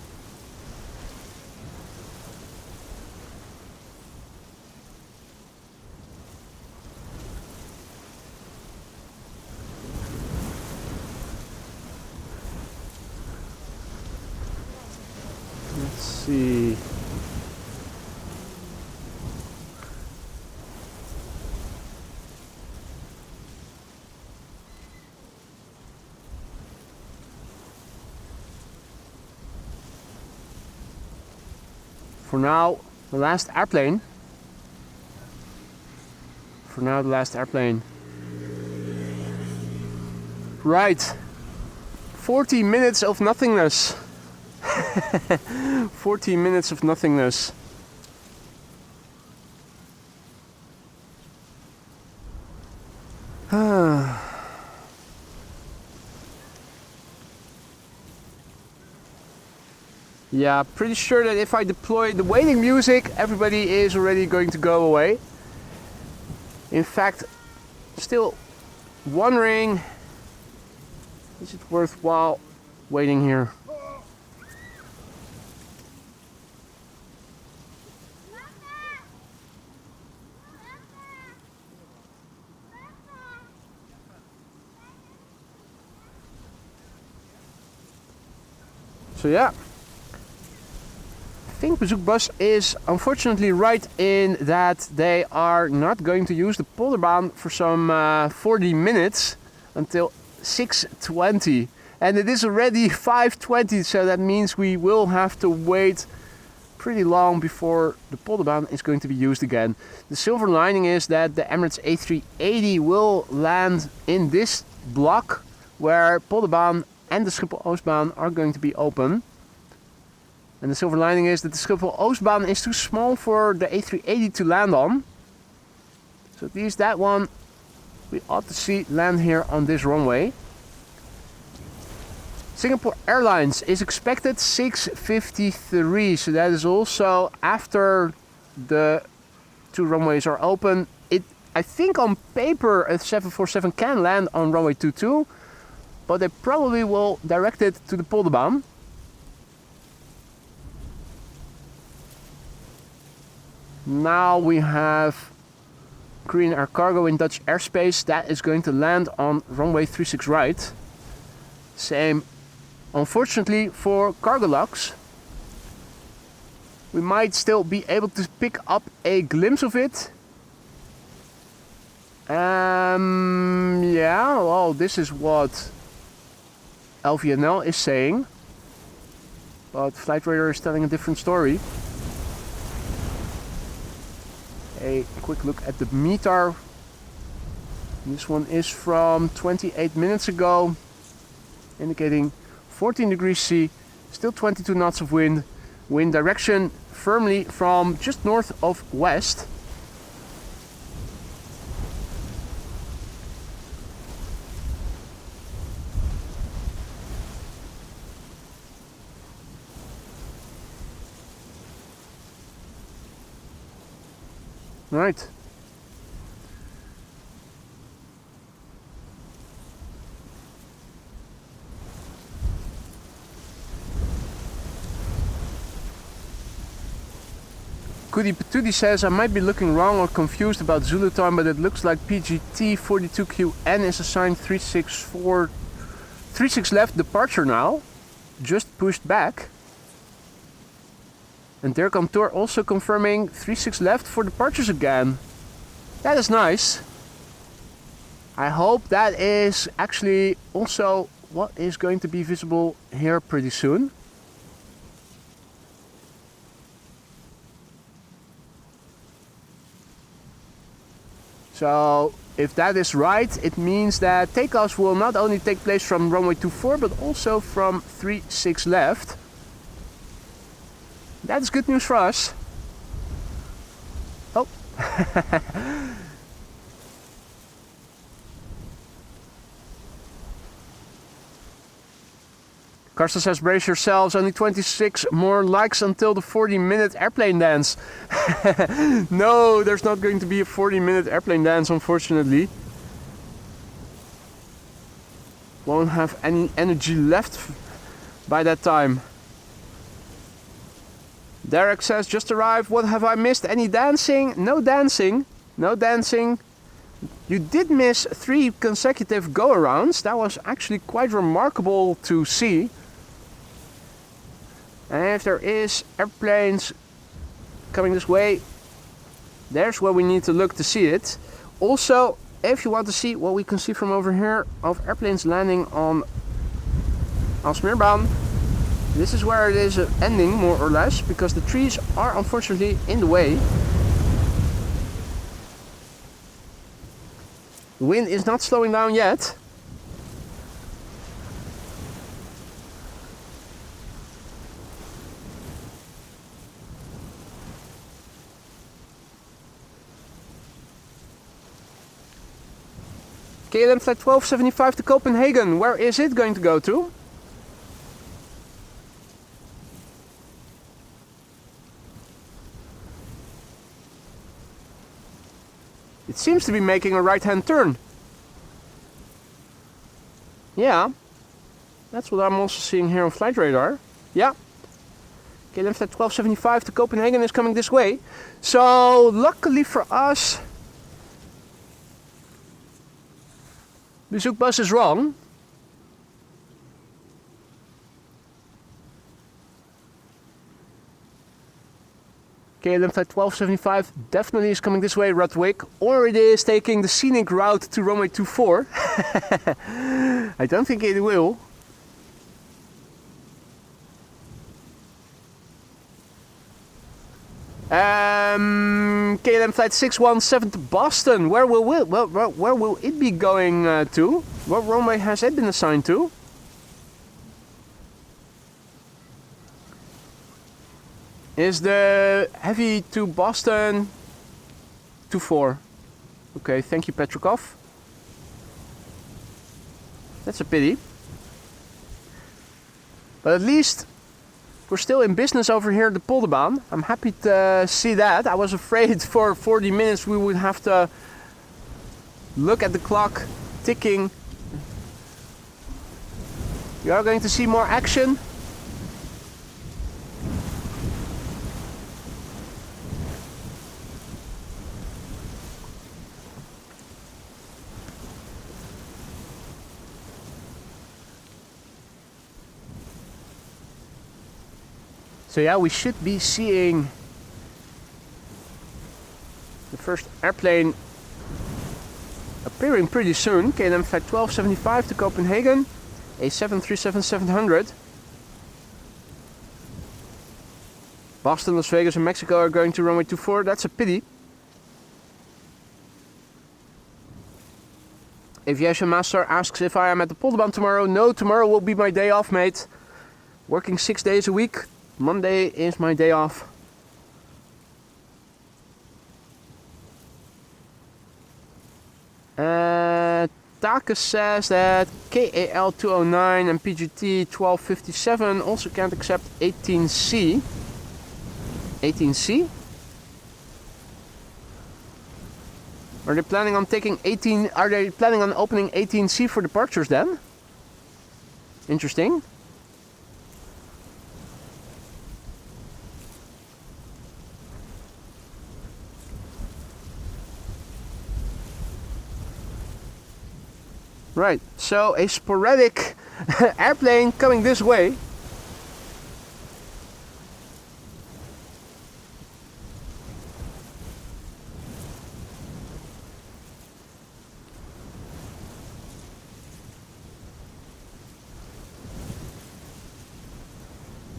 Let's see. For now, the last airplane. Right. 40 minutes of nothingness. 40 minutes of nothingness. Yeah, pretty sure that if I deploy the waiting music, everybody is already going to go away. In fact, still wondering, is it worthwhile waiting here? So yeah. I think Bezoekbus is unfortunately right in that they are not going to use the Polderbaan for some 40 minutes until 6:20, and it is already 5:20, so that means we will have to wait pretty long before the Polderbaan is going to be used again. The silver lining is that the Emirates A380 will land in this block where Polderbaan and the Schiphol Oostbaan are going to be open. And the silver lining is that the Schiphol Oostbaan is too small for the A380 to land on. So at least that one we ought to see land here on this runway. Singapore Airlines is expected 6:53, so that is also after the two runways are open. I think on paper a 747 can land on runway 22, but they probably will direct it to the Polderbaan. Now we have Korean Air Cargo in Dutch airspace that is going to land on runway 36 right. Same, unfortunately, for Cargolux. We might still be able to pick up a glimpse of it. Yeah, well, this is what LVNL is saying, but Flight Radar is telling a different story. A quick look at the METAR. This one is from 28 minutes ago, indicating 14 degrees C, still 22 knots of wind. Wind direction firmly from just north of west. Right. Goody Patootie says, I might be looking wrong or confused about Zulu time, but it looks like PGT 42QN is assigned 36 left departure now. Just pushed back. And Der Kantoor also confirming 36 left for departures again. That is nice. I hope that is actually also what is going to be visible here pretty soon. So if that is right, it means that takeoffs will not only take place from runway 24 but also from 36 left. That is good news for us. Oh. Carsten says, brace yourselves, only 26 more likes until the 40-minute airplane dance. No, there's not going to be a 40-minute airplane dance, unfortunately. Won't have any energy left by that time. Derek says, just arrived, what have I missed? Any dancing? No dancing. No dancing. You did miss 3 consecutive go-arounds. That was actually quite remarkable to see. And if there is airplanes coming this way, there's where we need to look to see it. Also, if you want to see what we can see from over here of airplanes landing on Amsterdam, this is where it is ending more or less, because the trees are unfortunately in the way. The wind is not slowing down yet. KLM flight 1275 to Copenhagen. Where is it going to go to? It seems to be making a right-hand turn. Yeah, that's what I'm also seeing here on flight radar. Yeah, KLM flight 1275 to Copenhagen is coming this way. So luckily for us, the Zook bus is wrong. KLM flight 1275 definitely is coming this way, Rudwick, or it is taking the scenic route to runway 24. I don't think it will. KLM flight 617 to Boston. Where will it be going to? What runway has it been assigned to? Is the heavy to Boston 24? Okay, thank you, Petrikov. That's a pity. But at least we're still in business over here at the Polderbaan. I'm happy to see that. I was afraid for 40 minutes we would have to look at the clock ticking. We are going to see more action. So yeah, we should be seeing the first airplane appearing pretty soon. KLM flight 1275 to Copenhagen, a 737-700. Boston, Las Vegas and Mexico are going to runway 24. That's a pity. Aviation Master asks if I am at the Polderbaan tomorrow. No, tomorrow will be my day off, mate. Working 6 days a week. Monday is my day off. Taka says that KAL 209 and PGT 1257 also can't accept 18C. 18C? Are they planning on taking 18? Are they planning on opening 18C for departures then? Interesting. Right, so a sporadic airplane coming this way.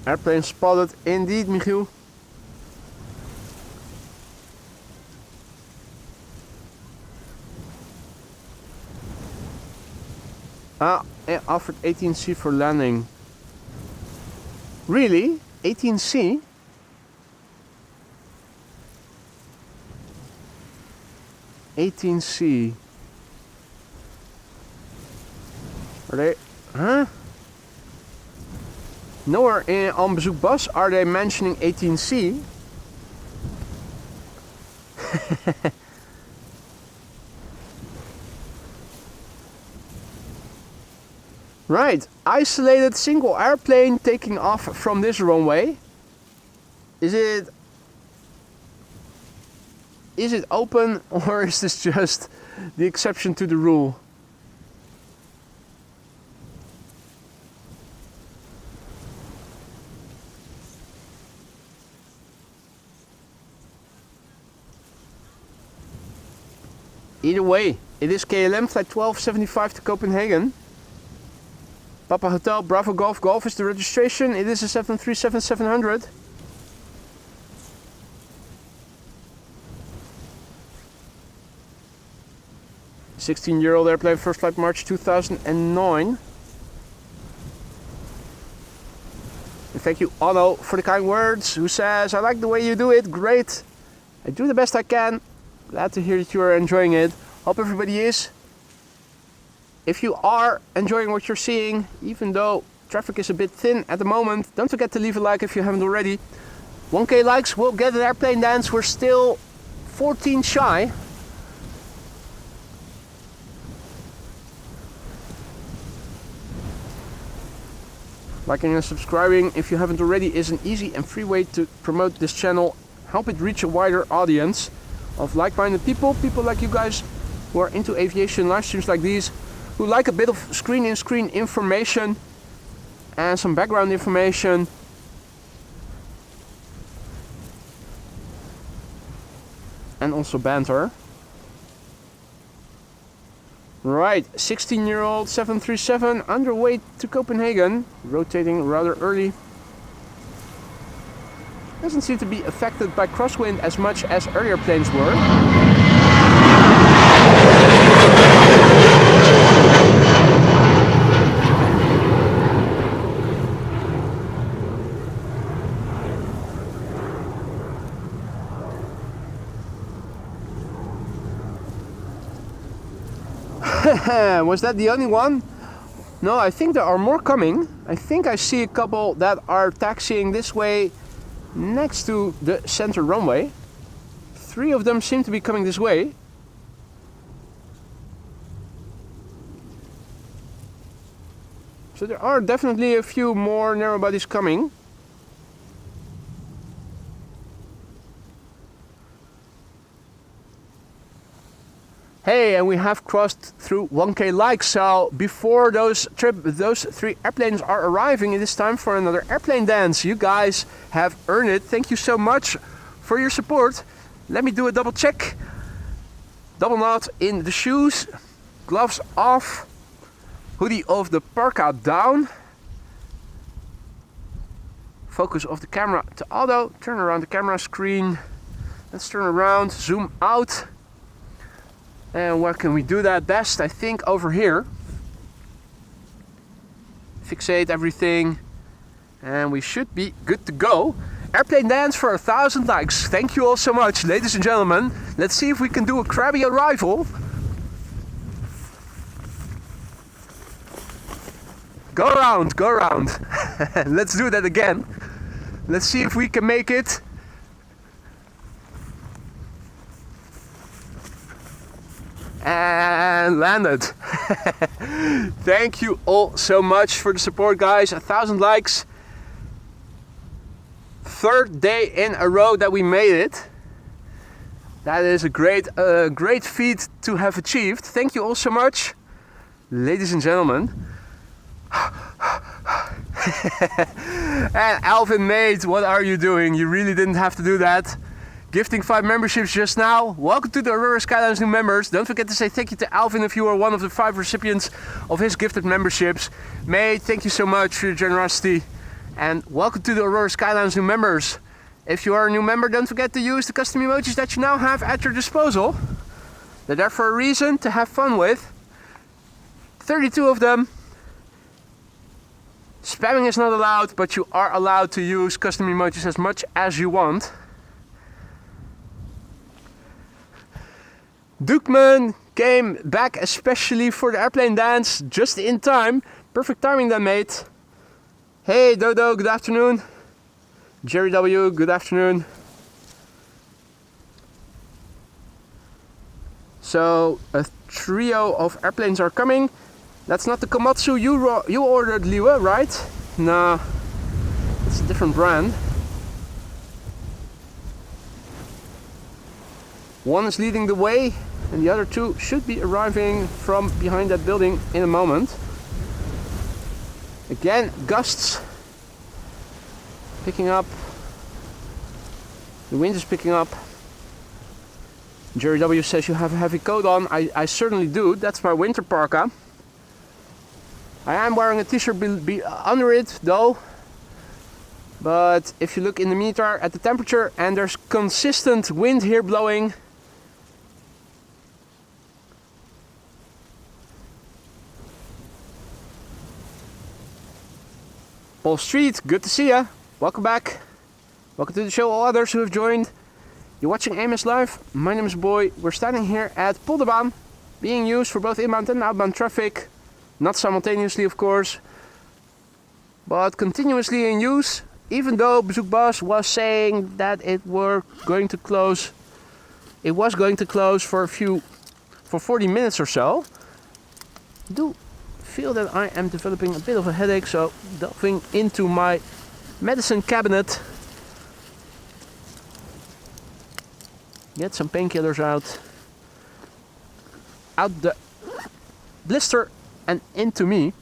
Airplane spotted indeed, Michiel. Offered 18C for landing. Really? 18C? $18C. Are they? Huh? Nowhere on Bezoek Bas are they mentioning 18C. Right, isolated single airplane taking off from this runway. Is it open, or is this just the exception to the rule? Either way, it is KLM flight 1275 to Copenhagen. Papa Hotel Bravo Golf Golf is the registration. It is a 737-700. "16-year-old airplane, first flight March 2009. And thank you, Otto, for the kind words, who says, "I like the way you do it, great. I do the best I can. Glad to hear that you are enjoying it. Hope everybody is. If you are enjoying what you're seeing, even though traffic is a bit thin at the moment, don't forget to leave a like if you haven't already. 1K likes will get an airplane dance. We're still 14 shy. Liking and subscribing, if you haven't already, is an easy and free way to promote this channel, help it reach a wider audience of like-minded people, people like you guys who are into aviation, live streams like these, who like a bit of screen-in-screen information and some background information. And also banter. Right, 16-year-old 737 underway to Copenhagen, rotating rather early. Doesn't seem to be affected by crosswind as much as earlier planes were. Was that the only one? No, I think there are more coming. I think I see a couple that are taxiing this way next to the center runway. 3 of them seem to be coming this way. So there are definitely a few more narrow bodies coming. Hey, and we have crossed through 1K likes, so before those 3 airplanes are arriving, it is time for another airplane dance. You guys have earned it. Thank you so much for your support. Let me do a double check. Double knot in the shoes, gloves off, hoodie of the parka down. Focus of the camera to auto, turn around the camera screen. Let's turn around, zoom out. And where can we do that best? I think over here. Fixate everything. And we should be good to go. Airplane dance for 1,000 likes. Thank you all so much, ladies and gentlemen. Let's see if we can do a crabby arrival. Go around, go around. Let's do that again. Let's see if we can make it. And landed. Thank you all so much for the support, guys. 1,000 likes. 3rd day in a row that we made it. That is a great feat to have achieved. Thank you all so much, ladies and gentlemen. And Alvin, mate, what are you doing? You really didn't have to do that. Gifting 5 memberships just now. Welcome to the RWY Skyline's new members. Don't forget to say thank you to Alvin if you are one of the 5 recipients of his gifted memberships. Mate, thank you so much for your generosity. and welcome to the Aurora Skylines new members. If you are a new member, don't forget to use the custom emojis that you now have at your disposal. They're there for a reason, to have fun with. 32 of them. Spamming is not allowed, but you are allowed to use custom emojis as much as you want. Dukman came back especially for the airplane dance, just in time. Perfect timing then, mate. Hey Dodo, good afternoon. Jerry W, good afternoon. So a trio of airplanes are coming. That's not the Komatsu you ordered, Liwe, right? No, it's a different brand. One is leading the way and the other two should be arriving from behind that building in a moment. Again, gusts picking up. The wind is picking up. Jerry W says you have a heavy coat on. I certainly do. That's my winter parka. I am wearing a t-shirt under it though. But if you look in the meter at the temperature and there's consistent wind here blowing. Paul Street, good to see ya. Welcome back. Welcome to the show, all others who have joined. You're watching AMS Live. My name is Boy. We're standing here at Polderbaan, being used for both inbound and outbound traffic. Not simultaneously, of course, but continuously in use. Even though Bezoekbas was saying that it was going to close for 40 minutes or so. I do feel that I am developing a bit of a headache, so delving into my medicine cabinet. Get some painkillers out the blister and into me.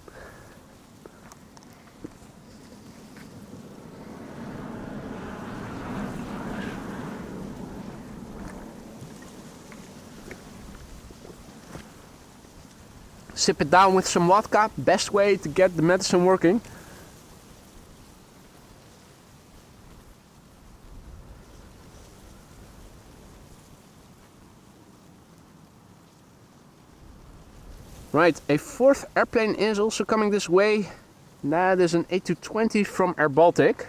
Sip it down with some vodka, best way to get the medicine working. Right, a fourth airplane is also coming this way. That is an A220 from Air Baltic.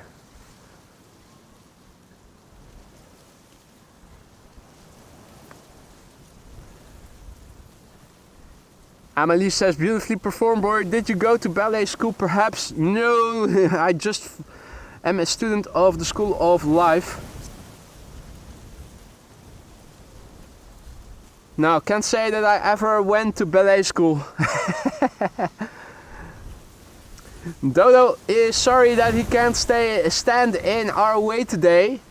Amelie says, beautifully performed, boy. Did you go to ballet school perhaps? No, I just am a student of the School of Life. No, can't say that I ever went to ballet school. Dodo is sorry that he can't stand in our way today.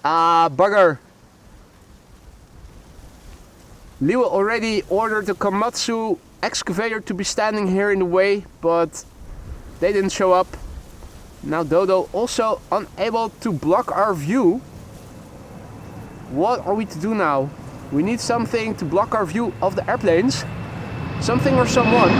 Bugger. Liwe already ordered the Komatsu excavator to be standing here in the way, but they didn't show up. Now Dodo also unable to block our view. What are we to do now? We need something to block our view of the airplanes. Something or someone.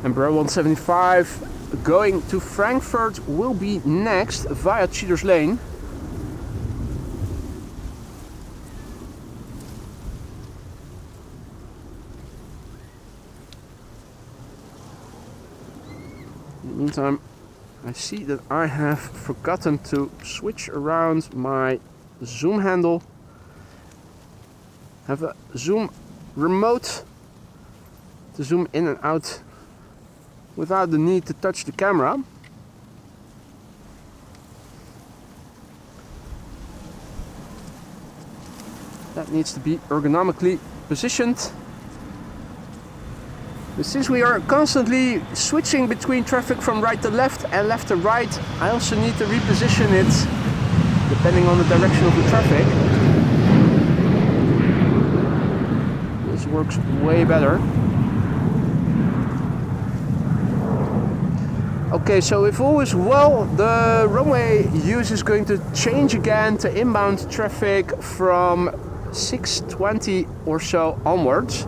Embraer 175 going to Frankfurt will be next via Cheaters Lane. In the meantime, I see that I have forgotten to switch around my zoom handle. Have a zoom remote to zoom in and out without the need to touch the camera. That needs to be ergonomically positioned. But since we are constantly switching between traffic from right to left and left to right, I also need to reposition it depending on the direction of the traffic. This works way better. Okay, so if all is well, the runway use is going to change again to inbound traffic from 6:20 or so onwards.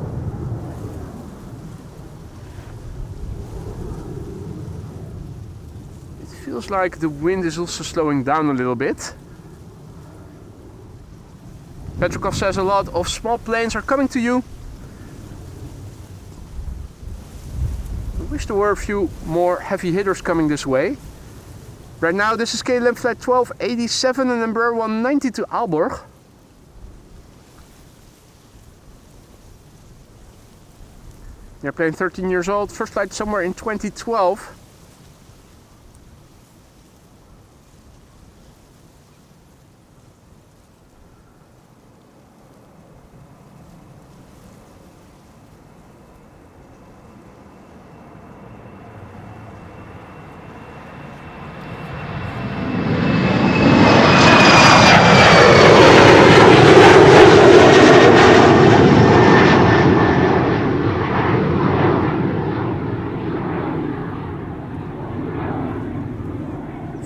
It feels like the wind is also slowing down a little bit. Petrikov says a lot of small planes are coming to you. I wish there were a few more heavy hitters coming this way. Right now this is KLM flight 1287 and Embraer 190 to Aalborg. Airplane 13 years old, first flight somewhere in 2012.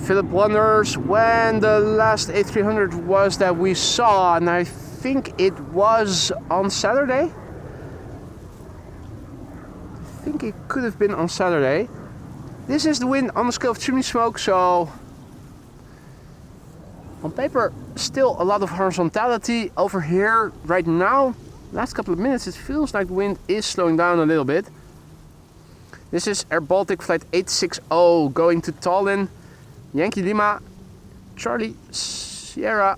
Philip wonders when the last A300 was that we saw, and I think it was on Saturday. I think it could have been on Saturday. This is the wind on the scale of chimney smoke, so on paper still a lot of horizontality over here right now. Last couple of minutes it feels like the wind is slowing down a little bit. This is Air Baltic flight 860 going to Tallinn. Yankee Lima, Charlie Sierra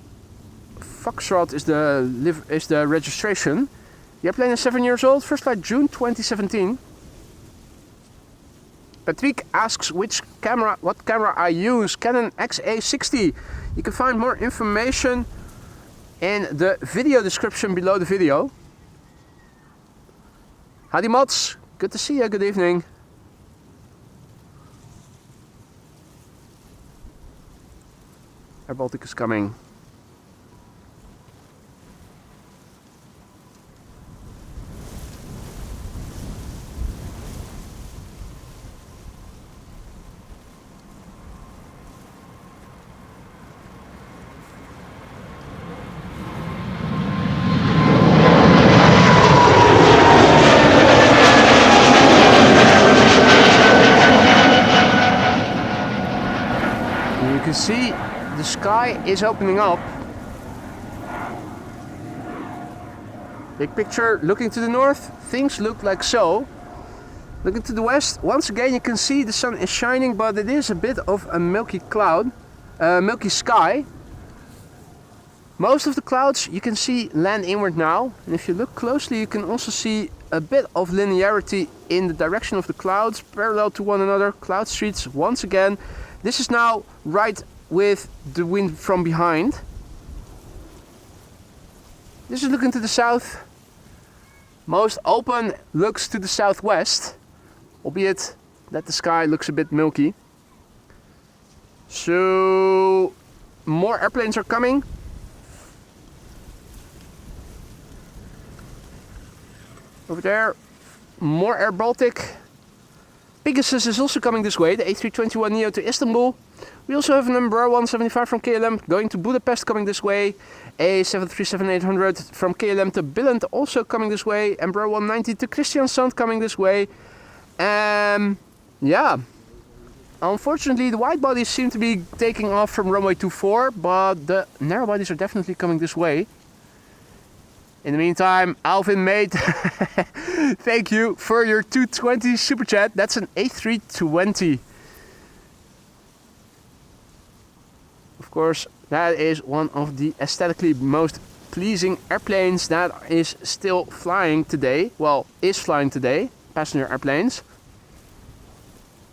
Foxtrot is the registration. The airplane is 7 years old, first flight June 2017. Patrick asks what camera I use, Canon XA60. You can find more information in the video description below the video. Howdy Mods, good to see you, good evening. Air Baltic is coming. You can see the sky is opening up. Big picture, looking to the north, things look like so. Looking to the west, once again you can see the sun is shining, but it is a bit of a milky cloud, milky sky. Most of the clouds you can see land inward now, and if you look closely you can also see a bit of linearity in the direction of the clouds, parallel to one another, cloud streets once again. This is now right with the wind from behind. This is looking to the south. Most open looks to the southwest, albeit that the sky looks a bit milky. So more airplanes are coming. Over there, more Air Baltic. Pegasus is also coming this way, the A321neo to Istanbul. We also have an Embraer 175 from KLM going to Budapest coming this way. A 737-800 from KLM to Billund also coming this way. Embraer 190 to Kristiansand coming this way. Yeah, unfortunately the wide bodies seem to be taking off from runway 24, but the narrow bodies are definitely coming this way. In the meantime, Alvin mate, thank you for your 220 super chat. That's an A320. Of course, that is one of the aesthetically most pleasing airplanes that is still flying today. Well, is flying today, passenger airplanes.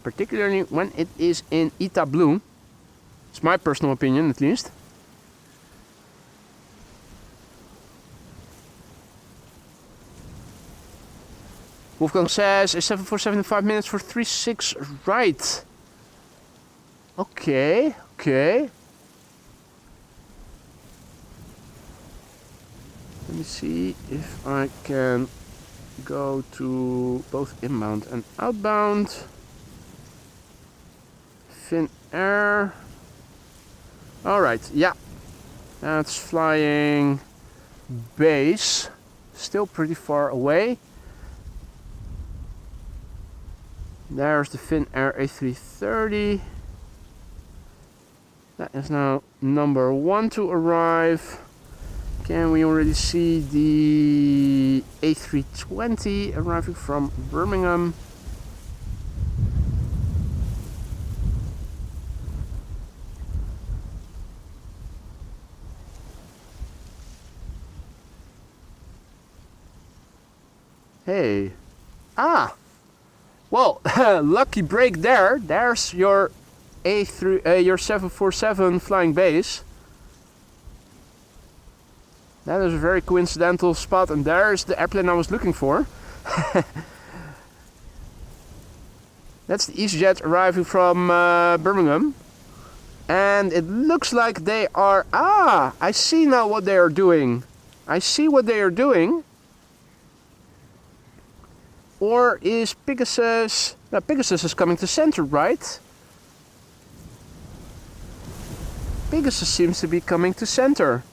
Particularly when it is in ITA blue. It's my personal opinion, at least. Wolfgang says a 747 in 5 minutes for 36 right. Okay, okay. Let me see if I can go to both inbound and outbound. Finnair. Alright, yeah. That's flying base. Still pretty far away. There's the Finnair A330. That is now number 1 to arrive. Can we already see the A320 arriving from Birmingham? Hey. Ah! Well, lucky break there. There's your your 747 flying base. That is a very coincidental spot, and there's the airplane I was looking for. That's the EasyJet arriving from Birmingham. And it looks like they are... Ah! I see now what they are doing. I see what they are doing. Or is Pegasus... No, Pegasus is coming to center, right? Pegasus seems to be coming to center.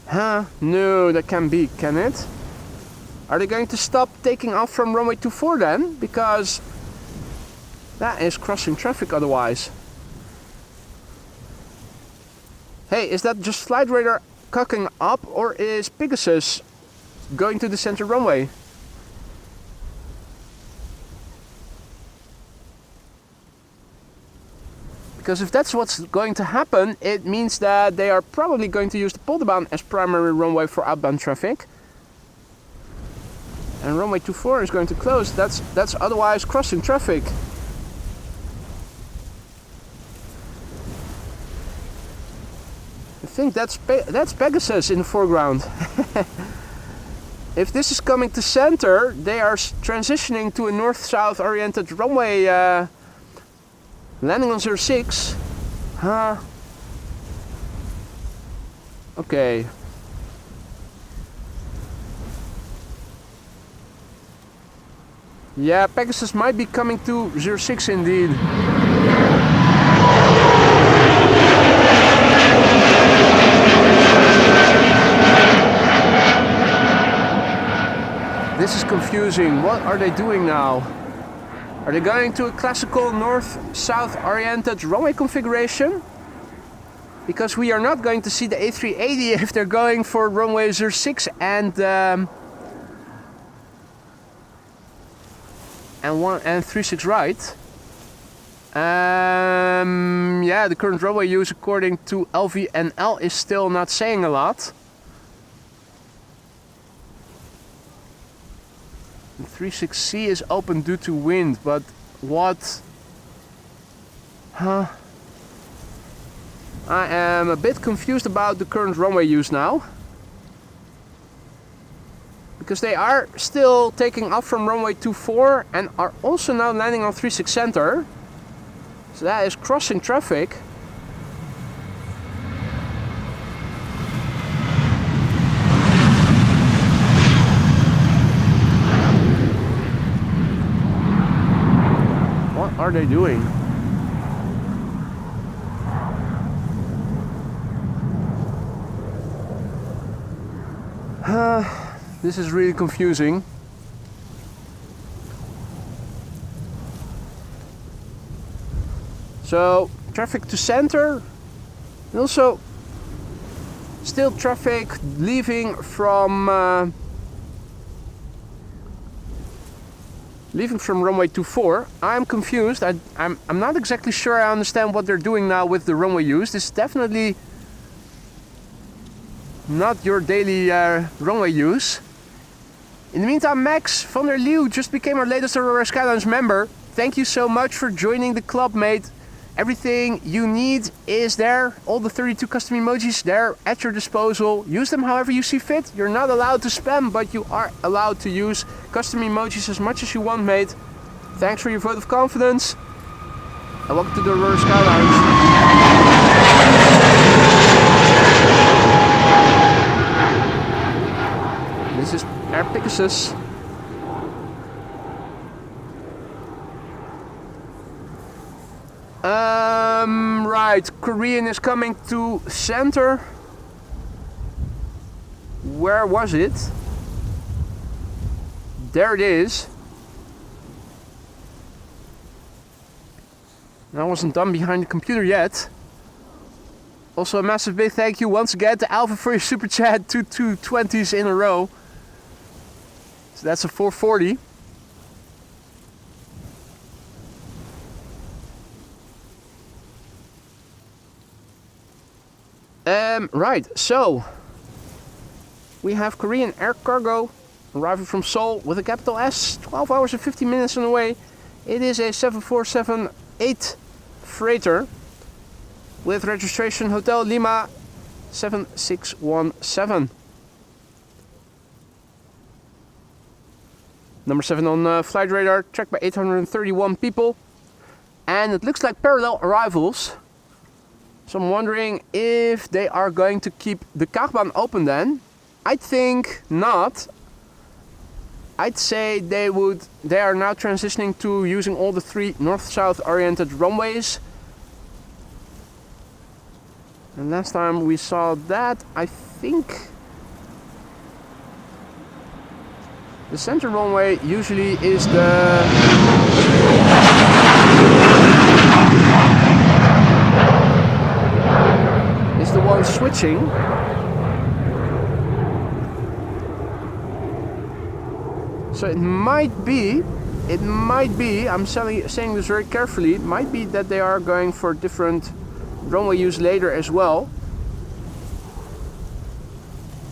Huh? No, that can't be, can it? Are they going to stop taking off from runway 24 then? Because that is crossing traffic otherwise. Hey, is that just flight radar cocking up, or is Pegasus going to the center runway? Because if that's what's going to happen, it means that they are probably going to use the Polderbaan as primary runway for outbound traffic. And runway 24 is going to close. That's otherwise crossing traffic. I think that's Pegasus in the foreground. If this is coming to center, they are transitioning to a north-south oriented runway, landing on 06. Huh? Okay. Yeah, Pegasus might be coming to 06 indeed. This is confusing. What are they doing now? Are they going to a classical north-south oriented runway configuration? Because we are not going to see the A380 if they're going for runway 06 and 36 right. Yeah, the current runway use according to LVNL is still not saying a lot. 36C is open due to wind, but what? Huh? I am a bit confused about the current runway use now. Because they are still taking off from runway 24 and are also now landing on 36 center. So that is crossing traffic. What are they doing? This is really confusing. So, traffic to center, and also still traffic leaving from runway 24. I'm confused. I'm not exactly sure I understand what they're doing now with the runway use. This is definitely not your daily runway use. In the meantime, Max van der Leeuw just became our latest Aurora Skylines member. Thank you so much for joining the club, mate. Everything you need is there. All the 32 custom emojis there at your disposal. Use them however you see fit. You're not allowed to spam, but you are allowed to use custom emojis as much as you want, mate. Thanks for your vote of confidence. And welcome to the Aurora Skylines. This is Air Pegasus. Right, Korean is coming to center. Where was it? There it is. I wasn't done behind the computer yet. Also a massive big thank you once again to Alpha for your super chat. 2 220s in a row. So that's a 440. Right, so we have Korean Air Cargo arriving from Seoul with a capital S, 12 hours and 50 minutes on the way. It is a 7478 freighter with registration Hotel Lima 7617. Number 7 on flight radar, tracked by 831 people. And it looks like parallel arrivals. So I'm wondering if they are going to keep the Kaagbaan open then. I think not. I'd say they are now transitioning to using all the 3 north-south oriented runways. And last time we saw that, I think the center runway usually is the one switching. So it might be, I'm saying this very carefully, it might be that they are going for different runway use later as well.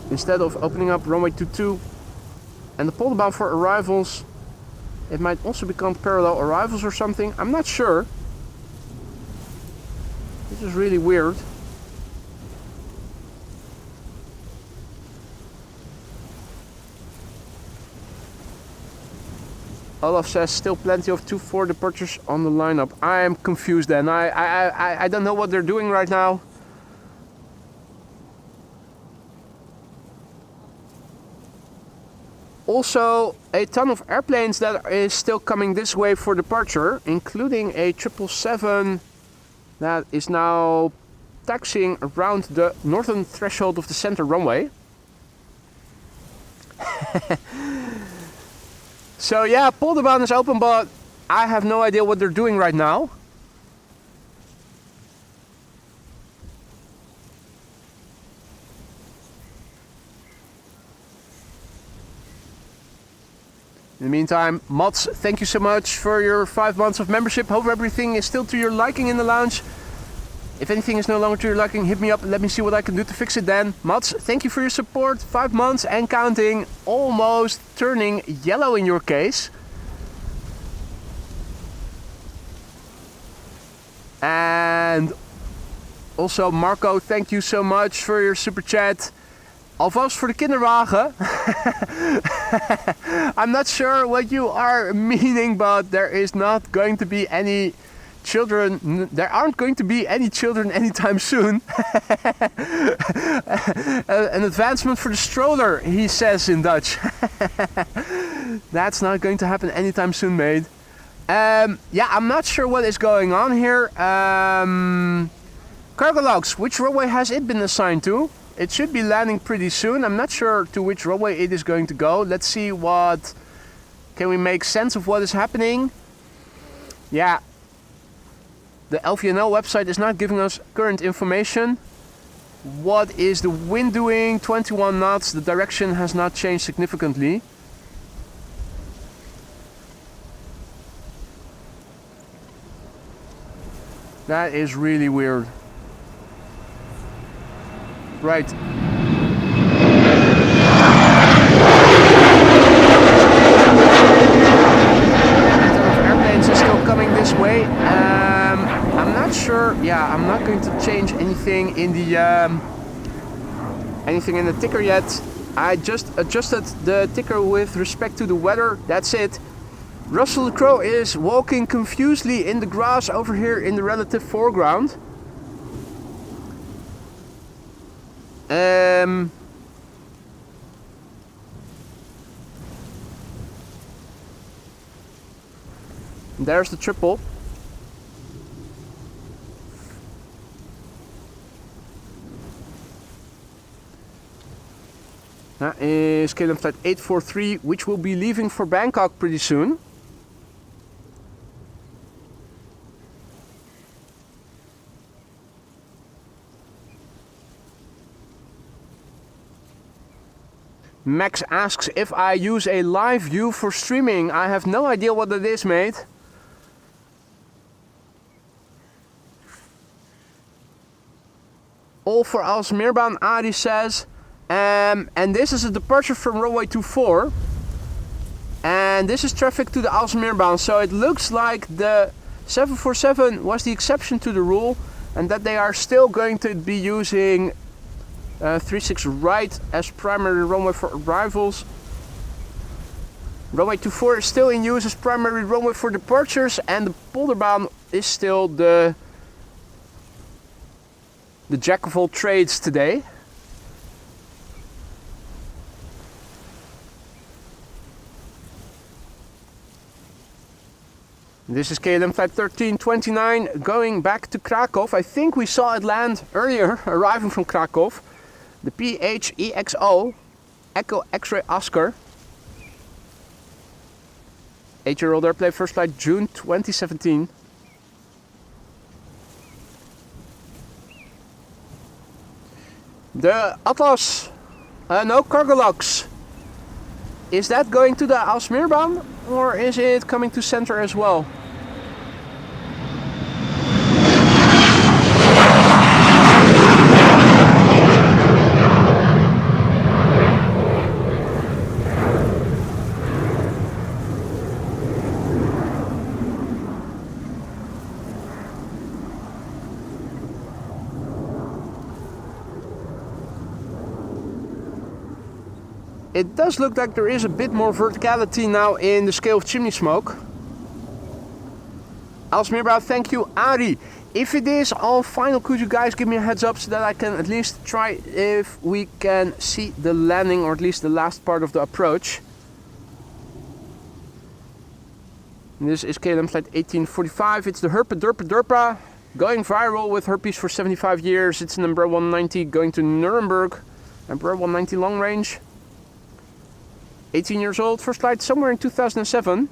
Instead of opening up runway 22 and the Polderbaan for arrivals, it might also become parallel arrivals or something. I'm not sure. This is really weird. Olaf says still plenty of 2-4 departures on the lineup. I am confused then. I don't know what they're doing right now. Also, a ton of airplanes that is still coming this way for departure, including a 777 that is now taxiing around the northern threshold of the center runway. So yeah, Polderbaan is open, but I have no idea what they're doing right now. In the meantime, Mats, thank you so much for your 5 months of membership. Hope everything is still to your liking in the lounge. If anything is no longer to your liking, hit me up and let me see what I can do to fix it then. Mats, thank you for your support. 5 months and counting. Almost turning yellow in your case. And also Marco, thank you so much for your super chat. Alvast voor de kinderwagen. I'm not sure what you are meaning, but there is not going to be any children. There aren't going to be any children anytime soon. An advancement for the stroller, he says in Dutch. That's not going to happen anytime soon, mate. Yeah, I'm not sure what is going on here. Cargo logs, which runway has it been assigned to? It should be landing pretty soon. I'm not sure to which runway it is going to go. Let's see what... Can we make sense of what is happening? Yeah. The LVNL website is not giving us current information. What is the wind doing? 21 knots. The direction has not changed significantly. That is really weird. Right. Airplanes are still coming this way. I'm not sure. Yeah, I'm not going to change anything in the ticker yet. I just adjusted the ticker with respect to the weather. That's it. Russell the Crow is walking confusedly in the grass over here in the relative foreground. There's the triple. That is KLM flight 843, which will be leaving for Bangkok pretty soon. Max asks if I use a live view for streaming. I have no idea what that is, mate. All for Alsmeerbaan, Adi says. And this is a departure from runway 24. And this is traffic to the Alsmeerbaan. So it looks like the 747 was the exception to the rule. And that they are still going to be using 36 right as primary runway for arrivals. Runway 24 is still in use as primary runway for departures, and the Polderbaan is still the jack of all trades today. This is KLM flight 1329 going back to Krakow. I think we saw it land earlier, arriving from Krakow. The PHEXO, Echo X-Ray Oscar. 8-year-old airplane, first flight June 2017. The Atlas, no cargo locks. Is that going to the Alsmeerbaan or is it coming to center as well? It does look like there is a bit more verticality now in the scale of chimney smoke. Alsmeerbaan, thank you, Ari. If it is all final, could you guys give me a heads up so that I can at least try if we can see the landing or at least the last part of the approach. And this is KLM flight 1845. It's the Herpa Derpa Derpa going viral with herpes for 75 years. It's an Embraer 190 going to Nuremberg. Embraer 190 long range. 18 years old, first flight somewhere in 2007.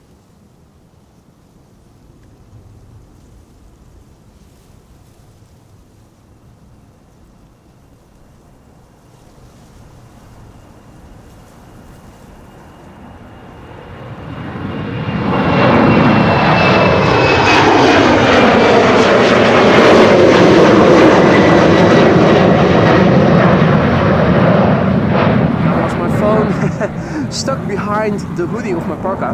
Stuck behind the hoodie of my parka.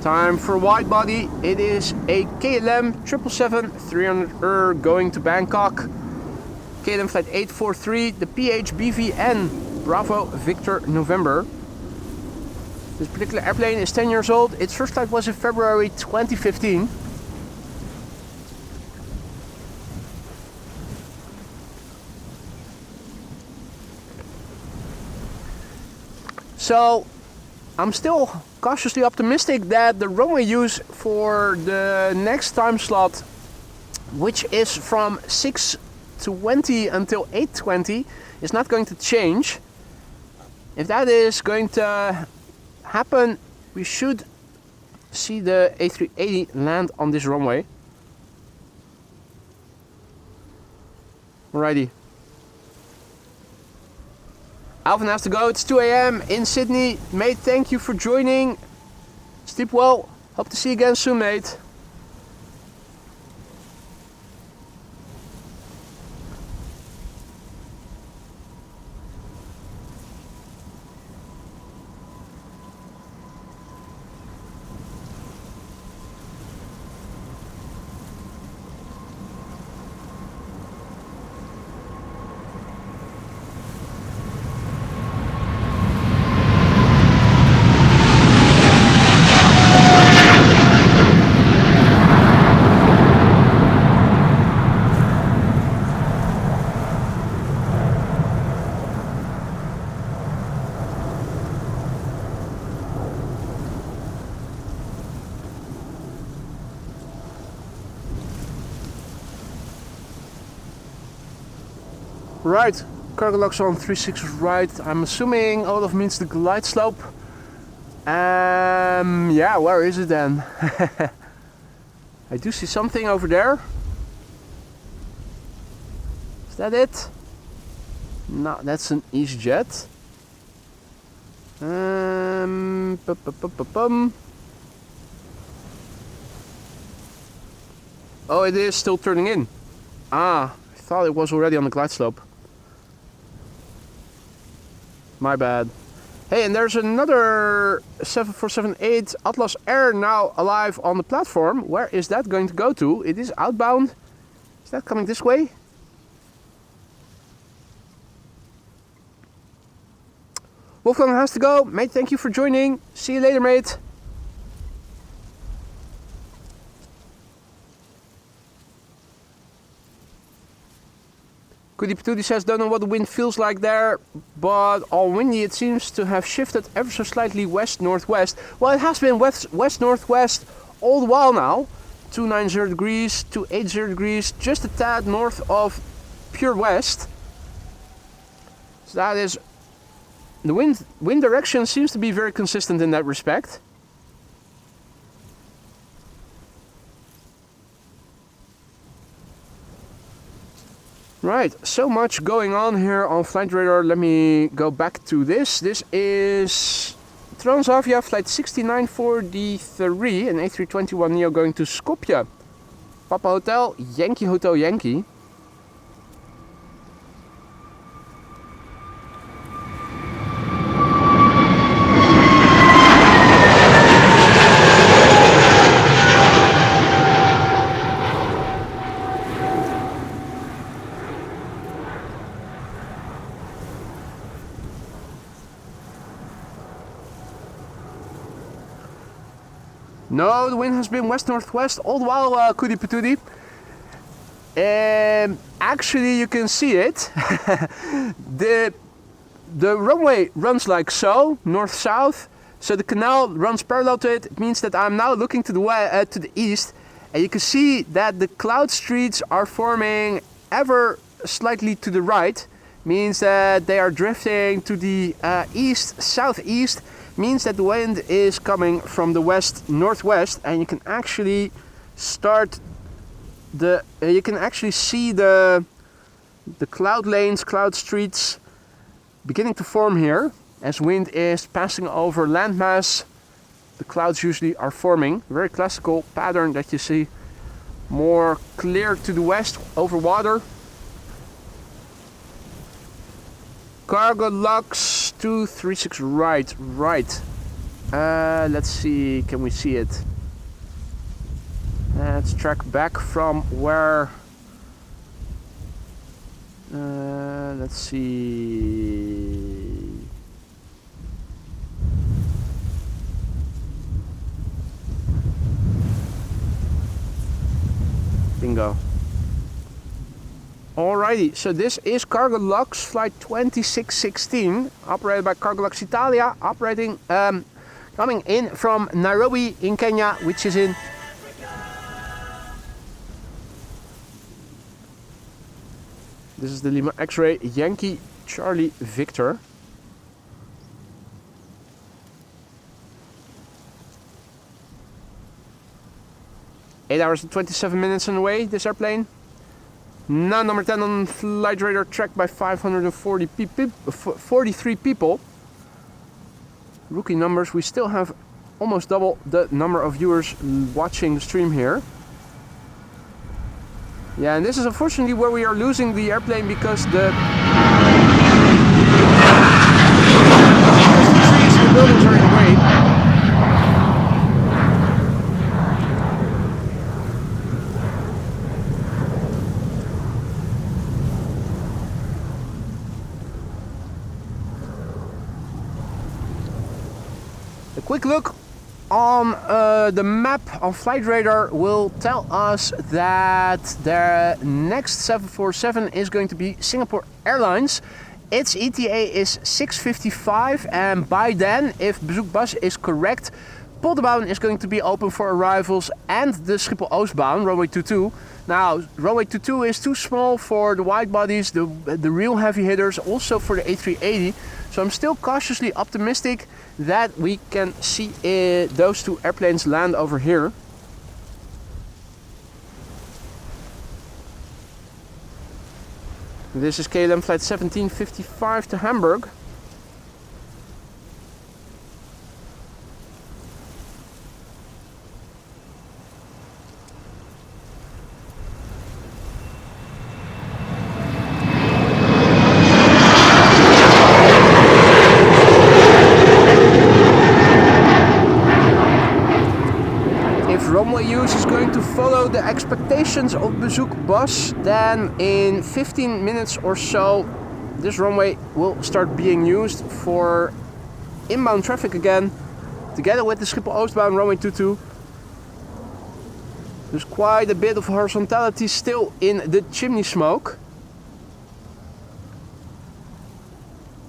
Time for wide body. It is a KLM 777-300 going to Bangkok. KLM flight 843, the PHBVN Bravo Victor November. This particular airplane is 10 years old. Its first flight was in February 2015. So I'm still cautiously optimistic that the runway use for the next time slot, which is from 6:20 until 8:20, is not going to change. If that is going to happen, we should see the A380 land on this runway. Alrighty. Alvin has to go, it's 2 AM in Sydney. Mate, thank you for joining. Sleep well, hope to see you again soon, mate. Right, cargo locks on 36 right. I'm assuming Olaf means the glide slope. Yeah, where is it then? I do see something over there. Is that it? No, that's an EasyJet. Oh, it is still turning in. Ah, I thought it was already on the glide slope. My bad. Hey, and there's another 7478 Atlas Air now alive on the platform. Where is that going to go to? It is outbound. Is that coming this way? Wolfgang has to go. Mate, thank you for joining. See you later, mate. Goody Patootie says, don't know what the wind feels like there, but all windy it seems to have shifted ever so slightly west-northwest. Well, it has been west-northwest all the while now. 290 degrees, 280 degrees, just a tad north of pure west. So that is, the wind direction seems to be very consistent in that respect. Right, so much going on here on Flight Radar. Let me go back to this. This is Transavia flight 6943, an A321neo going to Skopje. Papa Hotel, Yankee. No, the wind has been west-northwest all the while, Goody Patootie. Actually, you can see it. the runway runs like so, north-south. So the canal runs parallel to it. It means that I'm now looking to the east. And you can see that the cloud streets are forming ever slightly to the right. Means that they are drifting to the east-southeast. Means that the wind is coming from the west-northwest, and you can actually see the cloud lanes, cloud streets beginning to form here. As wind is passing over landmass, the clouds usually are forming. Very classical pattern that you see more clear to the west over water. Cargo locks 236 right. Let's see, can we see it? Let's track back from where. Let's see. Bingo. Alrighty, so this is Cargo Lux flight 2616, operated by Cargo Lux Italia, coming in from Nairobi in Kenya, which is in this is the Lima X-ray Yankee Charlie Victor. Eight hours and 27 minutes on the way, this airplane. Now number 10 on Flight Radar, tracked by 543 people. Rookie numbers, we still have almost double the number of viewers watching the stream here. Yeah, and this is unfortunately where we are losing the airplane because the trees and the buildings are in the way. A quick look on the map on Flight Radar will tell us that the next 747 is going to be Singapore Airlines. Its ETA is 6:55, and by then, if Bezoekbus is correct, Polderbaan is going to be open for arrivals and the Schiphol Oostbaan, runway 22. Now, runway 22 is too small for the wide bodies, the real heavy hitters, also for the A380. So I'm still cautiously optimistic that we can see those two airplanes land over here. This is KLM flight 1755 to Hamburg. Runway use is going to follow the expectations of Bezoek Bus, then in 15 minutes or so this runway will start being used for inbound traffic again, together with the Schiphol Oostbaan runway 22. There's quite a bit of horizontality still in the chimney smoke.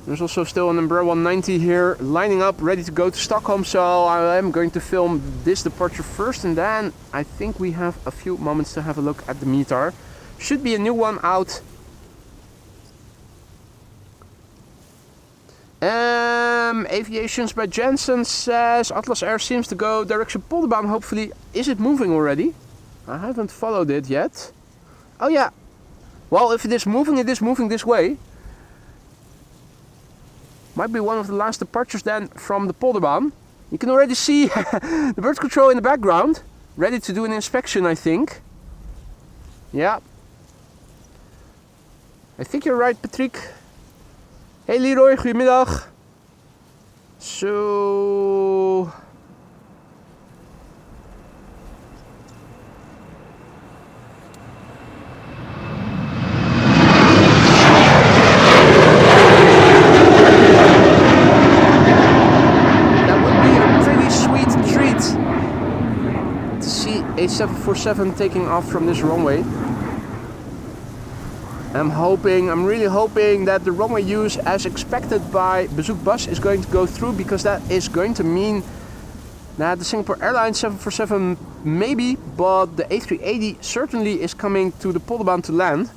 There's also still an Embraer 190 here lining up, ready to go to Stockholm, so I am going to film this departure first, and then I think we have a few moments to have a look at the METAR. Should be a new one out. Aviations by Jensen says Atlas Air seems to go direction Polderbaan, hopefully. Is it moving already? I haven't followed it yet. Oh yeah. Well, if it is moving this way. Might be one of the last departures then from the Polderbaan. You can already see the bird control in the background, ready to do an inspection, I think. Yeah. I think you're right, Patrick. Hey Leroy, goedemiddag. So... a 747 taking off from this runway. I'm really hoping that the runway use as expected by Bezoek Bus is going to go through, because that is going to mean that the Singapore Airlines 747 maybe, but the A380 certainly is coming to the Polderbaan to land.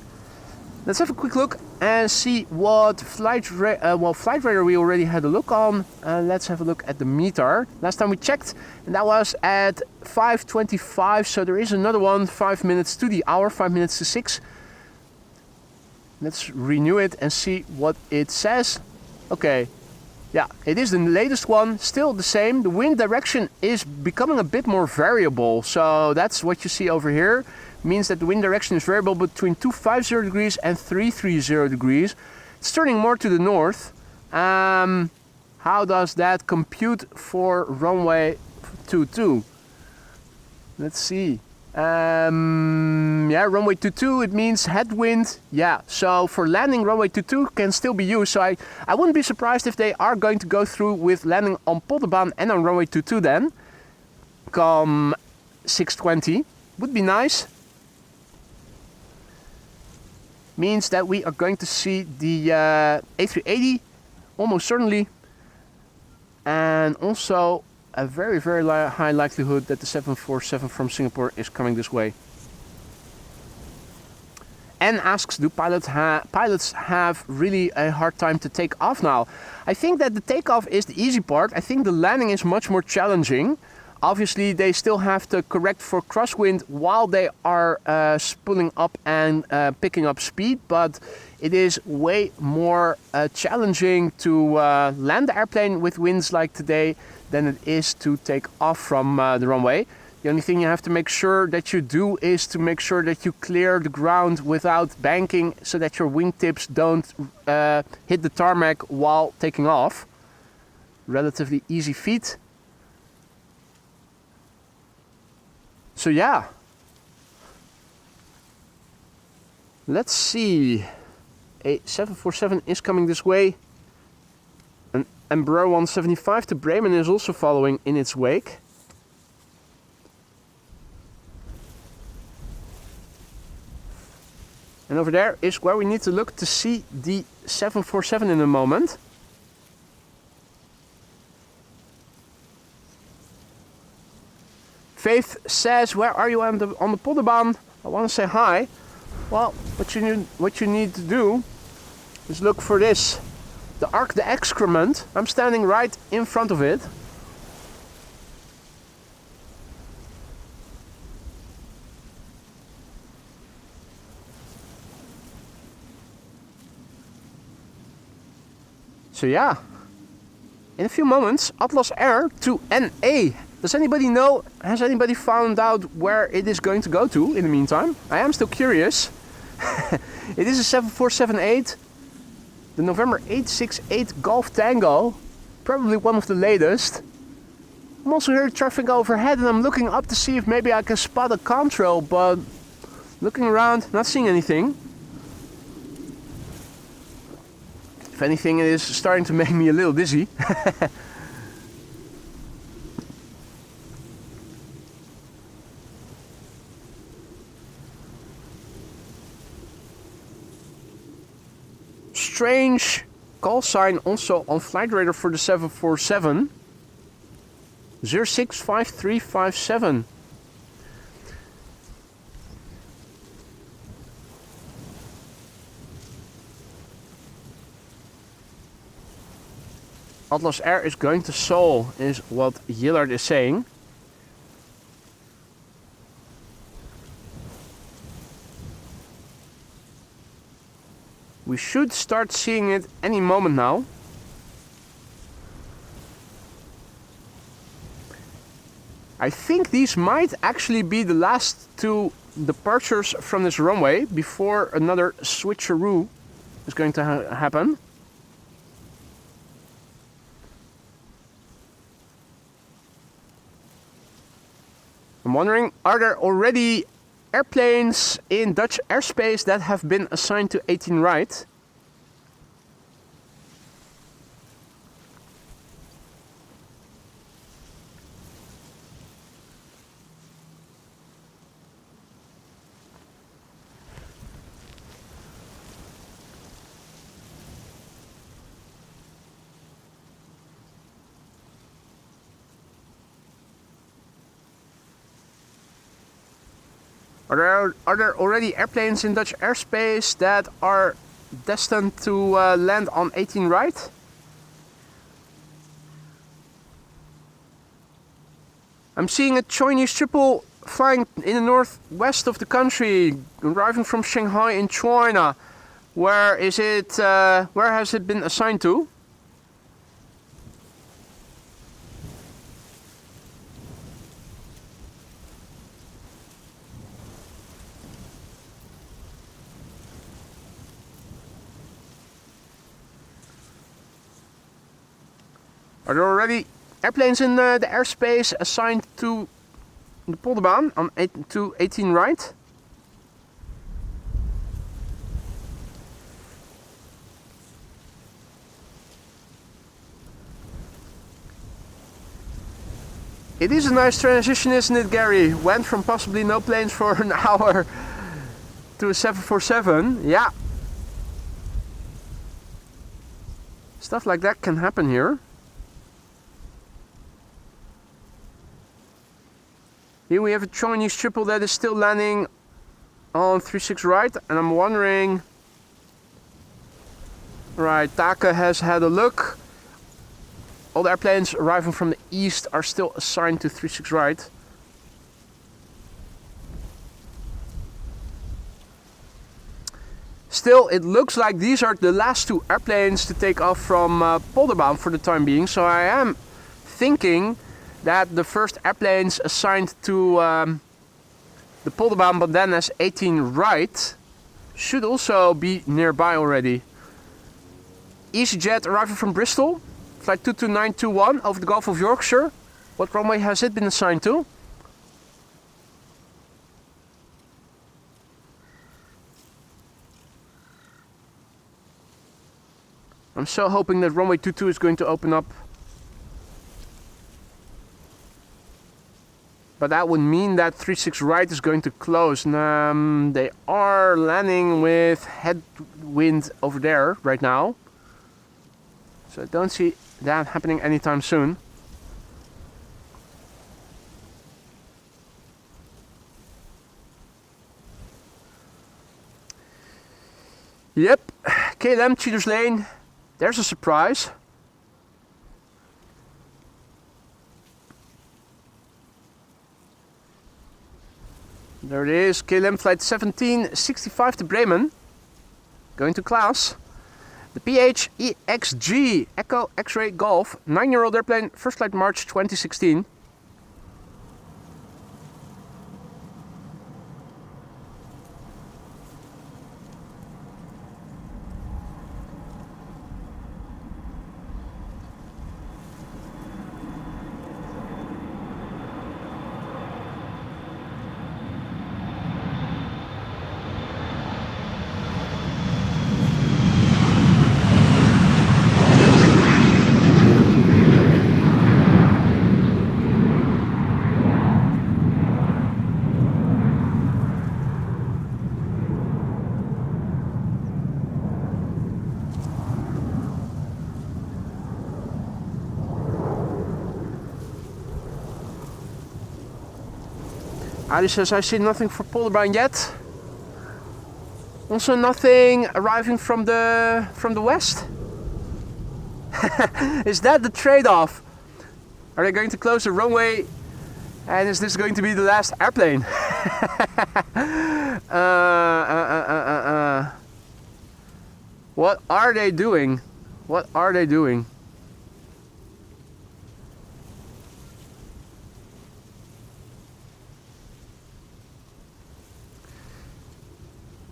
Let's have a quick look and see what flight radar we already had a look on. Let's have a look at the METAR. Last time we checked, and that was at 5:25. So there is another one, 5 minutes to the hour, 5 minutes to 6. Let's renew it and see what it says. Okay, yeah, it is the latest one. Still the same. The wind direction is becoming a bit more variable. So that's what you see over here. Means that the wind direction is variable between 250 degrees and 330 degrees. It's turning more to the north. How does that compute for runway 22? Let's see. Yeah, runway 22, it means headwind. Yeah, so for landing, runway 22 can still be used. So I wouldn't be surprised if they are going to go through with landing on Polderbaan and on runway 22 then. Come 6:20. Would be nice. Means that we are going to see the A380 almost certainly, and also a very high likelihood that the 747 from Singapore is coming this way. And asks, do pilots have really a hard time to take off now? I think that the takeoff is the easy part. I think the landing is much more challenging. Obviously, they still have to correct for crosswind while they are spooling up and picking up speed, but it is way more challenging to land the airplane with winds like today than it is to take off from the runway. The only thing you have to make sure that you do is to make sure that you clear the ground without banking, so that your wingtips don't hit the tarmac while taking off. Relatively easy feat. So yeah, let's see. A 747 is coming this way. An Embraer 175 to Bremen is also following in its wake. And over there is where we need to look to see the 747 in a moment. Faith says, where are you on the Polderbaan? I want to say hi. Well, what you need to do is look for this. The Arc de Excrement. I'm standing right in front of it. So yeah, in a few moments, Atlas Air to NA. Does anybody know, has anybody found out where it is going to go to in the meantime? I am still curious. It is a 7478, the November 868 Golf Tango, probably one of the latest. I'm also hearing traffic overhead and I'm looking up to see if maybe I can spot a contrail, but looking around, not seeing anything. If anything, it is starting to make me a little dizzy. Strange call sign also on flight radar for the 747. 065357. Atlas Air is going to Seoul, is what Yillard is saying. We should start seeing it any moment now. I think these might actually be the last two departures from this runway before another switcheroo is going to happen. I'm wondering, are there already airplanes in Dutch airspace that have been assigned to 18 right? Are there already airplanes in Dutch airspace that are destined to land on 18 right? I'm seeing a Chinese triple flying in the northwest of the country, arriving from Shanghai in China. Where is it? Where has it been assigned to? Are there already airplanes in the airspace assigned to the Polderbaan on 18 right? It is a nice transition, isn't it, Gary? Went from possibly no planes for an hour to a 747. Yeah. Stuff like that can happen here. Here we have a Chinese triple that is still landing on 36 right, and I'm wondering. Right, Taka has had a look. All the airplanes arriving from the east are still assigned to 36 right. Still, it looks like these are the last two airplanes to take off from Polderbaan for the time being. So I am thinking that the first airplanes assigned to the Polderbaan, but then as 18 right, should also be nearby already. EasyJet arriving from Bristol, flight 22921 over the Gulf of Yorkshire. What runway has it been assigned to? I'm so hoping that runway 22 is going to open up. But that would mean that 36 right is going to close. They are landing with headwind over there right now. So I don't see that happening anytime soon. Yep, KLM Cheaters Lane. There's a surprise. There it is, KLM flight 1765 to Bremen. Going to Klaus. The PHEXG Echo X-Ray Golf, 9-year-old airplane, first flight March 2016. Adi says, I see nothing for Polderbaan yet. Also nothing arriving from the west. Is that the trade-off? Are they going to close the runway? And is this going to be the last airplane? What are they doing? What are they doing?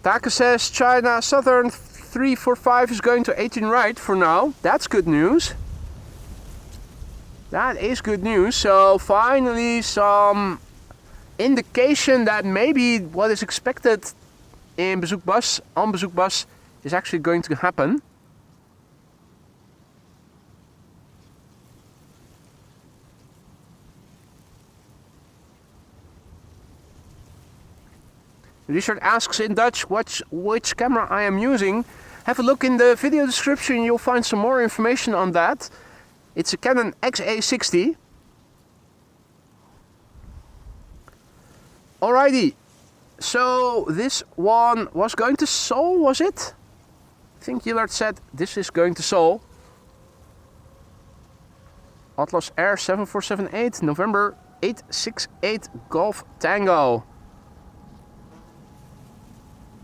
Taka says China Southern 345 is going to 18 right for now. That's good news. That is good news. So finally some indication that maybe what is expected in Bezoekbus, on Bezoekbus, is actually going to happen. Richard asks in Dutch which camera I am using. Have a look in the video description, you'll find some more information on that. It's a Canon XA60. Alrighty, so this one was going to Seoul, was it? I think Gillard said this is going to Seoul. Atlas Air 7478, November 868 Golf Tango.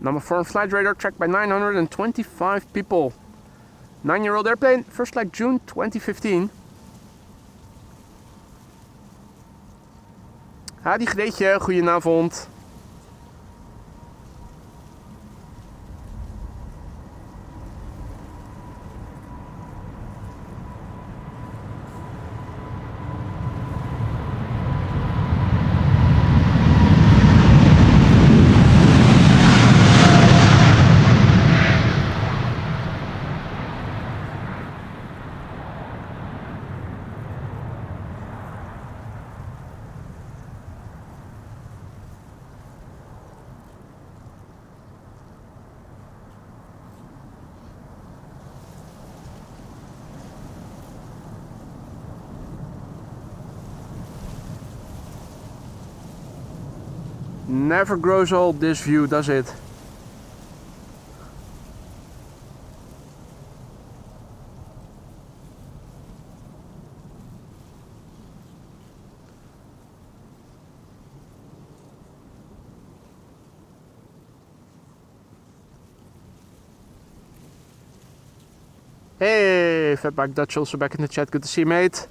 Number 4 on flight radar, tracked by 925 people. 9-year-old airplane, first flight June 2015. Hadi Greetje, goedenavond. Never grows old, this view, does it? Hey, Fatback Dutch also back in the chat. Good to see you, mate.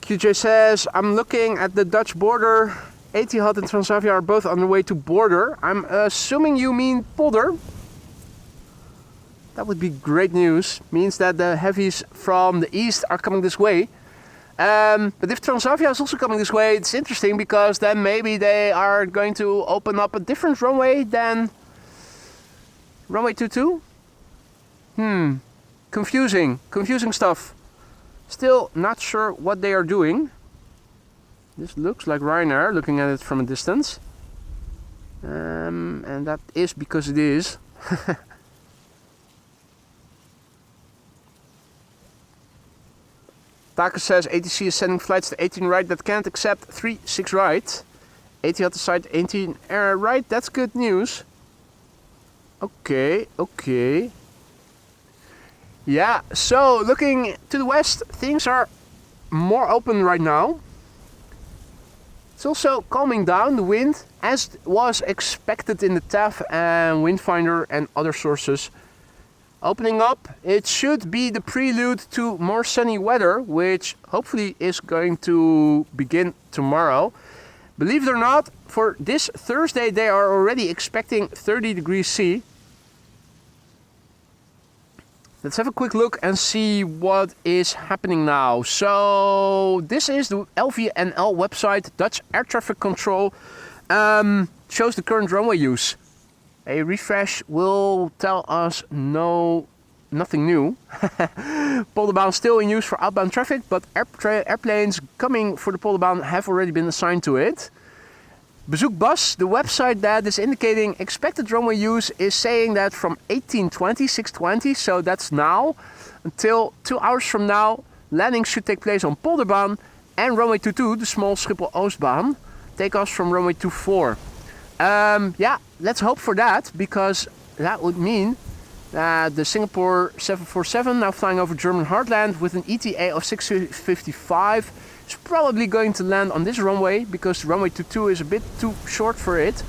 QJ says, I'm looking at the Dutch border. Etihad and Transavia are both on the way to border. I'm assuming you mean Polder. That would be great news. Means that the heavies from the east are coming this way. But if Transavia is also coming this way, it's interesting because then maybe they are going to open up a different runway than runway 22. Confusing stuff. Still not sure what they are doing. This looks like Ryanair, looking at it from a distance. And that is because it is. Taka says ATC is sending flights to 18 right that can't accept 3-6 right. Etihad to side 18 right, that's good news. Okay, okay. Yeah, so looking to the west, things are more open right now. It's also calming down the wind, as was expected in the TAF and Windfinder and other sources. Opening up, it should be the prelude to more sunny weather, which hopefully is going to begin tomorrow. Believe it or not, for this Thursday they are already expecting 30 degrees C. Let's have a quick look and see what is happening now. So this is the LVNL website, Dutch Air Traffic Control, shows the current runway use. A refresh will tell us nothing new. Polderbaan still in use for outbound traffic, but airplanes coming for the Polderbaan have already been assigned to it. Bezoek Bus, the website that is indicating expected runway use, is saying that from 1820, 620, so that's now, until 2 hours from now, landings should take place on Polderbaan and runway 22, the small Schiphol Oostbaan, takeoffs from runway 24. Yeah, let's hope for that, because that would mean that the Singapore 747, now flying over German heartland with an ETA of 655, is probably going to land on this runway, because runway 22 is a bit too short for it.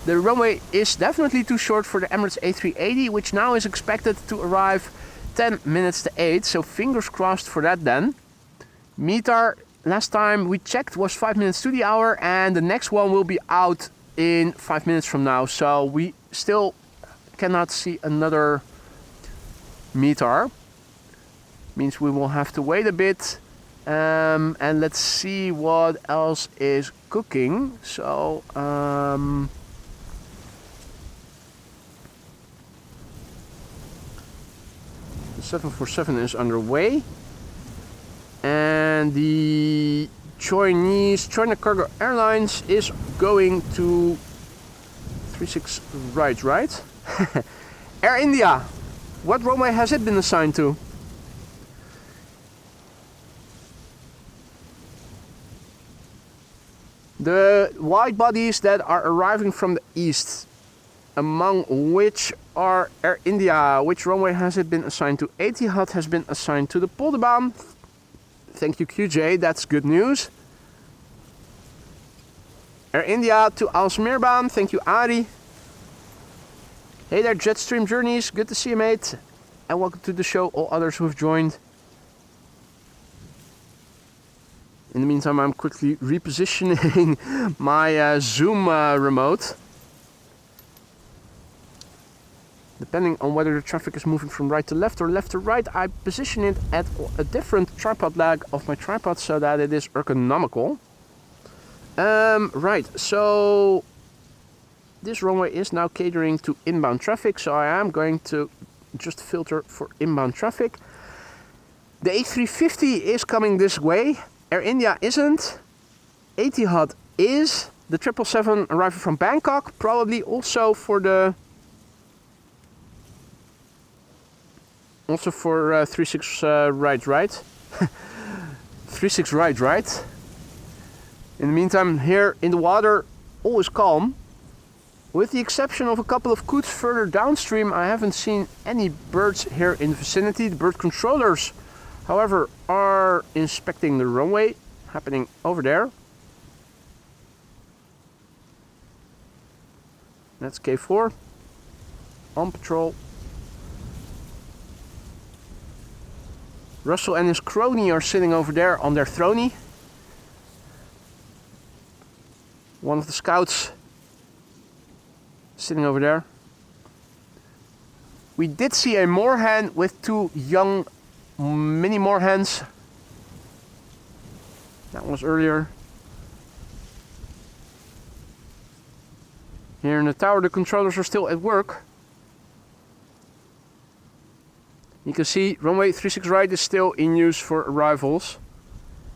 The runway is definitely too short for the Emirates A380, which now is expected to arrive 10 minutes to 8, so fingers crossed for that then. METAR, last time we checked, was 5 minutes to the hour, and the next one will be out in 5 minutes from now, so we still cannot see another METAR. Means we will have to wait a bit. And let's see what else is cooking. So the 747 is underway, and the China Cargo Airlines is going to 36 right? Air India, what runway has it been assigned to? The wide bodies that are arriving from the east, among which are Air India. Which runway has it been assigned to? Etihad has been assigned to the Polderbaan. Thank you, QJ, that's good news. Air India to Alsmeerbaan. Thank you, Ari. Hey there, Jetstream Journeys. Good to see you, mate. And welcome to the show, all others who have joined. In the meantime, I'm quickly repositioning my Zoom remote. Depending on whether the traffic is moving from right to left or left to right, I position it at a different tripod leg of my tripod so that it is ergonomical. Right, so this runway is now catering to inbound traffic, so I am going to just filter for inbound traffic. The A350 is coming this way. Air India isn't. Etihad is. The 777 arriving from Bangkok, probably also for the 36 right? 36 right? In the meantime, here in the water, all is calm. With the exception of a couple of coots further downstream, I haven't seen any birds here in the vicinity. The bird controllers, however, are inspecting the runway happening over there. That's K4 on patrol. Russell and his crony are sitting over there on their throny. One of the scouts sitting over there. We did see a moorhen with two young mini moorhens. That was earlier. Here in the tower, the controllers are still at work. You can see runway 36 right is still in use for arrivals.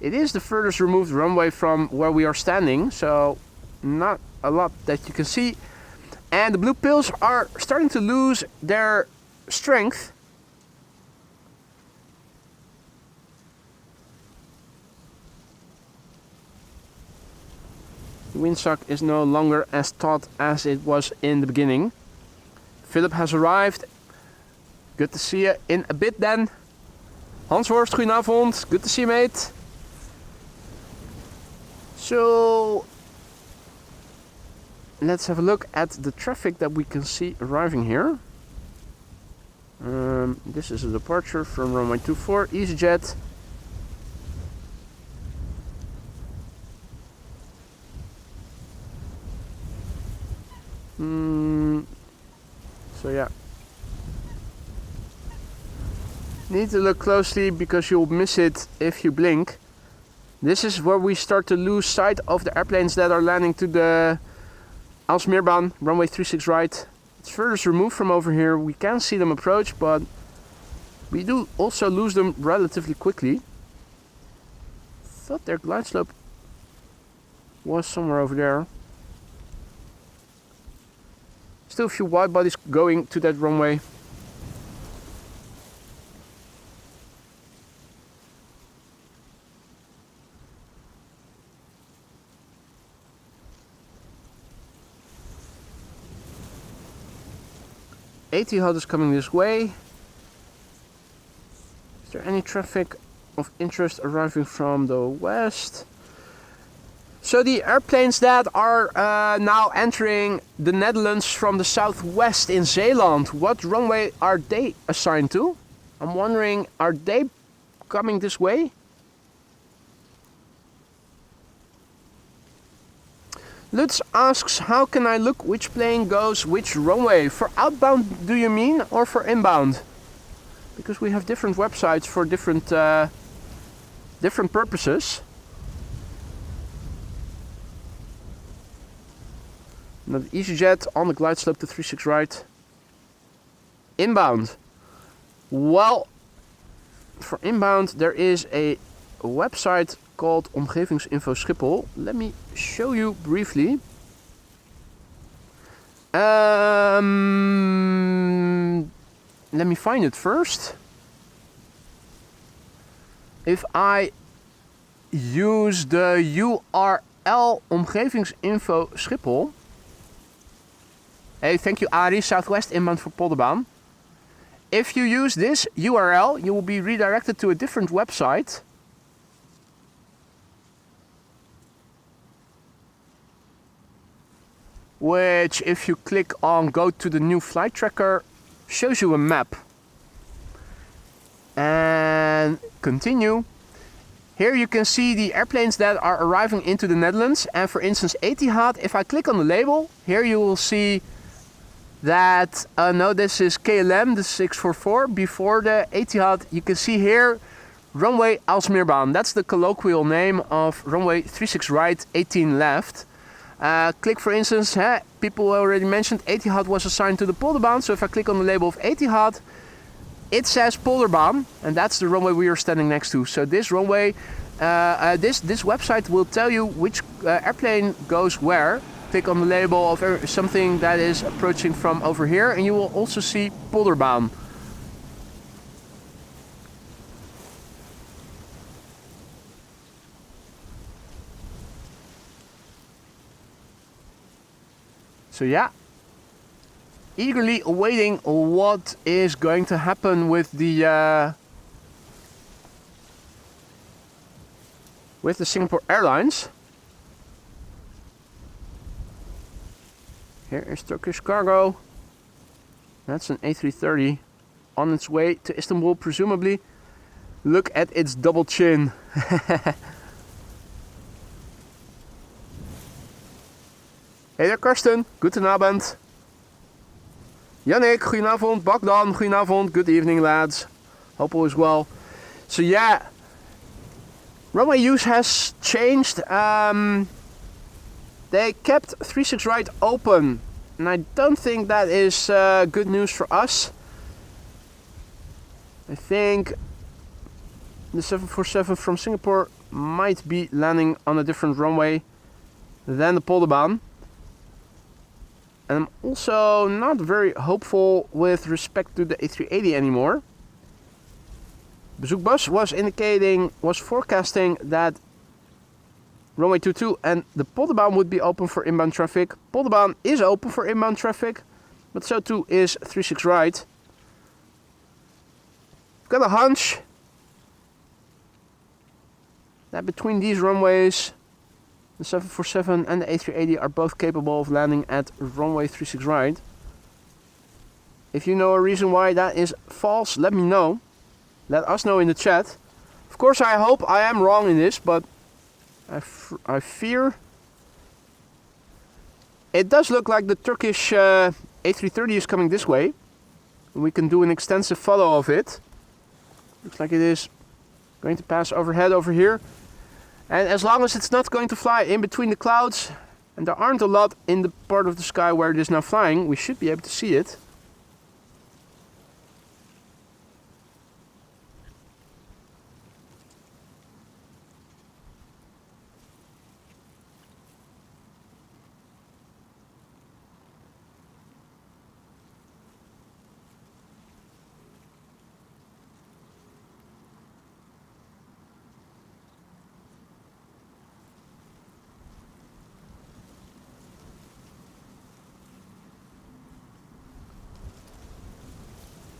It is the furthest removed runway from where we are standing, so not a lot that you can see. And the blue pills are starting to lose their strength. The windsock is no longer as taut as it was in the beginning. Philip has arrived. Good to see you in a bit then. Hanshorst, goedenavond. Good to see you, mate. So, let's have a look at the traffic that we can see arriving here. This is a departure from runway 24, EasyJet. So yeah. Need to look closely because you'll miss it if you blink. This is where we start to lose sight of the airplanes that are landing to the Aalsmeerbaan, runway 36 right. It's furthest removed from over here. We can see them approach, but we do also lose them relatively quickly. Thought their glide slope was somewhere over there. Still a few wide bodies going to that runway. Etihad is coming this way. Is there any traffic of interest arriving from the west? So the airplanes that are now entering the Netherlands from the southwest in Zeeland, what runway are they assigned to? I'm wondering, are they coming this way? Lutz asks, how can I look which plane goes which runway? For outbound do you mean, or for inbound? Because we have different websites for different purposes. Now the EasyJet on the glide slope to 36 right. Inbound. Well, for inbound there is a website called Omgevingsinfo Schiphol. Let me show you briefly. Let me find it first. If I use the URL Omgevingsinfo Schiphol. Hey, thank you Ari, Southwest inbound for Polderbaan. If you use this URL, you will be redirected to a different website. Which, if you click on go to the new flight tracker, shows you a map. And continue. Here you can see the airplanes that are arriving into the Netherlands. And for instance, Etihad, if I click on the label, here you will see that, no, this is KLM, the 644. Before the Etihad, you can see here, runway Aalsmeerbaan. That's the colloquial name of runway 36 right, 18 left. Click for instance, people already mentioned Etihad was assigned to the Polderbaan. So if I click on the label of Etihad, it says Polderbaan, and that's the runway we are standing next to. So this runway, this website will tell you which airplane goes where. Click on the label of something that is approaching from over here, and you will also see Polderbaan. So yeah, eagerly awaiting what is going to happen with the Singapore Airlines. Here is Turkish Cargo. That's an A330 on its way to Istanbul, presumably. Look at its double chin. Hey there Karsten, goedenavond. Yannick, goedenavond. Bagdan, goedenavond. Good evening lads. Hope all is well. So yeah, runway use has changed. They kept 36 right open, and I don't think that is good news for us. I think the 747 from Singapore might be landing on a different runway than the Polderbaan. And I'm also not very hopeful with respect to the A380 anymore. Bezoekbus was forecasting that runway 22 and the Polderbaan would be open for inbound traffic. Polderbaan is open for inbound traffic. but so too is 36 right. I've got a hunch that between these runways, the 747 and the A380 are both capable of landing at runway 36 right. If you know a reason why that is false, let me know. Let us know in the chat. Of course, I hope I am wrong in this, but I fear it does look like the Turkish A330 is coming this way. We can do an extensive follow of it. Looks like it is going to pass overhead over here. And as long as it's not going to fly in between the clouds, and there aren't a lot in the part of the sky where it is now flying, we should be able to see it.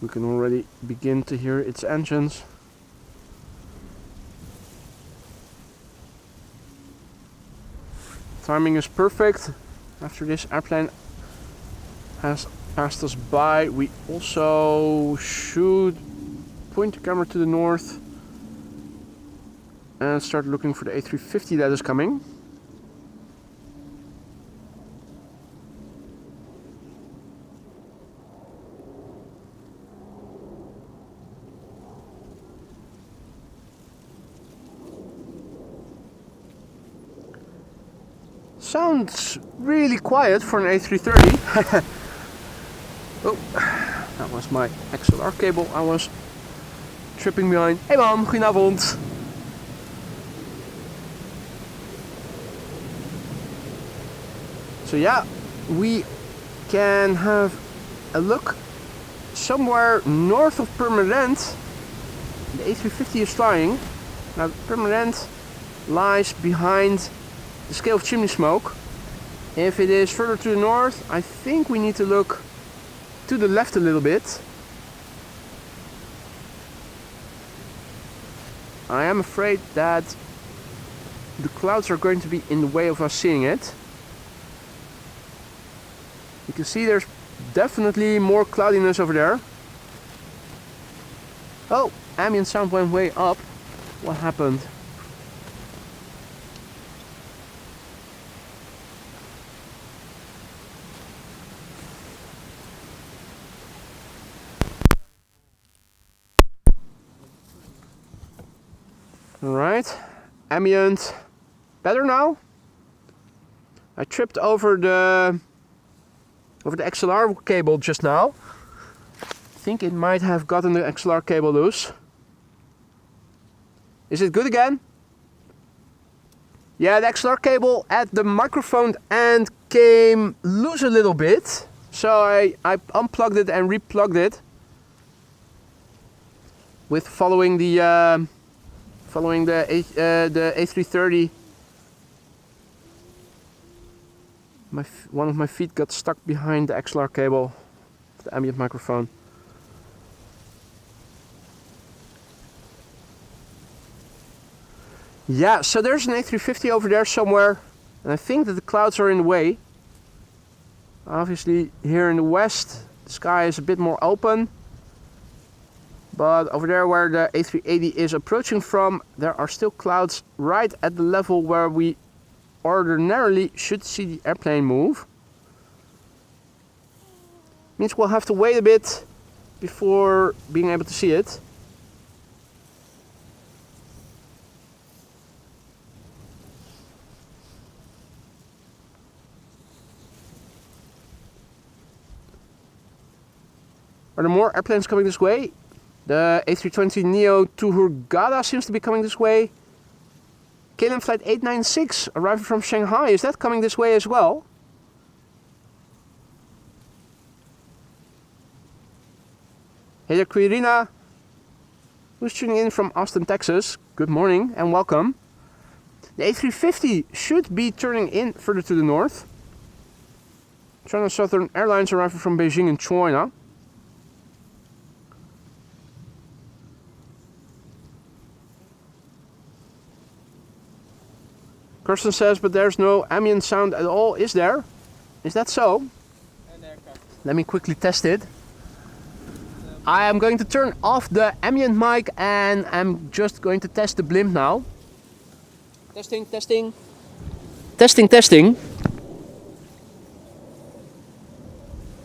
We can already begin to hear its engines. Timing is perfect. After this airplane has passed us by, we also should point the camera to the north and start looking for the A350 that is coming. Sounds really quiet for an A330. Oh, that was my XLR cable I was tripping behind. Hey man, goedenavond. So yeah, we can have a look somewhere north of Purmerend. The A350 is flying. Now Purmerend lies behind the scale of chimney smoke. If it is further to the north, I think we need to look to the left a little bit. I am afraid that the clouds are going to be in the way of us seeing it. You can see there's definitely more cloudiness over there. Oh, ambient sound went way up. What happened? Alright, ambient better now. I tripped over the XLR cable just now. I think it might have gotten the XLR cable loose. Is it good again? Yeah, the XLR cable at the microphone end came loose a little bit. So I unplugged it and replugged it. With following the A330. One of my feet got stuck behind the XLR cable of the ambient microphone. Yeah, so there's an A350 over there somewhere, and I think that the clouds are in the way. Obviously here in the west the sky is a bit more open, but over there where the A380 is approaching from, there are still clouds right at the level where we ordinarily should see the airplane move. Means we'll have to wait a bit before being able to see it. Are there more airplanes coming this way? The A320neo to Hurghada seems to be coming this way. KLM flight 896 arriving from Shanghai, is that coming this way as well? Hey there Quirina, who's tuning in from Austin, Texas. Good morning and welcome. The A350 should be turning in further to the north. China Southern Airlines arriving from Beijing in China. Kirsten says, but there's no ambient sound at all, is there? Is that so? An aircraft. Let me quickly test it. I am going to turn off the ambient mic and I'm just going to test the blimp now. Testing, testing. Testing, testing.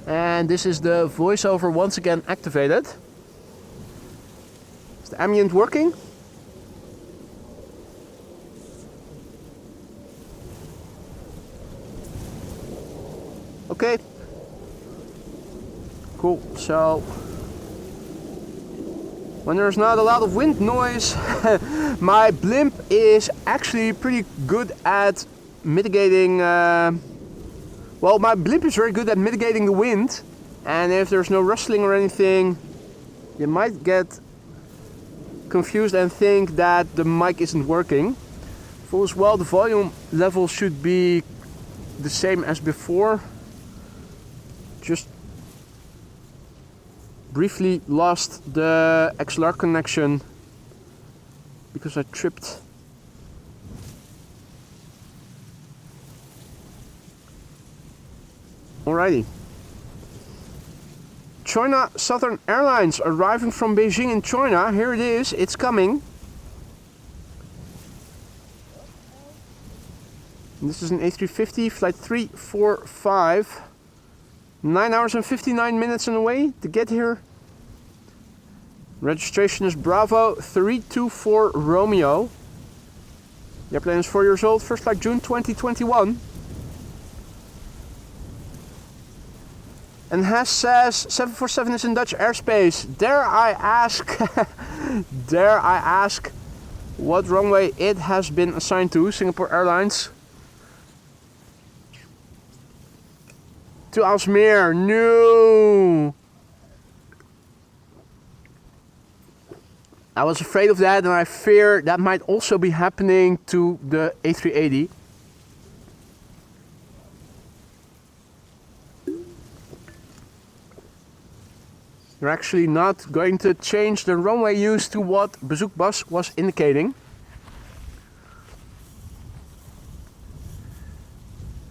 And this is the voiceover once again activated. Is the ambient working? Okay. Cool. So when there's not a lot of wind noise, my blimp is actually pretty good at mitigating. Well, my blimp is very good at mitigating the wind, and if there's no rustling or anything, you might get confused and think that the mic isn't working. For as well, the volume level should be the same as before. Just briefly lost the XLR connection because I tripped. Alrighty. China Southern Airlines arriving from Beijing in China. Here it is, it's coming. And this is an A350, flight 345. 9 hours and 59 minutes on the way to get here. Registration is Bravo 324 Romeo. The airplane is 4 years old, first flight June 2021. And Hess says 747 is in Dutch airspace. Dare I ask, dare I ask what runway it has been assigned to? Singapore Airlines. To Alsmeer, no! I was afraid of that, and I fear that might also be happening to the A380. They're actually not going to change the runway use to what Bezoek Bus was indicating.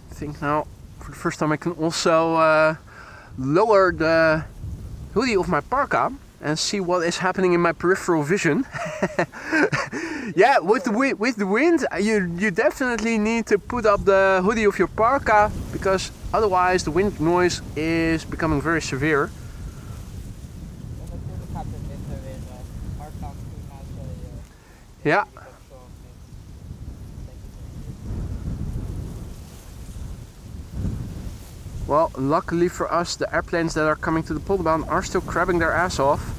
I think now, for the first time, I can also lower the hoodie of my parka and see what is happening in my peripheral vision. Yeah, with the wind, you definitely need to put up the hoodie of your parka, because otherwise the wind noise is becoming very severe. Yeah. Well, luckily for us, the airplanes that are coming to the Polderbaan are still crabbing their ass off.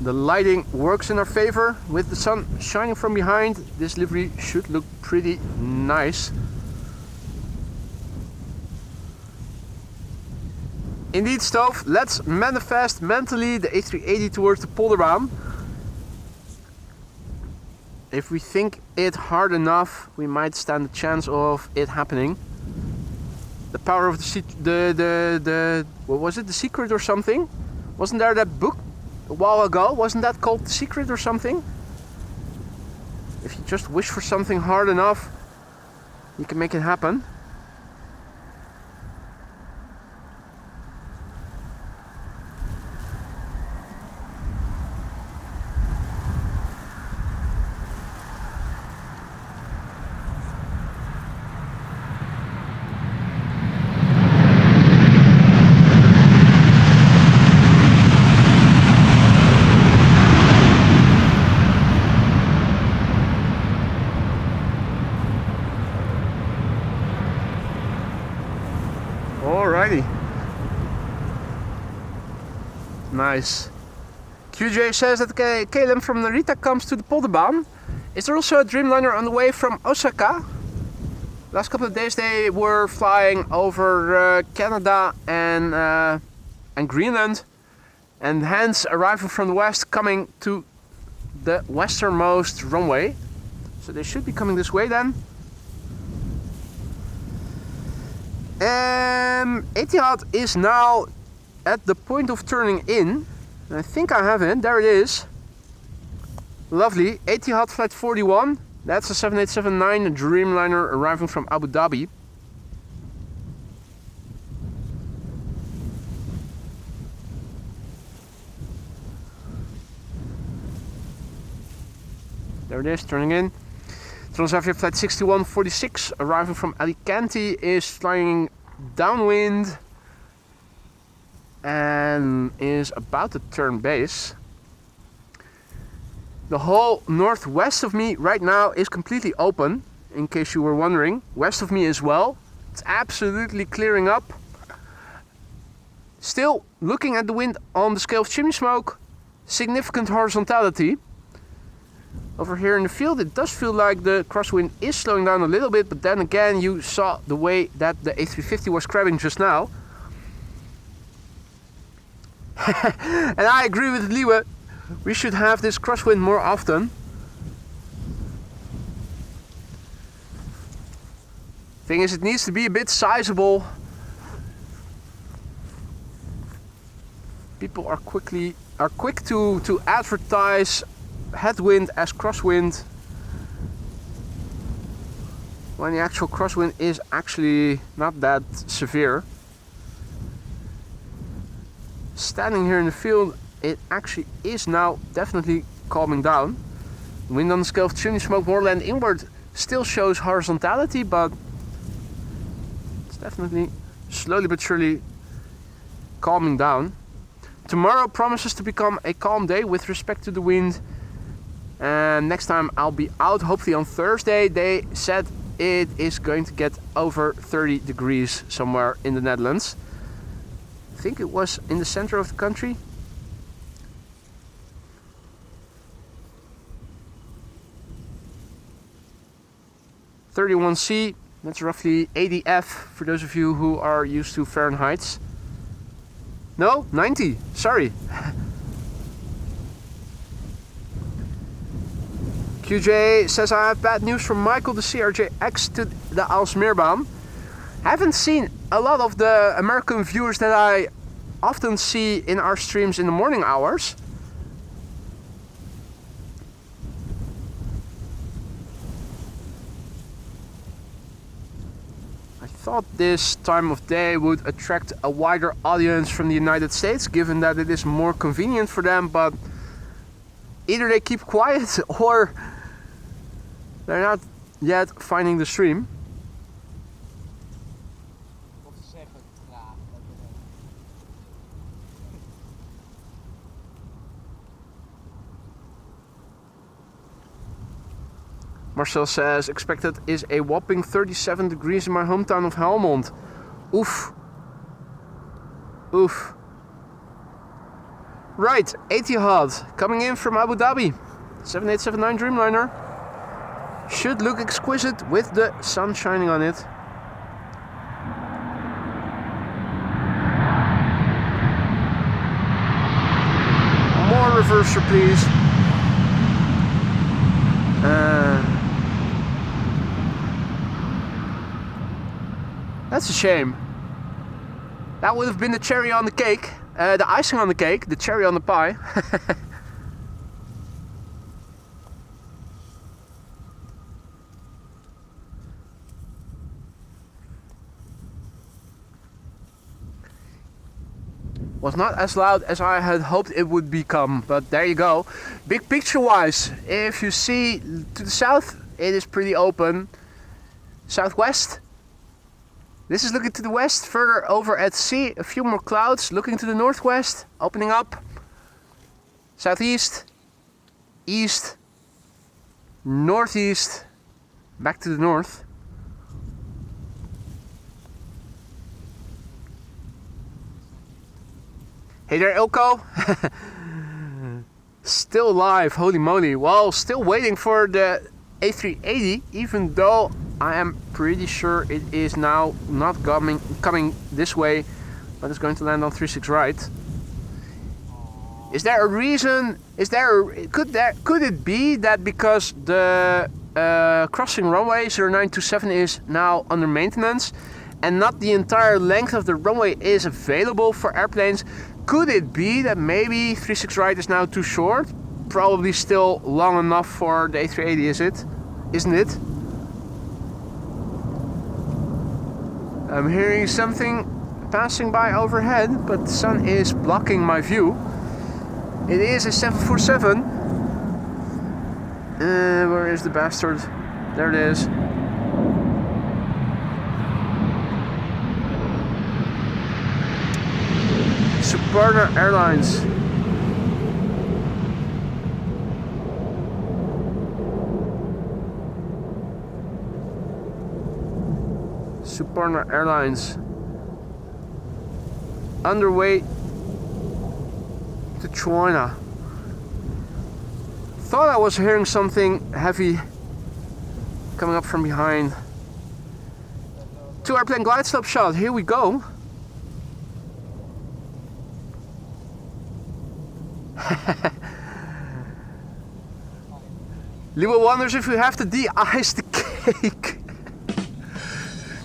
The lighting works in our favor. With the sun shining from behind, this livery should look pretty nice. Indeed, Stove, let's manifest mentally the A380 towards the Polderbaan. If we think it hard enough, we might stand a chance of it happening. The power of the what was it? The Secret or something? Wasn't there that book a while ago? Wasn't that called The Secret or something? If you just wish for something hard enough, you can make it happen. Alrighty. Nice. QJ says that KLM from Narita comes to the Polderbaan. Is there also a Dreamliner on the way from Osaka? Last couple of days they were flying over Canada and Greenland, and hence arriving from the west, coming to the westernmost runway. So they should be coming this way then. Etihad is now at the point of turning in. I think I have it. There it is. Lovely. Etihad flight 41. That's a 7879 Dreamliner arriving from Abu Dhabi. There it is, turning in. Transavia flight 6146 arriving from Alicante is flying downwind and is about to turn base. The whole northwest of me right now is completely open, in case you were wondering. West of me as well. It's absolutely clearing up. Still looking at the wind on the scale of chimney smoke, significant horizontality. Over here in the field it does feel like the crosswind is slowing down a little bit, but then again you saw the way that the A350 was crabbing just now. And I agree with Liwe, we should have this crosswind more often. Thing is, it needs to be a bit sizable. People are quick to advertise headwind as crosswind when the actual crosswind is actually not that severe. Standing here in the field, it actually is now definitely calming down. The wind on the scale of chimney smoke more land inward still shows horizontality, but it's definitely slowly but surely calming down. Tomorrow promises to become a calm day with respect to the wind. And next time I'll be out, hopefully on Thursday. They said it is going to get over 30 degrees somewhere in the Netherlands. I think it was in the center of the country. (31°C), that's roughly 80 F for those of you who are used to Fahrenheit. No, 90, sorry. QJ says, I have bad news from Michael, the CRJ-X to the Aalsmeerbaan. Haven't seen a lot of the American viewers that I often see in our streams in the morning hours. I thought this time of day would attract a wider audience from the United States, given that it is more convenient for them, but either they keep quiet or they're not yet finding the stream. Marcel says, expected is a whopping 37 degrees in my hometown of Helmond. Oof. Oof. Right, Etihad coming in from Abu Dhabi. 7879 Dreamliner. Should look exquisite with the sun shining on it. More reverser, please. That's a shame. That would have been the cherry on the cake. The icing on the cake, the cherry on the pie. Was not as loud as I had hoped it would become, but there you go. Big picture wise, if you see to the south, it is pretty open. Southwest, this is looking to the west, further over at sea, a few more clouds. Looking to the northwest, opening up. Southeast, east, northeast, back to the north. Hey there, Ilko. Still live, holy moly. Well, still waiting for the A380, even though I am pretty sure it is now not coming this way, but it's going to land on 36 right. Is there a reason? Could it be that because the crossing runway 0927 is now under maintenance, and not the entire length of the runway is available for airplanes. Could it be that maybe 36 right is now too short? Probably still long enough for the A380, is it? Isn't it? I'm hearing something passing by overhead, but the sun is blocking my view. It is a 747. Where is the bastard? There it is. Suburna Airlines. Suburna Airlines. Underway to China. Thought I was hearing something heavy coming up from behind. 2 airplane glide slope shot. Here we go. Leo wonders if we have to de-ice the cake.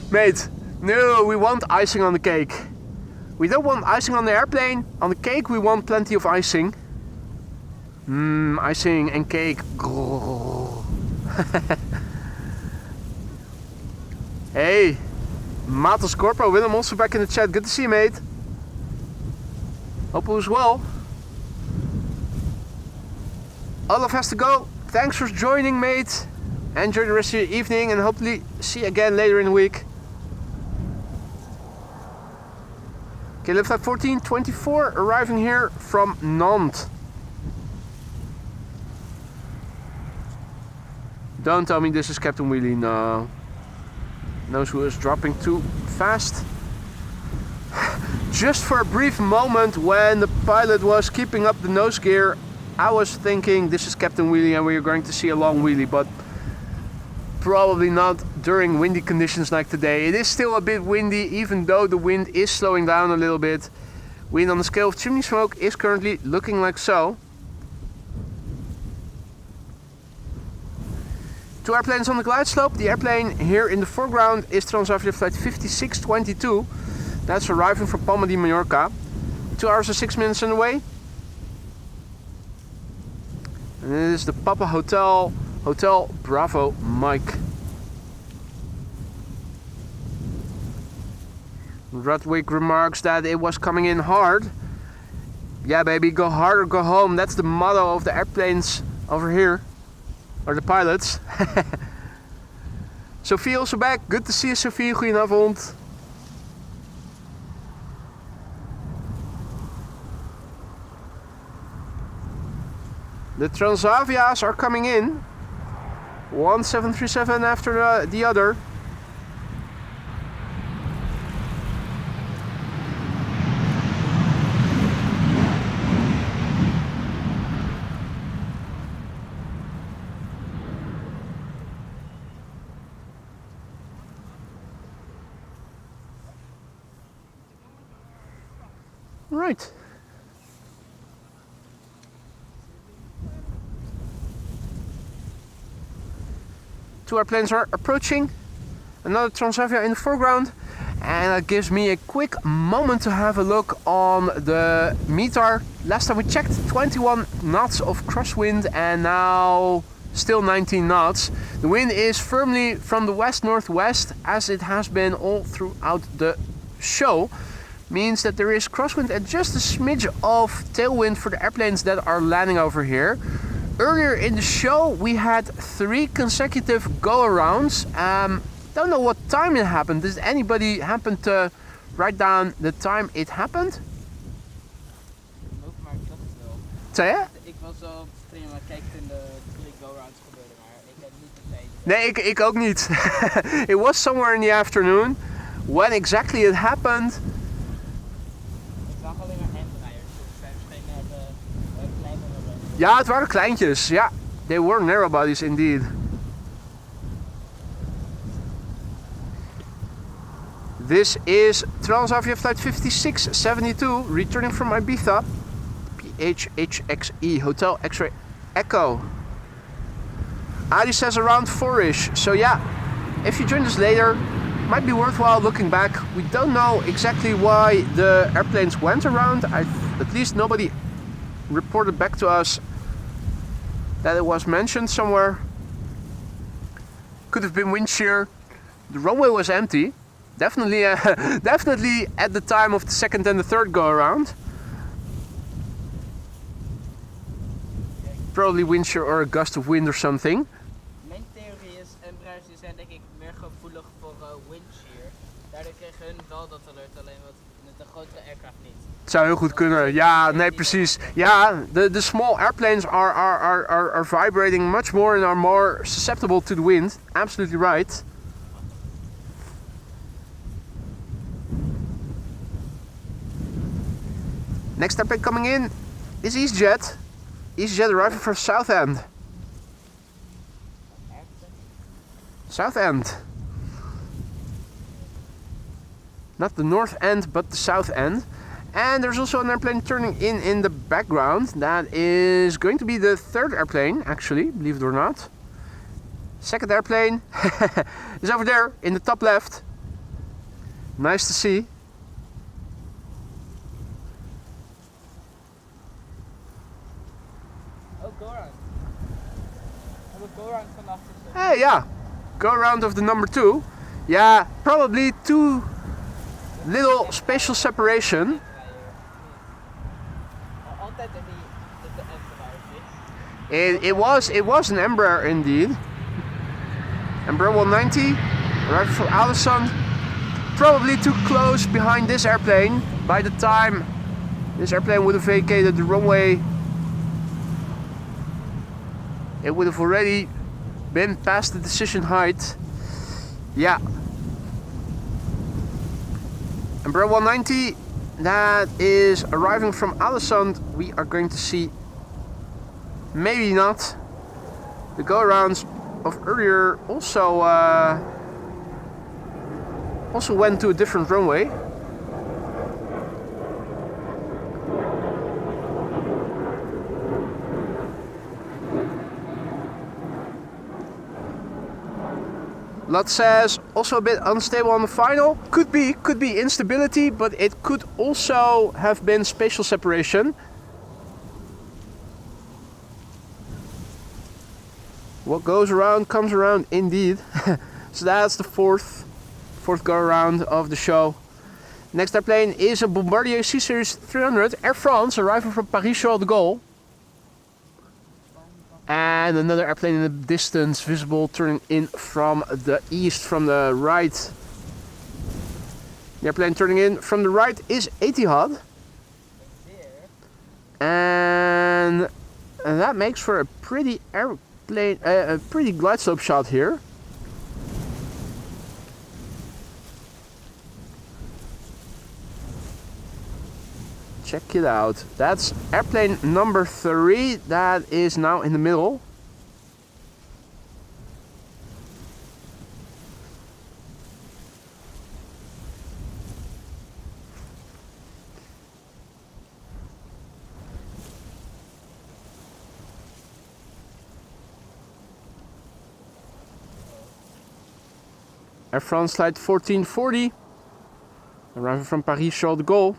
Mate, no, we want icing on the cake. We don't want icing on the airplane. On the cake we want plenty of icing. Icing and cake. Hey, Matos Corpo, Willem also back in the chat. Good to see you, mate. Hope all is well. Olaf has to go. Thanks for joining, mate. Enjoy the rest of your evening and hopefully see you again later in the week. Okay, lift at 1424, arriving here from Nantes. Don't tell me this is Captain Wheelie, no. Nose wheel is dropping too fast. Just for a brief moment when the pilot was keeping up the nose gear, I was thinking this is Captain Wheelie and we are going to see a long wheelie, but probably not during windy conditions like today. It is still a bit windy, even though the wind is slowing down a little bit. Wind on the scale of chimney smoke is currently looking like so. 2 airplanes on the glide slope. The airplane here in the foreground is Transavia flight 5622. That's arriving from Palma de Mallorca. 2 hours and 6 minutes on the way. And it is the Papa Hotel, Hotel Bravo Mike. Rudwick remarks that it was coming in hard. Yeah, baby, go hard or go home. That's the motto of the airplanes over here. Or the pilots. Sophie also back. Good to see you, Sophie. Goedenavond. The Transavias are coming in. 1737 after the other. Right. Two airplanes are approaching. Another Transavia in the foreground. And that gives me a quick moment to have a look on the METAR. Last time we checked, 21 knots of crosswind and now still 19 knots. The wind is firmly from the west-northwest, as it has been all throughout the show. Means that there is crosswind and just a smidge of tailwind for the airplanes that are landing over here. Earlier in the show we had 3 consecutive go-arounds. Don't know what time it happened. Does anybody happen to write down the time it happened? Maar ik klopt het wel. Zei je? Ik was zo op stream en keek toen de 3 go-rounds gebeurden, maar ik heb niet per se. Nee, ik ook niet. It was somewhere in the afternoon. When exactly it happened. Ik zag alleen maar handrijders, dus het zijn misschien kleinere. Ja, het waren kleintjes. Ja, they were narrow bodies indeed. This is Transavia flight 5672 returning from Ibiza. PHHXE Hotel X-Ray Echo. Adi says around 4ish. So yeah, if you join us later, Might be worthwhile looking back. We don't know exactly why the airplanes went around. At least nobody reported back to us that it was mentioned somewhere. Could have been wind shear. The runway was empty. Definitely, definitely at the time of the second and the third go around. Probably wind shear or a gust of wind or something. Mijn theorie is, Embraers die zijn denk ik meer gevoelig voor wind shear. Daardoor kregen hun wel dat alert, alleen wat met de grotere aircraft niet. Het zou heel goed kunnen. Ja, nee, precies. Ja, the small airplanes are vibrating much more and are more susceptible to the wind. Absolutely right. Next airplane coming in is EasyJet. EasyJet arriving from Southend. Southend. Not the north end, but the south end. And there's also an airplane turning in the background. That is going to be the third airplane, actually, believe it or not. Second airplane is over there in the top left. Nice to see. Oh, go around. Have a go around vanaf de Hey, yeah. Go around of the number 2. Yeah, probably too little spatial separation. Altijd de It was an Embraer indeed. Embraer 190, arriving from Allison. Probably too close behind this airplane. By the time this airplane would have vacated the runway, it would have already been past the decision height. Yeah. Embraer 190, that is arriving from Allison. We are going to see, maybe not, the go-arounds of earlier also went to a different runway. Lot says also a bit unstable on the final. Could be instability, but it could also have been spatial separation. What goes around comes around indeed. So that's the fourth go around of the show. Next airplane is a Bombardier C-Series 300 Air France, arriving from Paris-Charles de Gaulle. And another airplane in the distance, visible, turning in from the east, from the right. The airplane turning in from the right is Etihad. And that makes for a pretty airplane, a pretty glide slope shot here. Check it out. That's airplane number 3. That is now in the middle. Air France flight 1440, arriving from Paris-Charles de Gaulle.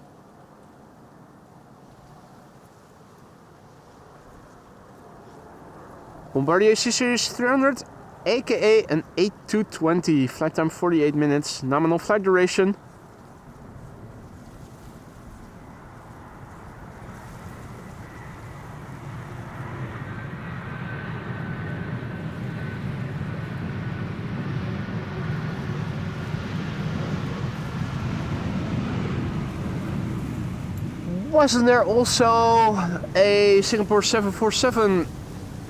Bombardier C-Series 300, aka an 8220, flight time 48 minutes, nominal flight duration. Wasn't there also a Singapore 747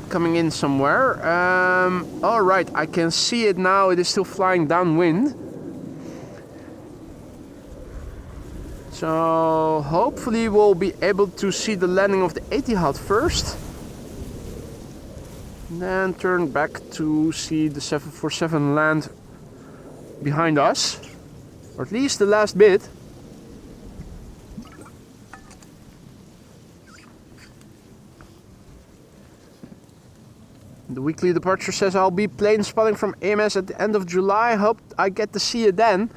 coming in somewhere? All right, I can see it now. It is still flying downwind. So hopefully we'll be able to see the landing of the Etihad first. And then turn back to see the 747 land behind us. Or at least the last bit. The weekly departure says I'll be plane spotting from AMS at the end of July. Hope I get to see you then.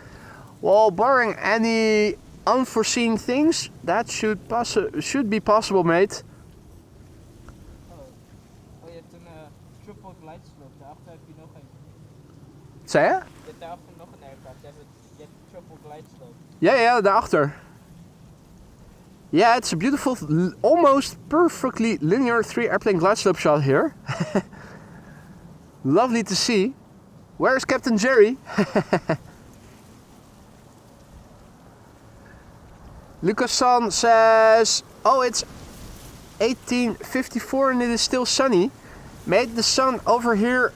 Well, barring any unforeseen things, that should be possible, mate. Oh, je hebt een triple glide slope. Daarachter heb je nog een. Zei je? Je hebt daarachter nog een aircraft. Je hebt een triple glide slope. Ja, daarachter. Yeah, it's a beautiful, almost perfectly linear 3-airplane glide slope shot here. Lovely to see. Where is Captain Jerry? Lucas San says, oh, it's 1854 and it is still sunny. Mate, the sun over here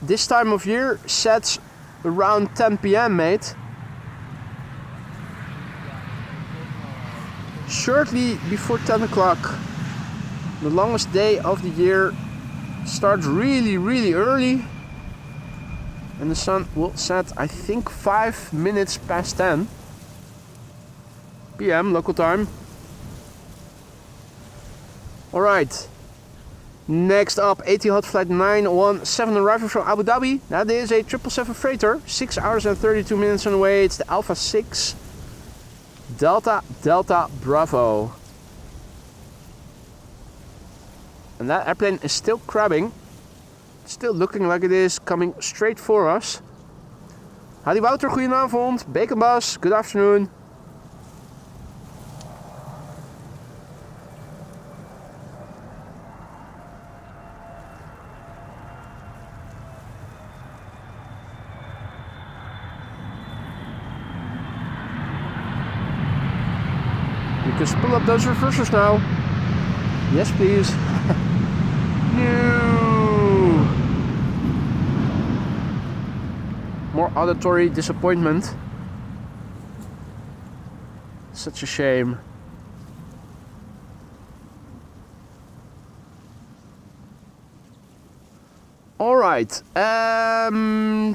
this time of year sets around 10 p.m, mate. Shortly before 10 o'clock. The longest day of the year starts really, really early. And the sun will set, I think, 5 minutes past 10 p.m. local time. Alright. Next up, Etihad flight 917 arriving from Abu Dhabi. That is a 777 freighter. 6 hours and 32 minutes on the way. It's the Alpha 6 Delta Bravo. And that airplane is still crabbing. Still looking like it is coming straight for us. Hadi Wouter, goedenavond. Bacon Bas, good afternoon. You can pull up those reversers now. Yes, please. No. More auditory disappointment. Such a shame. Alright.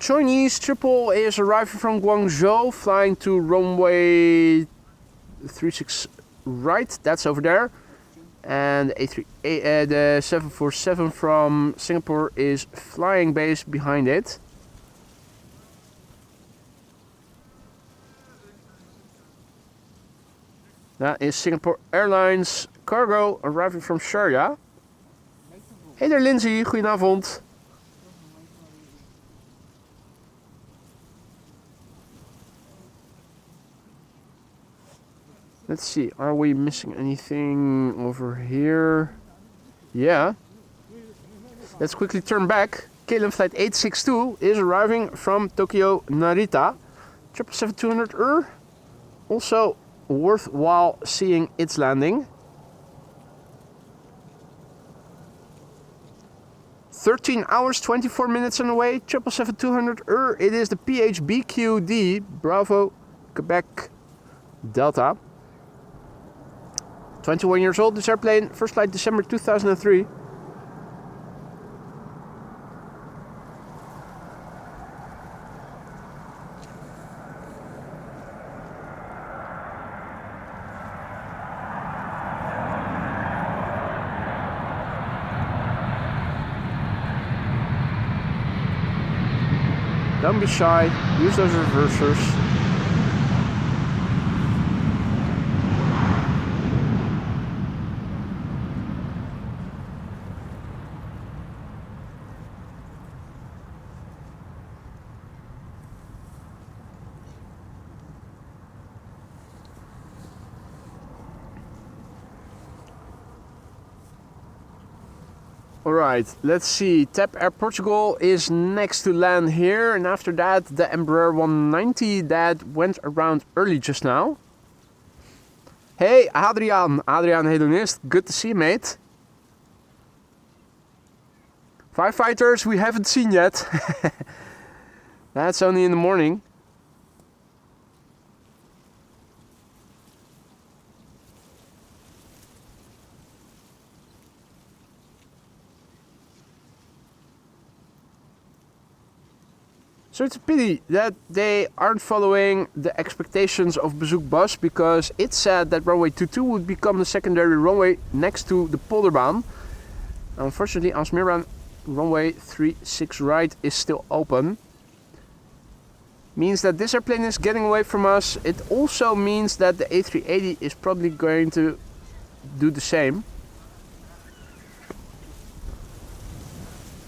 Chinese triple is arriving from Guangzhou, flying to runway 36 right, that's over there. And the 747 from Singapore is flying base behind it. That is Singapore Airlines cargo arriving from Sharjah. Hey there Lindsay, goedenavond. Let's see, are we missing anything over here? Yeah. Let's quickly turn back. KLM flight 862 is arriving from Tokyo Narita. 777-200 also worthwhile seeing its landing. 13 hours, 24 minutes on the way. 777-200 it is the PHBQD Bravo Quebec Delta. 21 years old, this airplane, first flight December 2003. Don't be shy, use those reversers. Alright, let's see. TAP Air Portugal is next to land here, and after that the Embraer 190 that went around early just now. Hey Adrian Hedonist, good to see you, mate. Firefighters we haven't seen yet. That's only in the morning. So it's a pity that they aren't following the expectations of Bezoek Bus, because it said that runway 22 would become the secondary runway next to the Polderbaan. Unfortunately, Almere runway 36 right is still open. Means that this airplane is getting away from us. It also means that the A380 is probably going to do the same.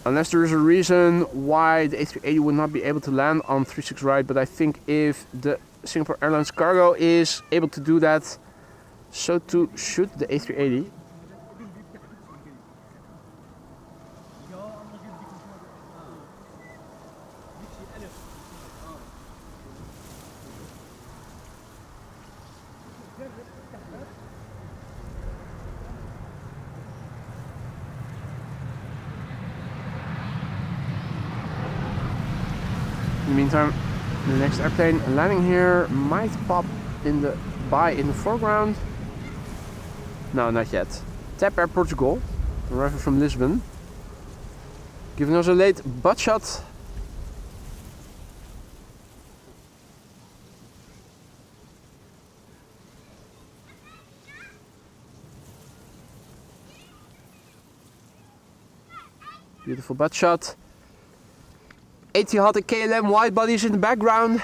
Unless there is a reason why the A380 would not be able to land on 36 right, but I think if the Singapore Airlines cargo is able to do that, so too should the A380. In the meantime, the next airplane landing here might pop in the foreground. No, not yet. TAP Air Portugal, arriving from Lisbon, giving us a late butt shot. Beautiful butt shot. Etihad and KLM wide bodies in the background.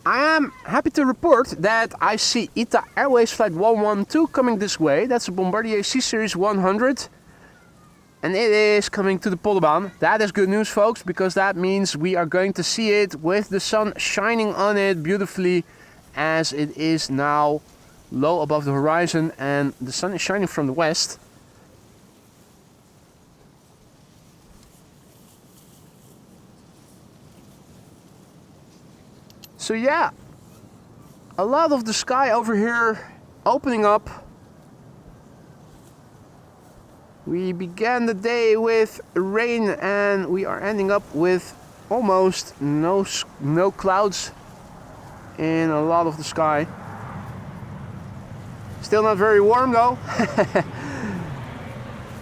I am happy to report that I see ITA Airways flight 112 coming this way. That's a Bombardier C-Series 100. And it is coming to the Polderbaan. That is good news, folks, because that means we are going to see it with the sun shining on it beautifully, as it is now low above the horizon and the sun is shining from the west. So yeah, a lot of the sky over here opening up. We began the day with rain and we are ending up with almost no clouds in a lot of the sky. Still not very warm though.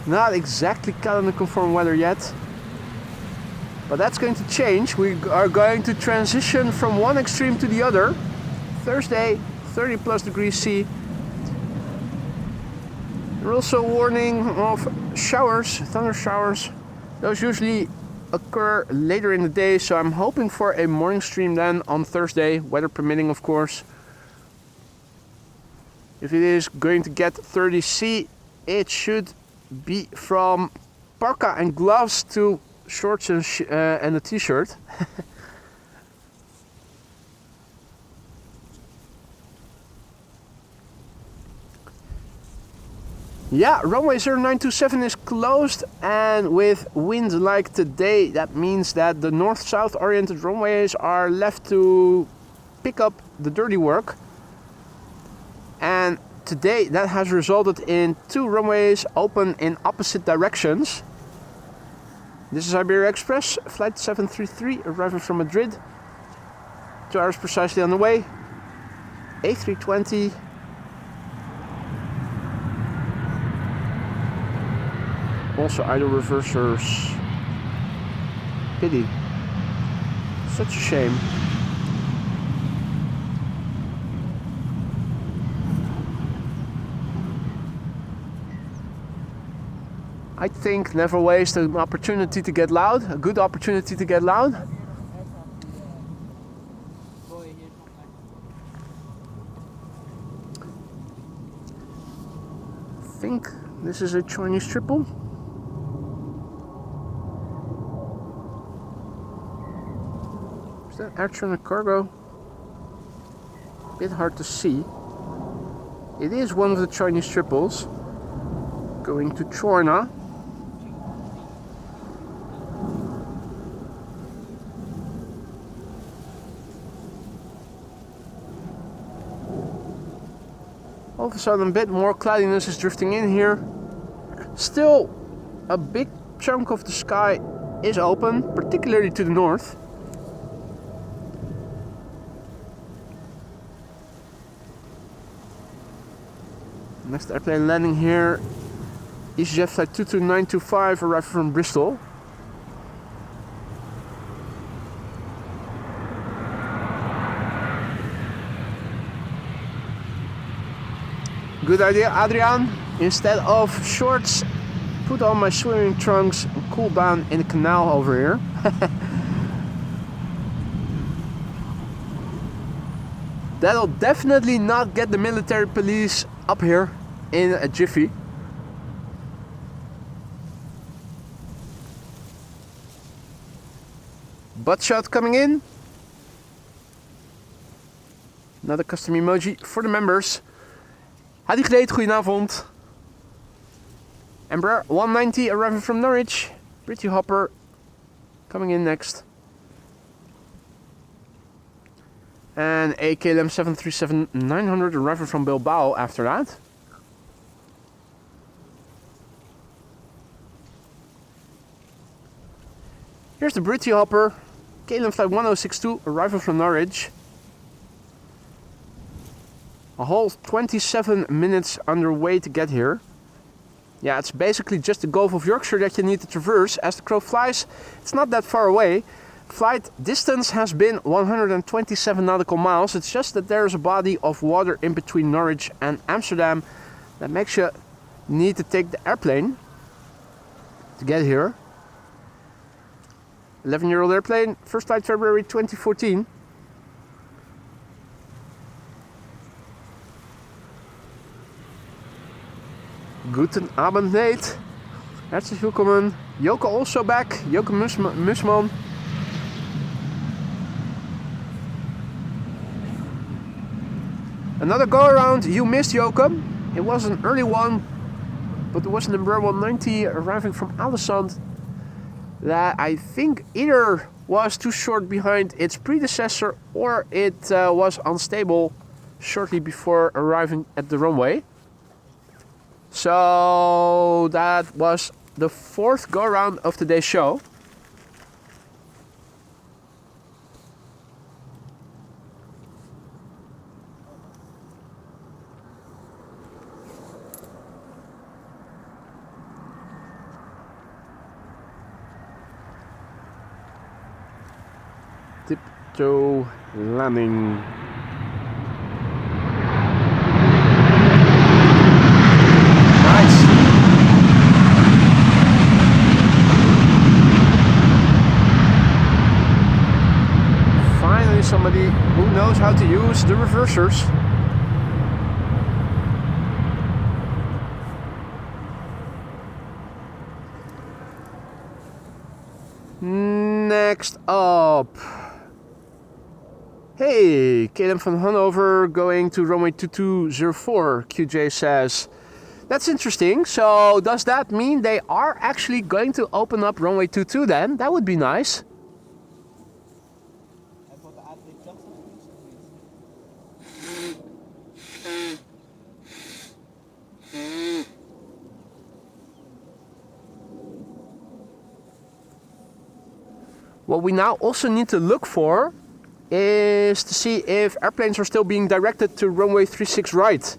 Not exactly calendar conform weather yet. But that's going to change. We are going to transition from one extreme to the other. Thursday, 30 plus degrees C. We're also warning of showers, thunder showers. Those usually occur later in the day, so I'm hoping for a morning stream then on Thursday, weather permitting of course. If it is going to get 30 C, it should be from parka and gloves to shorts and a t-shirt. Yeah, runway 0927 is closed, and with wind like today, that means that the north-south oriented runways are left to pick up the dirty work. And today that has resulted in 2 runways open in opposite directions. This is Iberia Express, flight 733, arriving from Madrid. 2 hours precisely on the way. A320. Also idle reversers. Pity. Such a shame. I think never waste an opportunity to get loud, a good opportunity to get loud. I think this is a Chinese triple. Is that air traffic cargo? A bit hard to see. It is one of the Chinese triples going to China. All of a sudden a bit more cloudiness is drifting in here. Still a big chunk of the sky is open, particularly to the north. Next airplane landing here, EasyJet flight 22925 arriving from Bristol. Good idea, Adrian. Instead of shorts, put on my swimming trunks and cool down in the canal over here. That'll definitely not get the military police up here in a jiffy. Butt shot coming in. Another custom emoji for the members. Hadi Gleed, goedenavond. Embraer 190 arriving from Norwich. Pretty Hopper coming in next. And a KLM 737-900 arriving from Bilbao after that. Here's the Pretty Hopper. KLM flight 1062 arriving from Norwich. A whole 27 minutes underway to get here. Yeah, it's basically just the Gulf of Yorkshire that you need to traverse. As the crow flies, it's not that far away. Flight distance has been 127 nautical miles. It's just that there's a body of water in between Norwich and Amsterdam that makes you need to take the airplane to get here. 11-year-old airplane, first flight February 2014. Guten Abend, Nate. Herzlich willkommen. Joke also back. Joke Musman. Another go around. You missed, Joke. It was an early one, but there was an Embraer 190 arriving from Alessand that I think either was too short behind its predecessor or it was unstable shortly before arriving at the runway. So that was the fourth go around of today's show. Tiptoe landing. Somebody who knows how to use the reversers. Next up. Hey, KLM van Hanover going to runway 2204, QJ says. That's interesting. So does that mean they are actually going to open up runway 22 then? That would be nice. What we now also need to look for is to see if airplanes are still being directed to runway 36 right.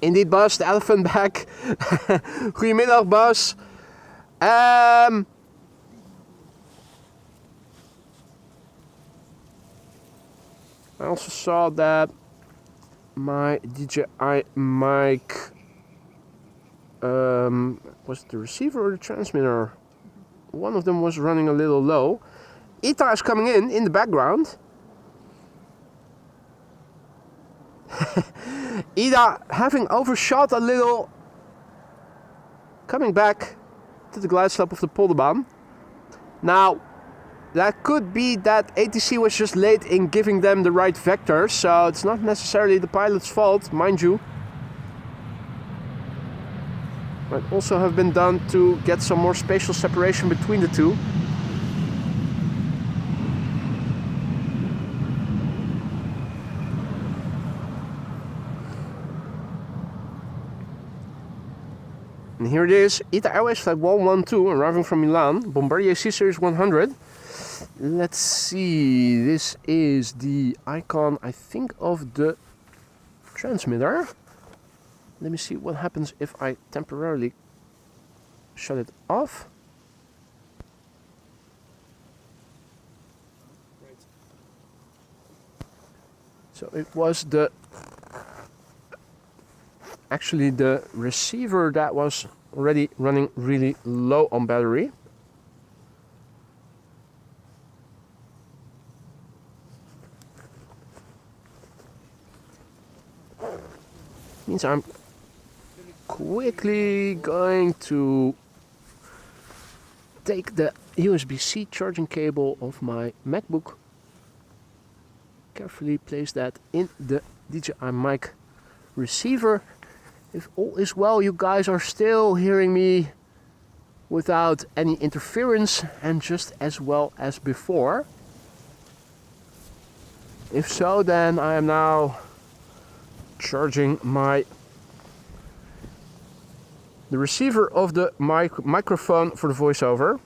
Indeed, Bas, the elephant back. Goedemiddag, Bas. I also saw that my DJI mic, was it the receiver or the transmitter? One of them was running a little low. Ita is coming in the background. Ida having overshot a little, coming back to the glide slope of the Polderbaan. Now, that could be that ATC was just late in giving them the right vector, so it's not necessarily the pilot's fault, mind you. Might also have been done to get some more spatial separation between the two. And here it is, ITA Airways flight 112 arriving from Milan, Bombardier C-Series 100. Let's see, this is the icon, I think, of the transmitter. Let me see what happens if I temporarily shut it off. So it was the actually the receiver that was already running really low on battery. Means I'm quickly going to take the USB-C charging cable of my MacBook, carefully place that in the DJI mic receiver. If all is well, you guys are still hearing me without any interference and just as well as before. If so, then I am now charging the receiver of the microphone for the voiceover.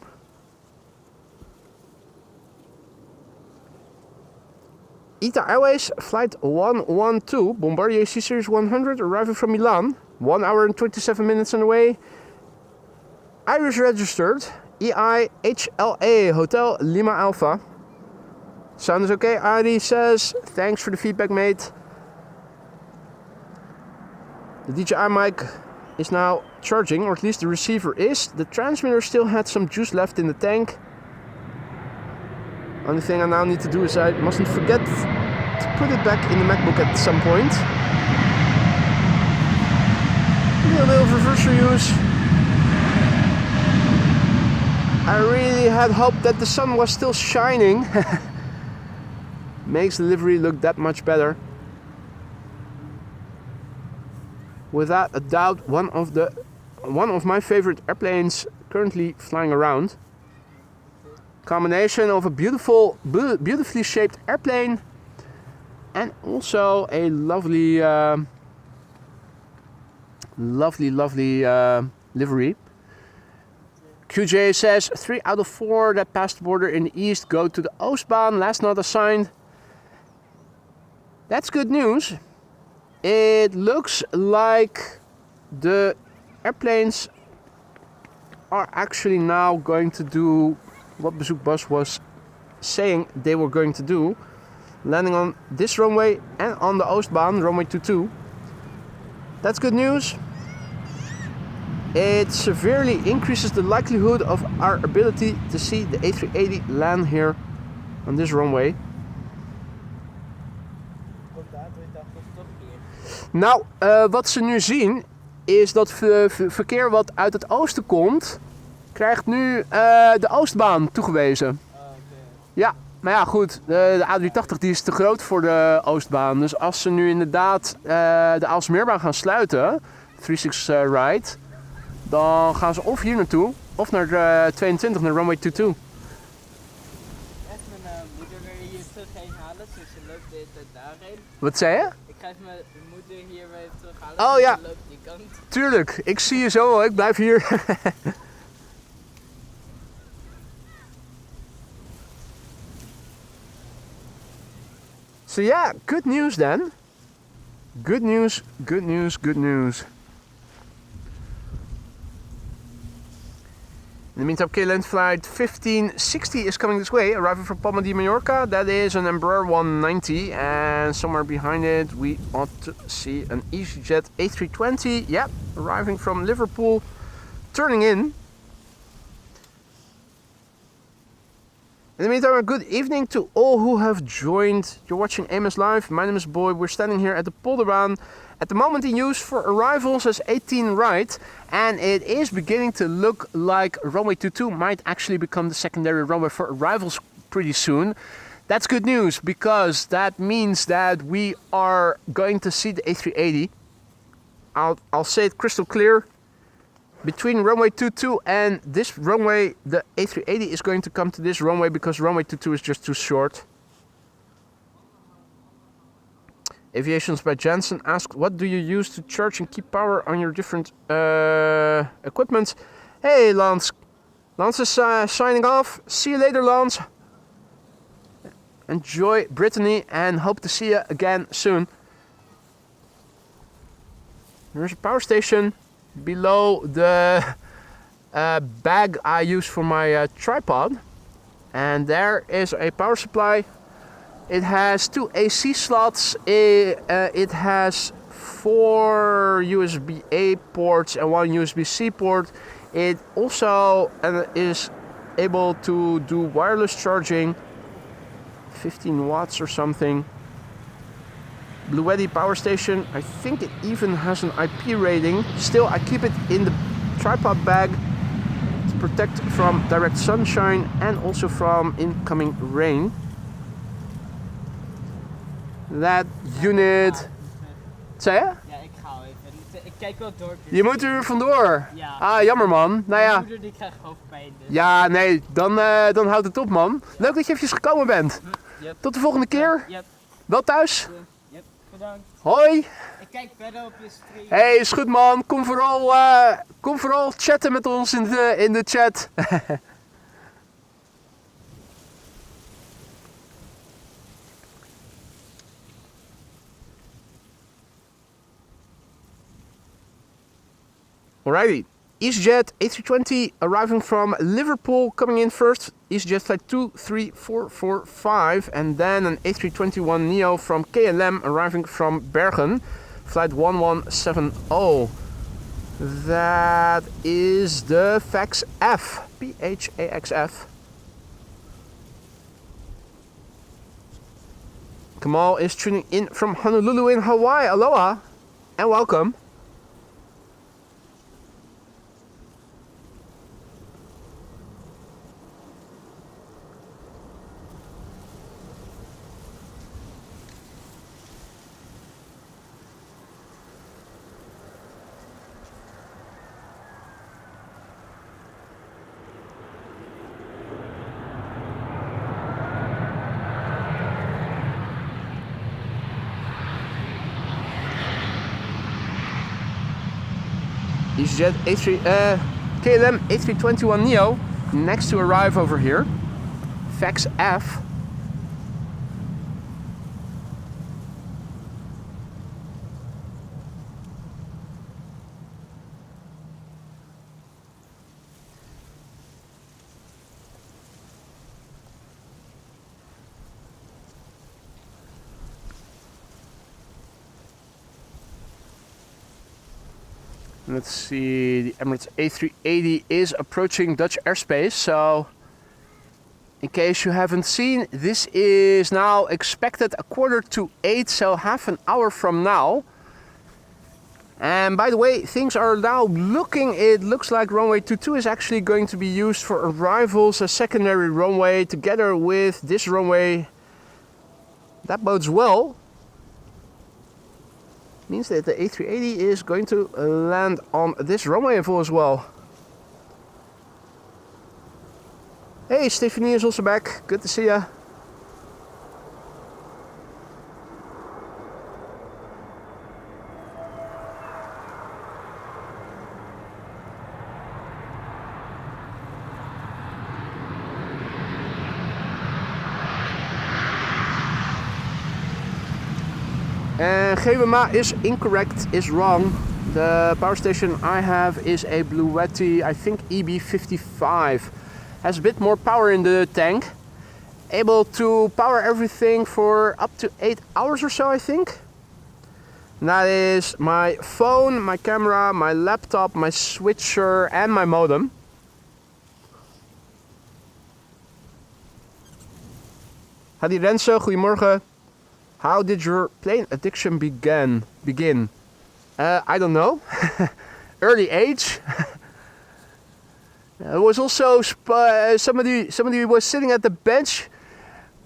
ITA Airways flight 112 Bombardier C Series 100 arriving from Milan, 1 hour and 27 minutes on the way. Irish registered, EIHLA Hotel Lima Alpha. Sound is okay, Adi says. Thanks for the feedback, mate. The DJI mic is now charging, or at least the receiver is. The transmitter still had some juice left in the tank. Only thing I now need to do is I mustn't forget to put it back in the MacBook at some point. Do a little reverse use. I really had hoped that the sun was still shining. Makes the livery look that much better. Without a doubt, one of my favorite airplanes currently flying around. Combination of a beautifully shaped airplane and also a lovely livery. QJ says 3 out of 4 that passed the border in the east go to the Oostbaan, last not assigned. That's good news. It looks like the airplanes are actually now going to do what Bezoekbus was saying they were going to do, landing on this runway and on the Oostbaan, runway 22. That's good news. It severely increases the likelihood of our ability to see the A380 land here on this runway. Nou, wat ze nu zien is dat verkeer wat uit het oosten komt, krijgt nu de Oostbaan toegewezen. Ja, maar ja goed, de A380 die is te groot voor de Oostbaan. Dus als ze nu inderdaad de Aalsmeerbaan gaan sluiten, 36 ride, dan gaan ze of hier naartoe, of naar 22, naar runway 22. Echt mijn moeder weer hier terug heen halen, dus ze loopt de hele tijd daarheen. Wat zei je? Ik ga even mijn moeder hier weer terughalen, Oh dus ja, ze loopt die kant. Tuurlijk, ik zie je zo, ik blijf hier. So yeah, good news then. Good news, good news, good news. In the meantime, KLM flight 1560 is coming this way, arriving from Palma de Mallorca. That is an Embraer 190, and somewhere behind it we ought to see an EasyJet A320. Yep, arriving from Liverpool, turning in. In the meantime, a good evening to all who have joined. You're watching AMS Live. My name is Boy. We're standing here at the Polderbaan. At the moment in use for arrivals as 18 right, and it is beginning to look like runway 22 might actually become the secondary runway for arrivals pretty soon. That's good news, because that means that we are going to see the A380. I'll say it crystal clear. Between runway 22 and this runway, the A380 is going to come to this runway because runway 22 is just too short. Aviations by Jensen asked, what do you use to charge and keep power on your different equipment? Hey Lance, Lance is signing off. See you later, Lance. Enjoy Brittany and hope to see you again soon. There's a power station below the bag I use for my tripod, and there is a power supply It has 2 AC slots. It has 4 USB-A ports and 1 USB-C port. It also is able to do wireless charging, 15 watts or something. Bluetti power station. I think it even has an IP rating. Still, I keep it in the tripod bag to protect from direct sunshine and also from incoming rain. That unit. Zei je? Ja, ik ga al even. Ik kijk wel door. Dus Je moet er weer vandoor. ja. Ah, jammer man. Nou Mijn ja. moeder die krijgt hoofdpijn. Dus. Ja, nee, dan houdt het op man. Leuk dat je eventjes gekomen bent. Yep. Tot de volgende keer. Yep. Wel thuis. Yep. Bedankt. Hoi. Ik kijk verder op je stream. Hey, is goed man. Kom vooral chatten met ons in de chat. Alrighty. EasyJet A320 arriving from Liverpool, coming in first. EasyJet flight 23445, and then an A321neo from KLM arriving from Bergen, flight 1170. That is the PHAX F, PHAXF. Kamal is tuning in from Honolulu in Hawaii. Aloha and welcome. EasyJet KLM A321neo next to arrive over here. PHAX F. Let's see, the Emirates A380 is approaching Dutch airspace, so in case you haven't seen, this is now expected 7:45, so half an hour from now. And by the way, things are now it looks like runway 22 is actually going to be used for arrivals, a secondary runway together with this runway. That bodes well. Means that the A380 is going to land on this runway info as well. Hey, Stephanie is also back. Good to see ya. And GWMA is incorrect, is wrong. The power station I have is a Bluetti, I think EB55. Has a bit more power in the tank. Able to power everything for up to 8 hours or so, I think. And that is my phone, my camera, my laptop, my switcher and my modem. Hadi Renzo, goedemorgen. How did your plane addiction begin? I don't know. Early age. There was also somebody was sitting at the bench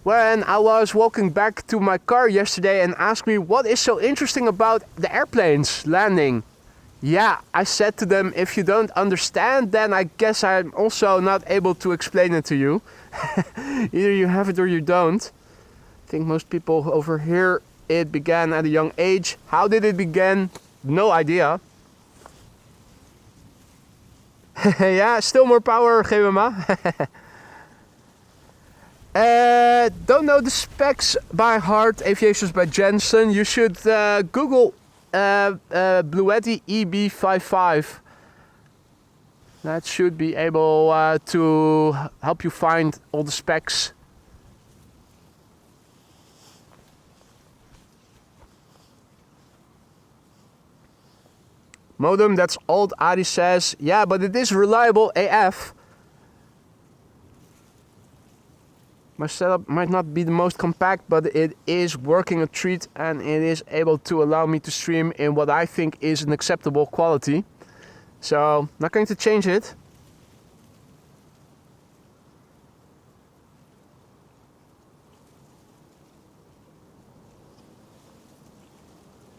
when I was walking back to my car yesterday and asked me what is so interesting about the airplanes landing. Yeah, I said to them, if you don't understand, then I guess I'm also not able to explain it to you. Either you have it or you don't. I think most people over here, it began at a young age. How did it begin? No idea. Yeah, still more power, GWMA. Don't know the specs by heart. Aviations by Jensen. You should Google Bluetti EB55. That should be able to help you find all the specs. Modem, that's old, Adi says. Yeah, but it is reliable AF. My setup might not be the most compact, but it is working a treat and it is able to allow me to stream in what I think is an acceptable quality. So, not going to change it.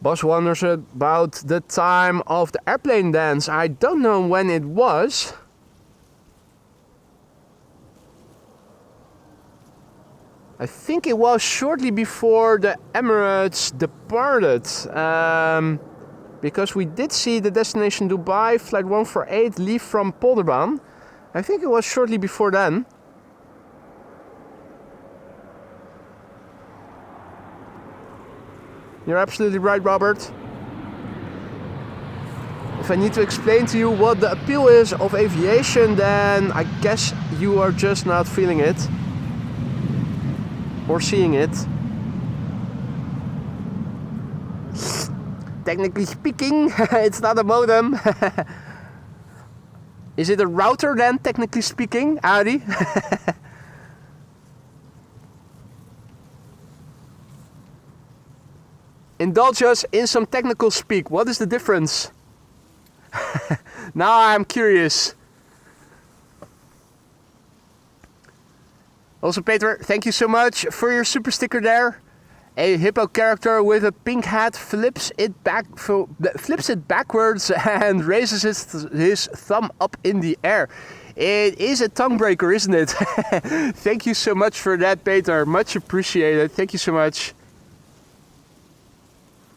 Boss wonders about the time of the airplane dance. I don't know when it was. I think it was shortly before the Emirates departed. Because we did see the destination Dubai, flight 148, leave from Polderbaan. I think it was shortly before then. You're absolutely right, Robert. If I need to explain to you what the appeal is of aviation, then I guess you are just not feeling it. Or seeing it. Technically speaking, it's not a modem. Is it a router then, technically speaking, Audi? Indulge us in some technical speak. What is the difference? Now I'm curious. Also, Peter, thank you so much for your super sticker there. A hippo character with a pink hat flips it backwards and raises his thumb up in the air. It is a tongue breaker, isn't it? Thank you so much for that, Peter. Much appreciated. Thank you so much.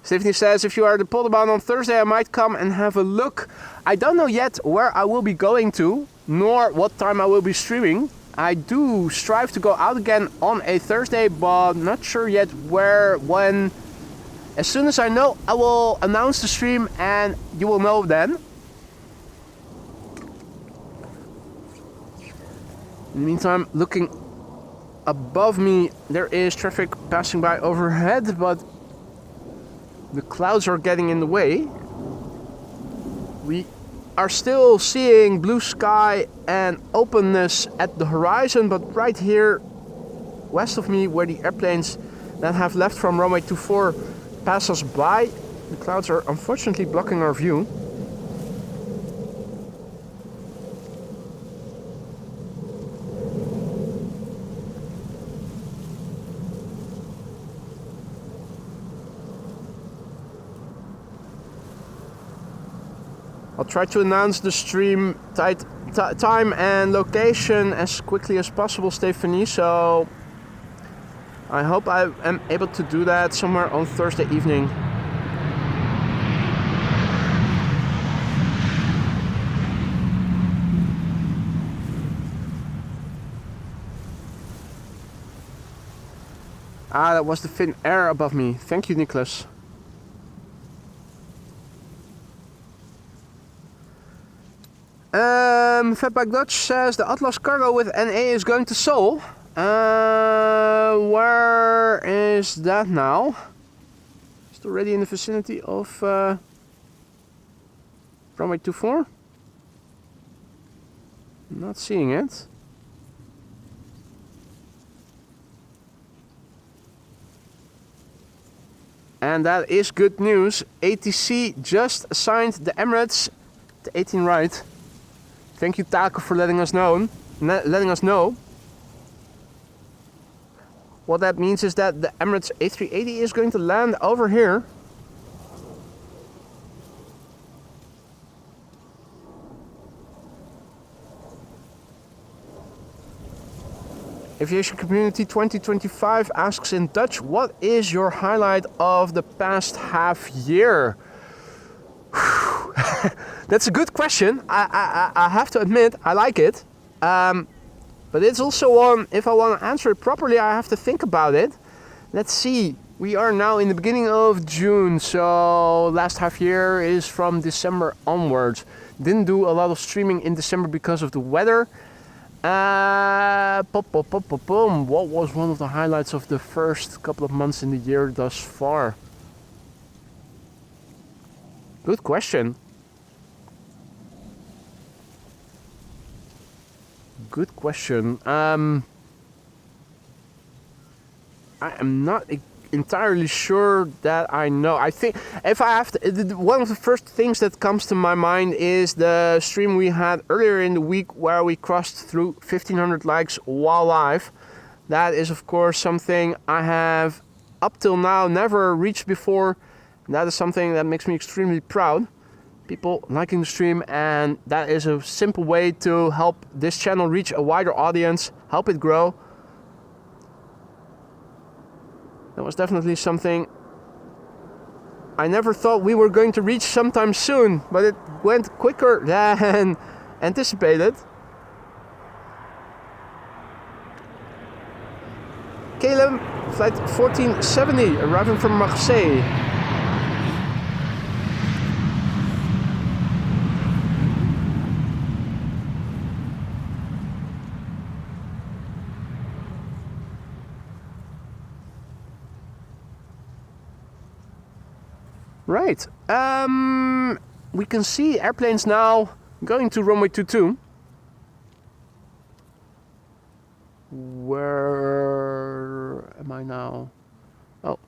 Stephanie says, if you are at the Polderbaan on Thursday, I might come and have a look. I don't know yet where I will be going to, nor what time I will be streaming. I do strive to go out again on a Thursday, but not sure yet where, when. As soon as I know, I will announce the stream and you will know then. In the meantime, looking above me, there is traffic passing by overhead, but the clouds are getting in the way. We are still seeing blue sky and openness at the horizon, but right here west of me, where the airplanes that have left from runway 24 pass us by, the clouds are unfortunately blocking our view. I'll try to announce the stream time and location as quickly as possible, Stephanie, so I hope I am able to do that somewhere on Thursday evening. Ah, that was the thin air above me. Thank you, Nicholas. Fatback Dutch says the Atlas cargo with NA is going to Seoul. Where is that now? Is it already in the vicinity of runway 24? Not seeing it. And that is good news. ATC just assigned the Emirates the 18 right. Thank you, Taco, for letting us know. What that means is that the Emirates A380 is going to land over here. Aviation Community 2025 asks in Dutch, what is your highlight of the past half year? That's a good question. I have to admit, I like it. But it's also one, if I want to answer it properly, I have to think about it. Let's see. We are now in the beginning of June, so last half year is from December onwards. Didn't do a lot of streaming in December because of the weather. What was one of the highlights of the first couple of months in the year thus far? Good question. good question. I am not entirely sure that I know. I think if I have to, one of the first things that comes to my mind is the stream we had earlier in the week where we crossed through 1500 likes while live. That is of course something I have up till now never reached before. That is something that makes me extremely proud. People liking the stream, and that is a simple way to help this channel reach a wider audience, help it grow. That was definitely something I never thought we were going to reach sometime soon, but it went quicker than anticipated. KLM flight 1470 arriving from Marseille. Right, we can see airplanes now going to runway 22. Where am I now? Oh,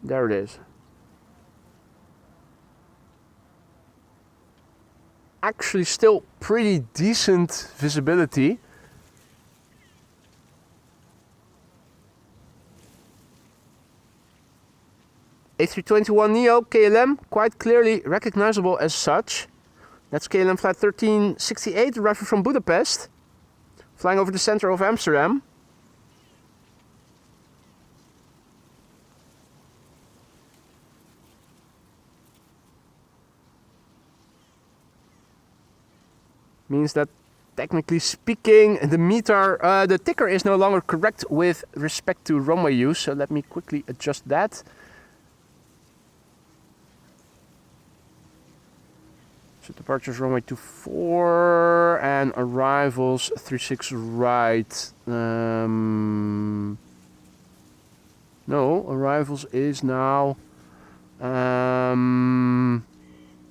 there it is. Actually still pretty decent visibility. A321neo KLM, quite clearly recognizable as such. That's KLM flight 1368, arriving from Budapest, flying over the center of Amsterdam. Means that technically speaking, the ticker is no longer correct with respect to runway use. So let me quickly adjust that. So departures runway 24 and arrivals 36 right. No, arrivals is now.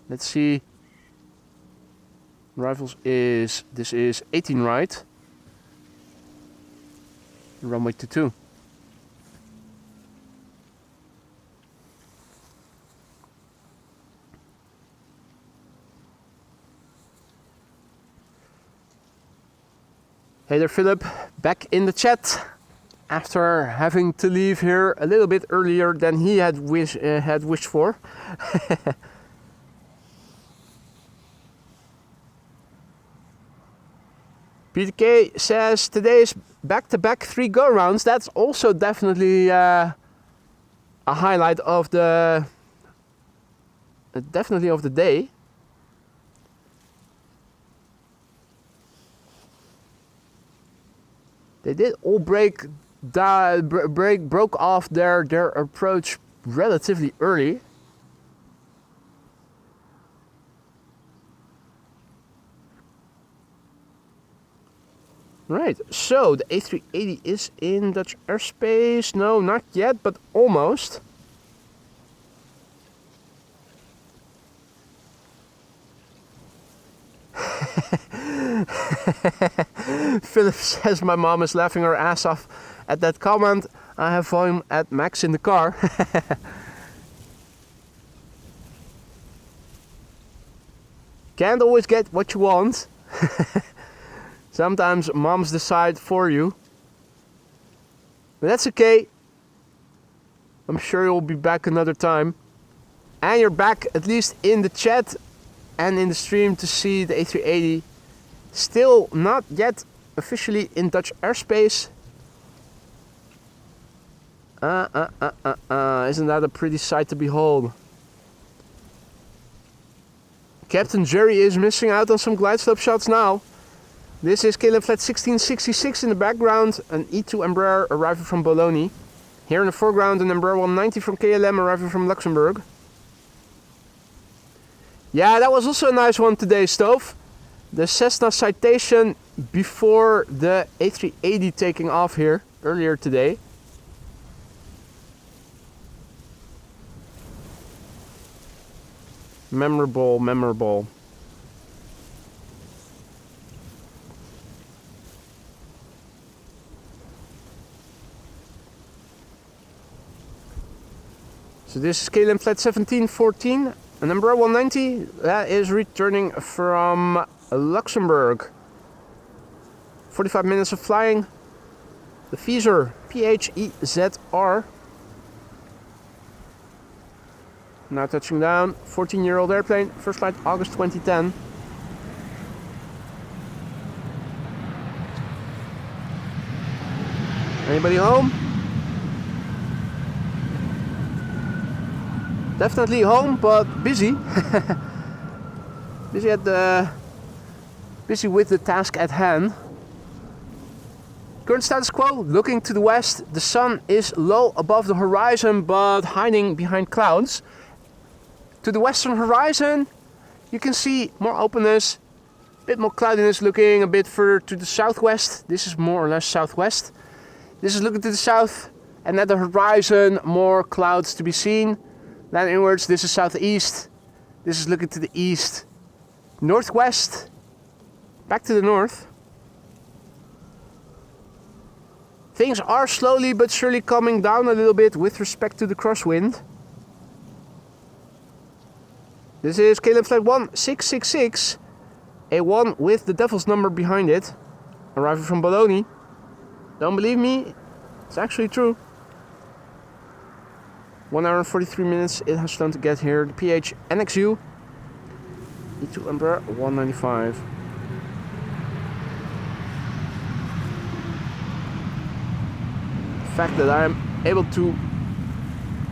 Let's see. Arrivals is, this is 18 right. Runway 22. Hey there, Philip, back in the chat after having to leave here a little bit earlier than he had wished for. PTK says today's back-to-back 3 go-rounds. That's also definitely a highlight of the day. They did all broke off their approach relatively early. Right, so the A380 is in Dutch airspace. No, not yet, but almost. Philip says my mom is laughing her ass off at that comment. I have volume at max in the car. Can't always get what you want. Sometimes moms decide for you. But that's okay. I'm sure you'll be back another time. And you're back at least in the chat and in the stream to see the A380. Still not yet officially in Dutch airspace. Isn't that a pretty sight to behold? Captain Jerry is missing out on some glide slope shots now. This is KLM flight 1666 in the background, an E2 Embraer arriving from Bologna. Here in the foreground, an Embraer 190 from KLM arriving from Luxembourg. Yeah, that was also a nice one today, Stove. The Cessna Citation before the A380 taking off here earlier today. Memorable. So this is KLM flight 1714, and number 190, that is returning from Luxembourg. 45 minutes of flying. The Pfizer PHEZR. Now touching down, 14-year-old airplane, first flight August 2010. Anybody home? Definitely home, but busy. Busy with the task at hand. Current status quo, looking to the west. The sun is low above the horizon, but hiding behind clouds. To the western horizon, you can see more openness, a bit more cloudiness looking a bit further to the southwest. This is more or less southwest. This is looking to the south, and at the horizon, more clouds to be seen. Then inwards, this is southeast. This is looking to the east. Northwest, back to the north. Things are slowly but surely coming down a little bit with respect to the crosswind. This is KLM flight 1666, a 1 with the devil's number behind it, arriving from Bologna. Don't believe me? It's actually true. 1 hour and 43 minutes it has flown to get here. The PH NXU, E2 Embraer 195. The fact that I'm able to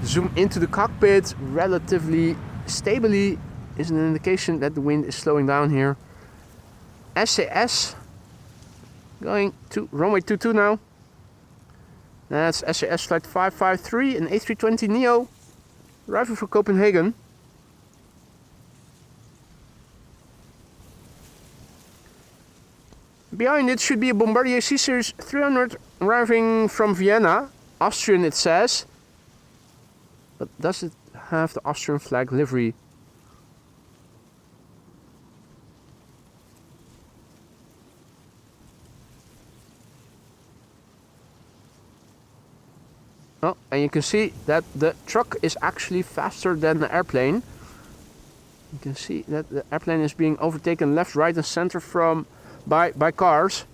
zoom into the cockpit relatively stably is an indication that the wind is slowing down here. SAS going to runway 22 now. That's SAS flight 553, an A320neo, arriving from Copenhagen. Behind it should be a Bombardier C-Series 300 arriving from Vienna, Austrian it says. But does it have the Austrian flag livery? Oh, and you can see that the truck is actually faster than the airplane. You can see that the airplane is being overtaken left, right and center by cars.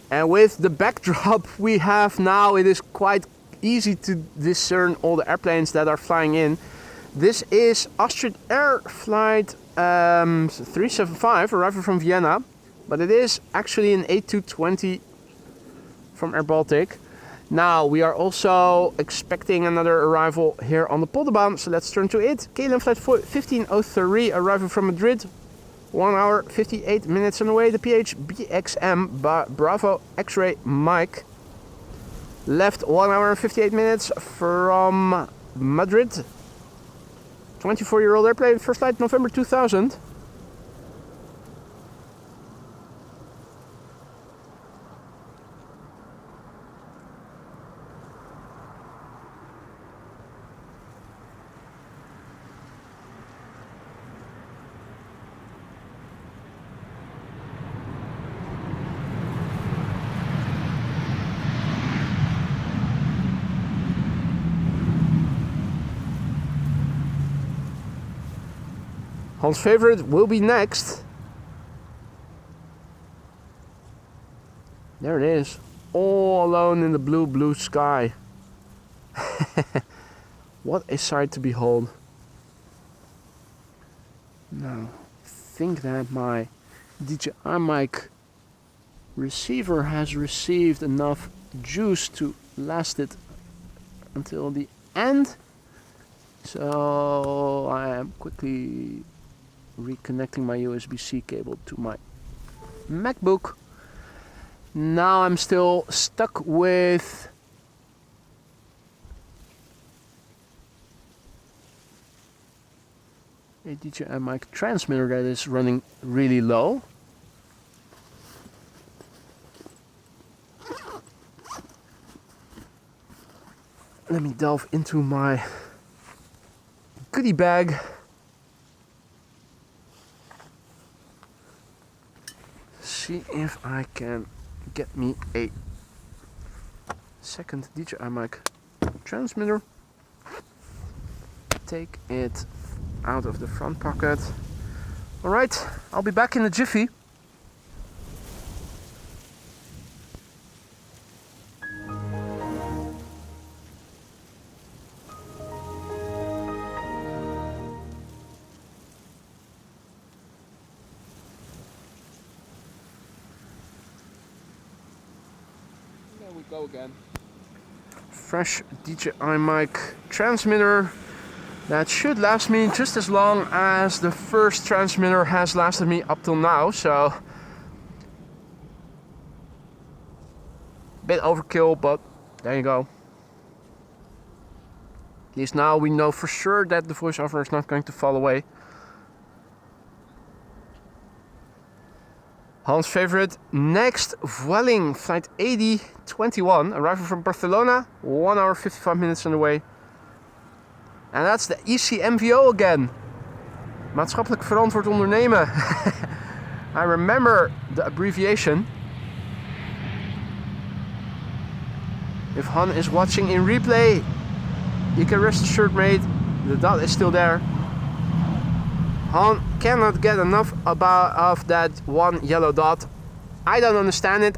And with the backdrop we have now, it is quite easy to discern all the airplanes that are flying in. This is Austrian Air flight 375 arriving from Vienna, but it is actually an A220 from Air Baltic. Now we are also expecting another arrival here on the Polderbaan, so let's turn to it. KLM flight 1503 arriving from Madrid. 1 hour 58 minutes on the way. The PH BXM Bravo X-ray Mike left 1 hour and 58 minutes from Madrid. 24-year-old airplane, first flight November 2000. Hans' favorite will be next. There it is, all alone in the blue sky. What a sight to behold. Now, I think that my DJI mic receiver has received enough juice to last it until the end. So I am quickly reconnecting my USB-C cable to my MacBook. Now I'm still stuck with a DJI mic transmitter that is running really low. Let me delve into my goodie bag. See if I can get me a second DJI mic transmitter. Take it out of the front pocket. Alright, I'll be back in a jiffy. There we go again. Fresh DJI mic transmitter. That should last me just as long as the first transmitter has lasted me up till now, so bit overkill, but there you go. At least now we know for sure that the voiceover is not going to fall away. Hans' favorite, next Vueling flight 8021, arrival from Barcelona, 1 hour 55 minutes on the way. En that's the ECMVO again. Maatschappelijk verantwoord ondernemen. I remember the abbreviation. If Han is watching in replay, you can rest assured, mate, the dot is still there. Han cannot get enough of that one yellow dot. I don't understand it.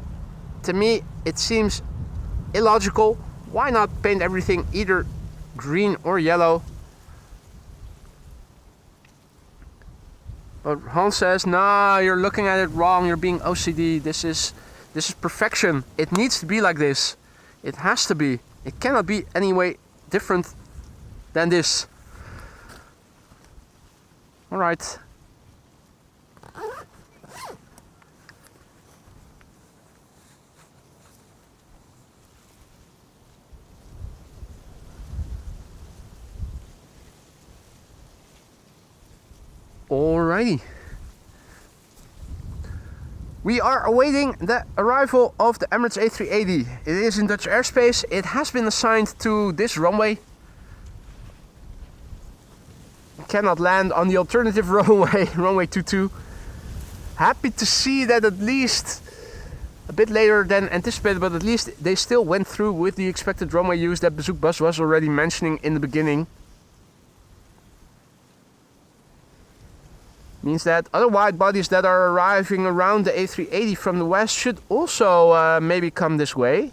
To me, it seems illogical. Why not paint everything either green or yellow? But Hans says, nah, you're looking at it wrong, you're being OCD, this is perfection. It needs to be like this. It has to be. It cannot be any way different than this. Alright. Alrighty. We are awaiting the arrival of the Emirates A380. It is in Dutch airspace. It has been assigned to this runway. Cannot land on the alternative runway, runway 22. Happy to see that at least a bit later than anticipated, but at least they still went through with the expected runway use that Bezoek Bas was already mentioning in the beginning. Means that other wide bodies that are arriving around the A380 from the west should also maybe come this way.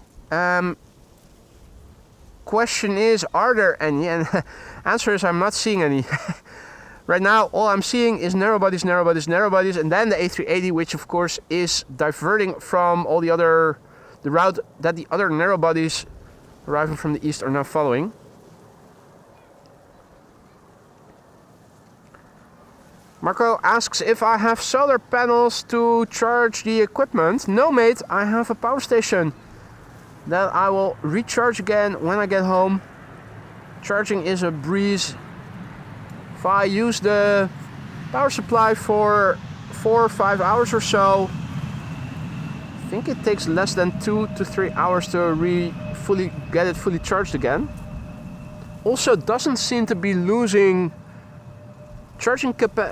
Question is, are there any? And answer is, I'm not seeing any. Right now, all I'm seeing is narrow bodies, narrow bodies, narrow bodies, and then the A380, which of course is diverting from all the route that the other narrow bodies arriving from the east are now following. Marco asks if I have solar panels to charge the equipment. No, mate, I have a power station that I will recharge again when I get home. Charging is a breeze. If I use the power supply for 4 or 5 hours or so, I think it takes less than 2 to 3 hours to get it fully charged again. Also doesn't seem to be losing charging capacity.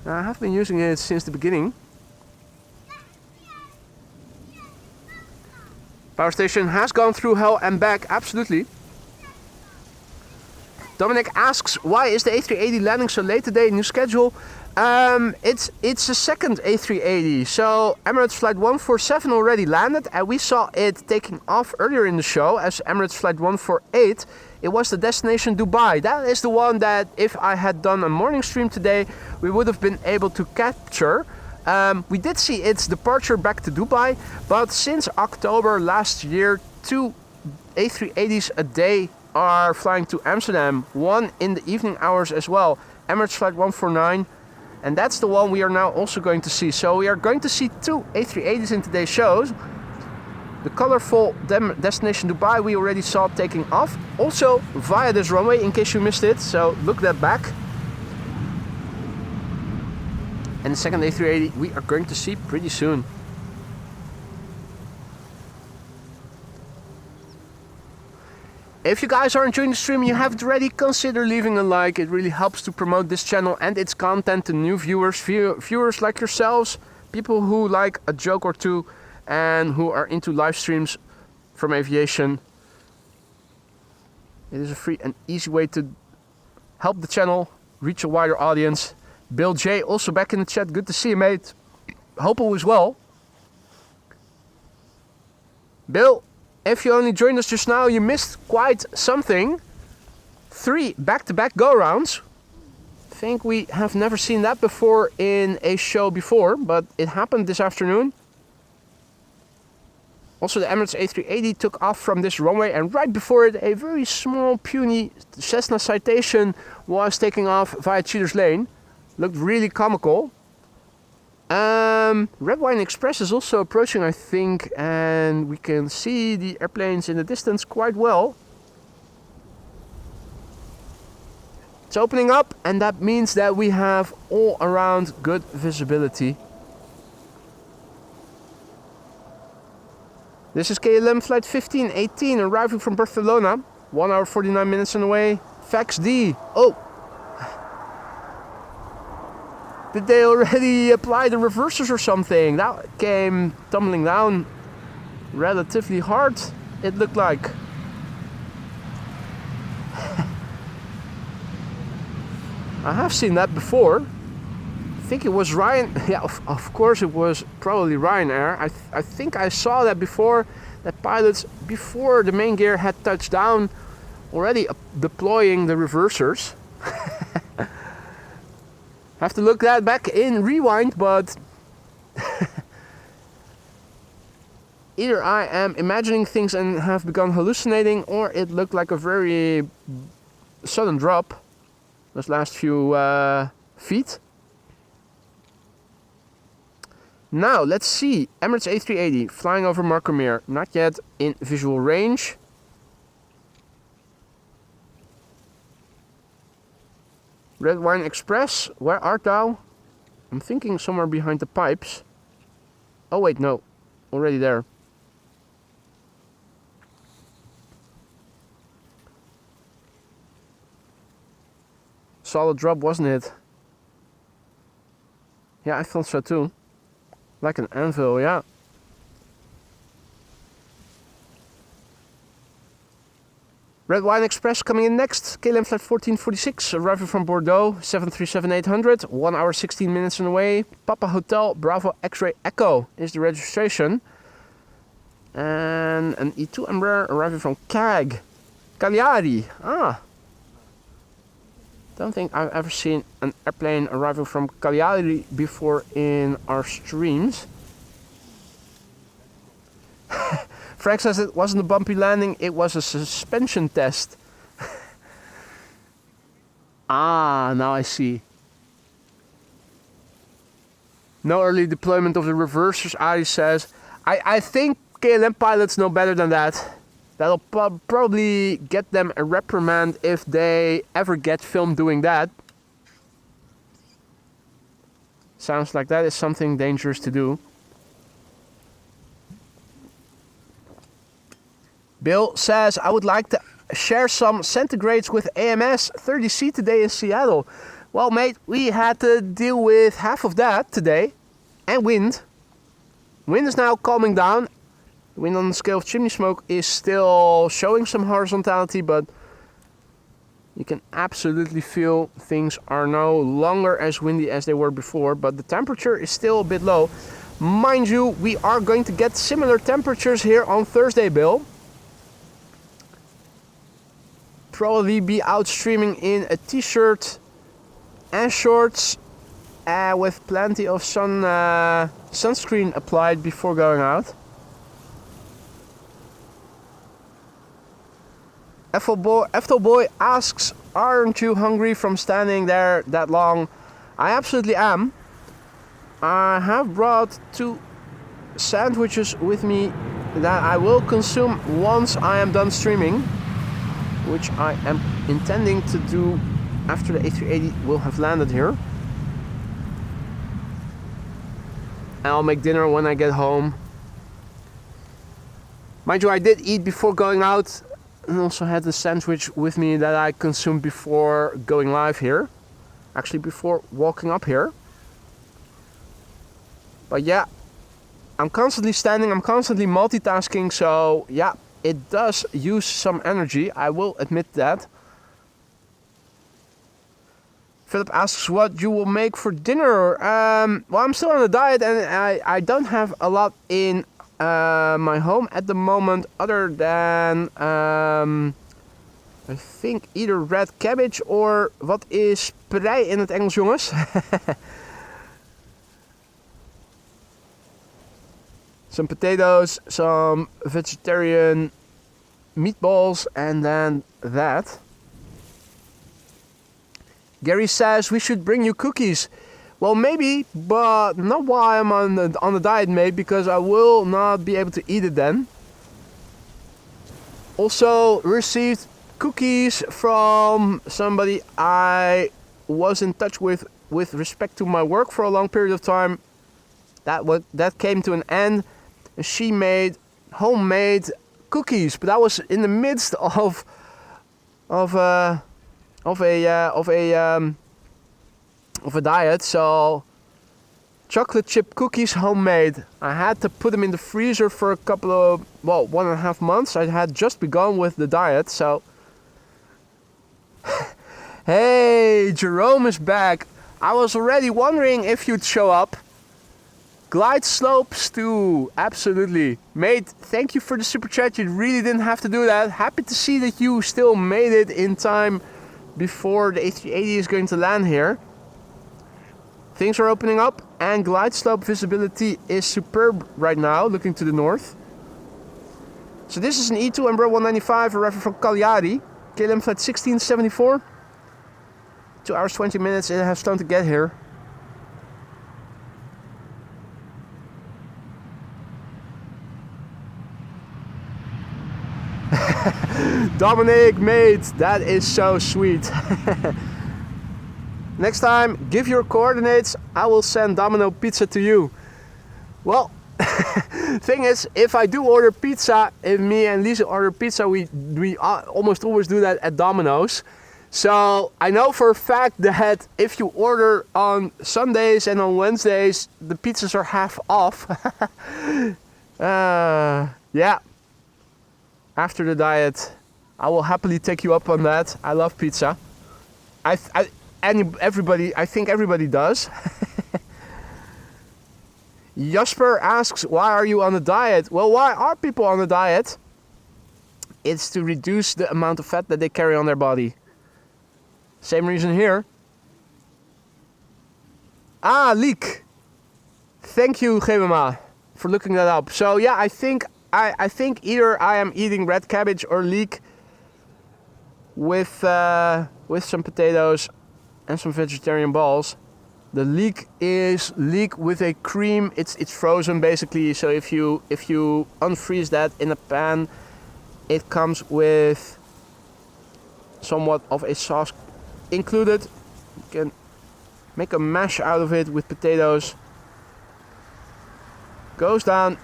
I have been using it since the beginning. Power station has gone through hell and back, absolutely. Dominic asks, why is the A380 landing so late today? New schedule. It's a second A380. So Emirates Flight 147 already landed, and we saw it taking off earlier in the show as Emirates Flight 148. It was the destination Dubai. That is the one that if I had done a morning stream today, we would have been able to capture. We did see its departure back to Dubai, but since October last year, 2 A380s a day are flying to Amsterdam, one in the evening hours as well, Emirates Flight 149, and that's the one we are now also going to see. So we are going to see 2 A380s in today's shows. The colorful destination Dubai we already saw taking off, also via this runway in case you missed it, so look that back. And the second A380 we are going to see pretty soon. If you guys are enjoying the stream, you haven't already, consider leaving a like. It really helps to promote this channel and its content to new viewers like yourselves, people who like a joke or two, and who are into live streams from aviation. It is a free and easy way to help the channel reach a wider audience. Bill J also back in the chat. Good to see you, mate. Hope all is well. Bill, if you only joined us just now, you missed quite something. 3 back-to-back go-rounds. I think we have never seen that before in a show before, but it happened this afternoon. Also, the Emirates A380 took off from this runway, and right before it, a very small, puny Cessna Citation was taking off via Cheaters Lane. Looked really comical. RWY Express is also approaching, I think, and we can see the airplanes in the distance quite well. It's opening up, and that means that we have all around good visibility. This is KLM flight 1518 arriving from Barcelona. 1 hour 49 minutes on the way. Fax D. Oh! Did they already apply the reversers or something? That came tumbling down relatively hard, it looked like. I have seen that before. I think it was Ryan. Yeah, of course it was probably Ryanair. I think I saw that before, that pilots before the main gear had touched down already deploying the reversers. Have to look that back in rewind, but either I am imagining things and have begun hallucinating, or it looked like a very sudden drop those last few feet. Now, let's see. Emirates A380 flying over Marcomeer. Not yet in visual range. RWY Express, where art thou? I'm thinking somewhere behind the pipes. Oh wait, no. Already there. Solid drop, wasn't it? Yeah, I thought so too. Like an anvil, yeah. RWY Express coming in next. KLM flight 1446, arriving from Bordeaux, 737-800, 1 hour 16 minutes on the way. Papa Hotel Bravo X-Ray Echo is the registration. And an E2 Embraer arriving from Cagliari. Don't think I've ever seen an airplane arriving from Cagliari before in our streams. Frank says it wasn't a bumpy landing, it was a suspension test. Now I see. No early deployment of the reversers, Ari says. I think KLM pilots know better than that. That'll probably get them a reprimand if they ever get filmed doing that. Sounds like that is something dangerous to do. Bill says, I would like to share some centigrades with AMS 30C today in Seattle. Well, mate, we had to deal with half of that today. And wind. Wind is now calming down. The wind on the scale of chimney smoke is still showing some horizontality, but you can absolutely feel things are no longer as windy as they were before, but the temperature is still a bit low. Mind you, we are going to get similar temperatures here on Thursday, Bill. Probably be out streaming in a t-shirt and shorts with plenty of sunscreen applied before going out. Eftel Boy asks, aren't you hungry from standing there that long? I absolutely am. I have brought 2 sandwiches with me that I will consume once I am done streaming, which I am intending to do after the A380 will have landed here. And I'll make dinner when I get home. Mind you, I did eat before going out, and also had the sandwich with me that I consumed before going live here. Actually, before walking up here. But yeah, I'm constantly standing, I'm constantly multitasking, so yeah, it does use some energy, I will admit that. Philip asks what you will make for dinner. Well, I'm still on a diet and I don't have a lot in my home at the moment other than I think either red cabbage or wat is prei in het Engels, jongens? Some potatoes, some vegetarian meatballs, and then that. Gary says we should bring you cookies. Well, maybe, but not while I'm on the diet, mate, because I will not be able to eat it then. Also received cookies from somebody I was in touch with respect to my work for a long period of time. That came to an end. She made homemade cookies, but I was in the midst of a diet, so chocolate chip cookies homemade. I had to put them in the freezer for a couple of 1.5 months. I had just begun with the diet, so hey, Jerome is back. I was already wondering if you'd show up. Glide slopes too, absolutely. Mate, thank you for the super chat. You really didn't have to do that. Happy to see that you still made it in time before the A380 is going to land here. Things are opening up and glide slope visibility is superb right now, looking to the north. So this is an E2 Embraer 195 arriving from Cagliari. KLM flight 1674. 2 hours 20 minutes it has flown to get here. Dominic, mate, that is so sweet. Next time, give your coordinates. I will send Domino pizza to you. Well, thing is, if I do order pizza, if me and Lisa order pizza, we almost always do that at Domino's. So I know for a fact that if you order on Sundays and on Wednesdays, the pizzas are half off. Yeah. After the diet, I will happily take you up on that. I love pizza. I think everybody does. Jasper asks, why are you on a diet? Well, why are people on a diet? It's to reduce the amount of fat that they carry on their body. Same reason here. Ah, leek. Thank you, GMA, for looking that up. So yeah, I think either I am eating red cabbage or leek with some potatoes and some vegetarian balls. The leek is leek with a cream. It's frozen basically. So if you unfreeze that in a pan, it comes with somewhat of a sauce included. You can make a mash out of it with potatoes. Goes down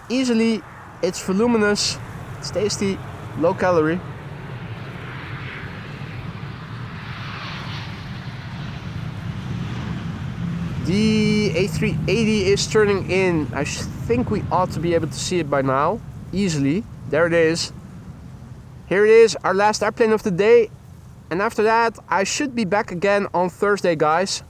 easily. It's voluminous, it's tasty, low calorie. The A380 is turning in. I think we ought to be able to see it by now, easily. There it is. Here it is, our last airplane of the day. And after that, I should be back again on Thursday, guys.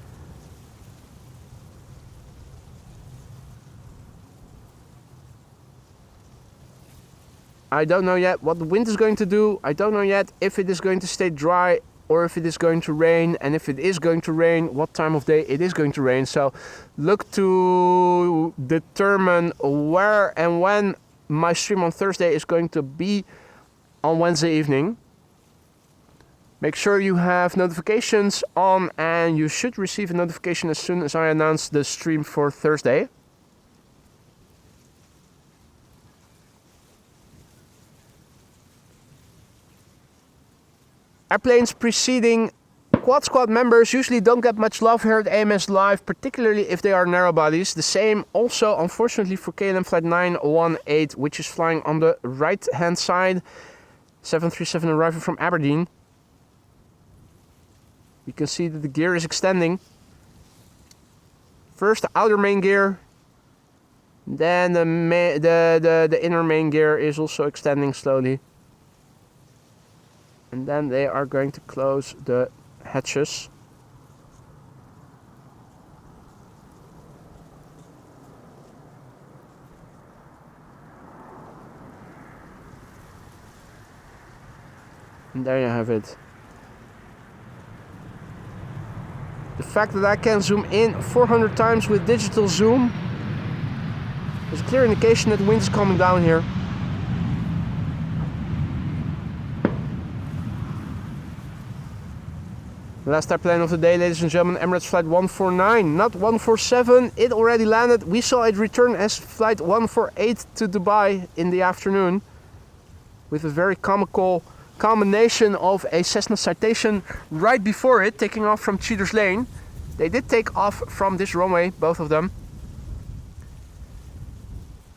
I don't know yet what the wind is going to do. I don't know yet if it is going to stay dry or if it is going to rain. And if it is going to rain, what time of day it is going to rain. So look to determine where and when my stream on Thursday is going to be on Wednesday evening. Make sure you have notifications on and you should receive a notification as soon as I announce the stream for Thursday. Airplanes preceding Quad Squad members usually don't get much love here at AMS Live, particularly if they are narrow bodies. The same also, unfortunately, for KLM Flight 918, which is flying on the right-hand side. 737 arriving from Aberdeen. You can see that the gear is extending. First the outer main gear, Then the inner main gear is also extending slowly. And then they are going to close the hatches. And there you have it. The fact that I can zoom in 400 times with digital zoom is a clear indication that the wind is coming down here. The last type plane of the day, ladies and gentlemen, Emirates flight 149, not 147. It already landed. We saw it return as flight 148 to Dubai in the afternoon with a very comical combination of a Cessna Citation right before it, taking off from Cheaters Lane. They did take off from this runway, both of them.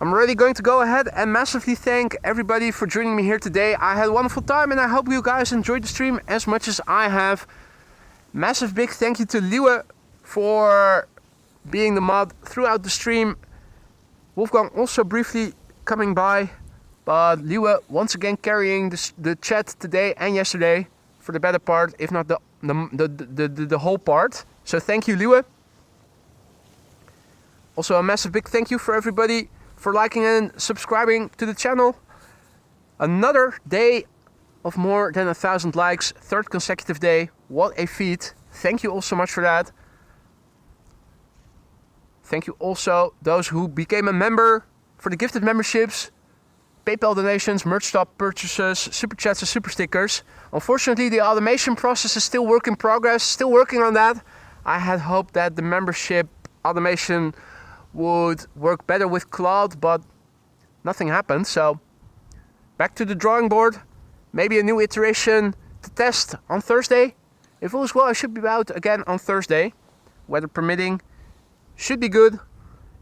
I'm already going to go ahead and massively thank everybody for joining me here today. I had a wonderful time and I hope you guys enjoyed the stream as much as I have. Massive big thank you to Liwe for being the mod throughout the stream. Wolfgang also briefly coming by. But Liwe once again carrying the chat today and yesterday for the better part, if not the whole part. So thank you, Liwe. Also a massive big thank you for everybody for liking and subscribing to the channel. Another day of more than 1,000 likes, third consecutive day. What a feat. Thank you all so much for that. Thank you also those who became a member for the gifted memberships. PayPal donations, merch shop purchases, super chats and super stickers. Unfortunately, the automation process is still work in progress, still working on that. I had hoped that the membership automation would work better with Cloud, but nothing happened. So back to the drawing board. Maybe a new iteration to test on Thursday. If all is well, I should be out again on Thursday. Weather permitting, should be good.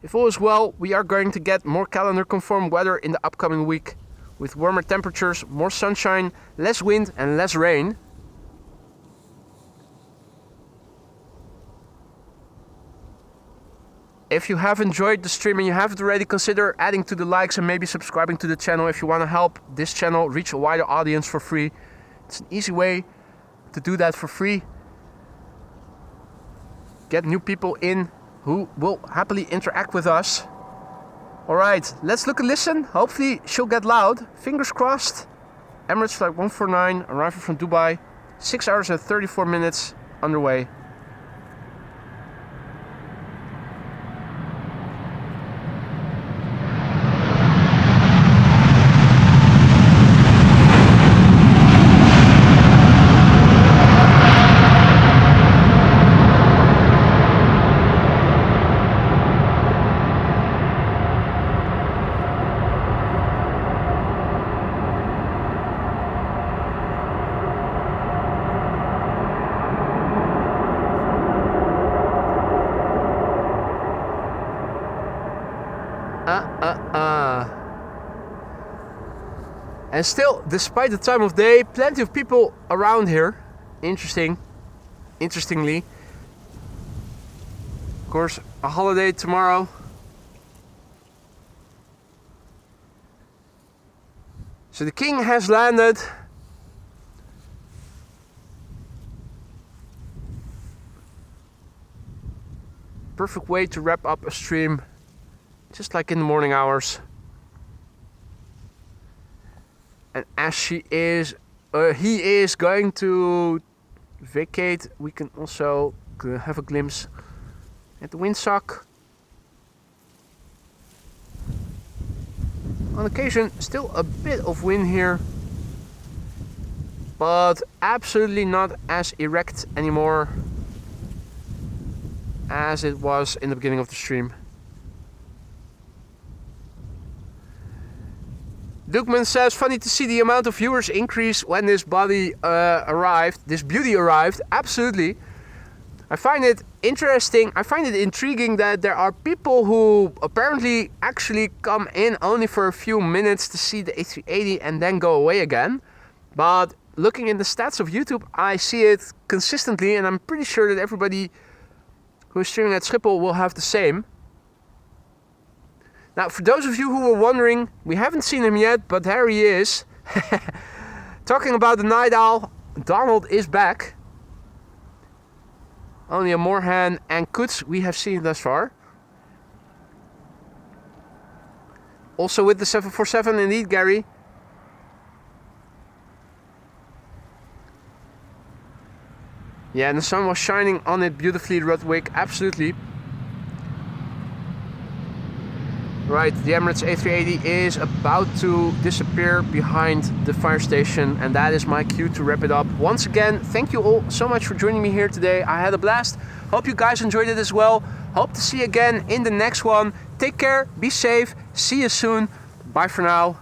If all is well, we are going to get more calendar conformed weather in the upcoming week with warmer temperatures, more sunshine, less wind and less rain. If you have enjoyed the stream and you haven't already, consider adding to the likes and maybe subscribing to the channel if you want to help this channel reach a wider audience for free. It's an easy way to do that for free. Get new people in who will happily interact with us. Alright, let's look and listen. Hopefully she'll get loud. Fingers crossed. Emirates flight 149, arrival from Dubai. 6 hours and 34 minutes underway. And still, despite the time of day, plenty of people around here. Interestingly. Of course, a holiday tomorrow. So the king has landed. Perfect way to wrap up a stream, just like in the morning hours. And as he is going to vacate, we can also have a glimpse at the windsock. On occasion, still a bit of wind here, but absolutely not as erect anymore as it was in the beginning of the stream. Dukman says, funny to see the amount of viewers increase when this beauty arrived. Absolutely. I find it interesting, I find it intriguing that there are people who apparently actually come in only for a few minutes to see the A380 and then go away again. But looking in the stats of YouTube, I see it consistently, and I'm pretty sure that everybody who is streaming at Schiphol will have the same. Now, for those of you who were wondering, we haven't seen him yet, but there he is. Talking about the night owl, Donald is back. Only a Moorhan and Kutz we have seen thus far. Also with the 747 indeed, Gary. Yeah, and the sun was shining on it beautifully, Rudwick, absolutely. Right, the Emirates A380 is about to disappear behind the fire station, and that is my cue to wrap it up. Once again, thank you all so much for joining me here today. I had a blast. Hope you guys enjoyed it as well. Hope to see you again in the next one. Take care, be safe, see you soon. Bye for now.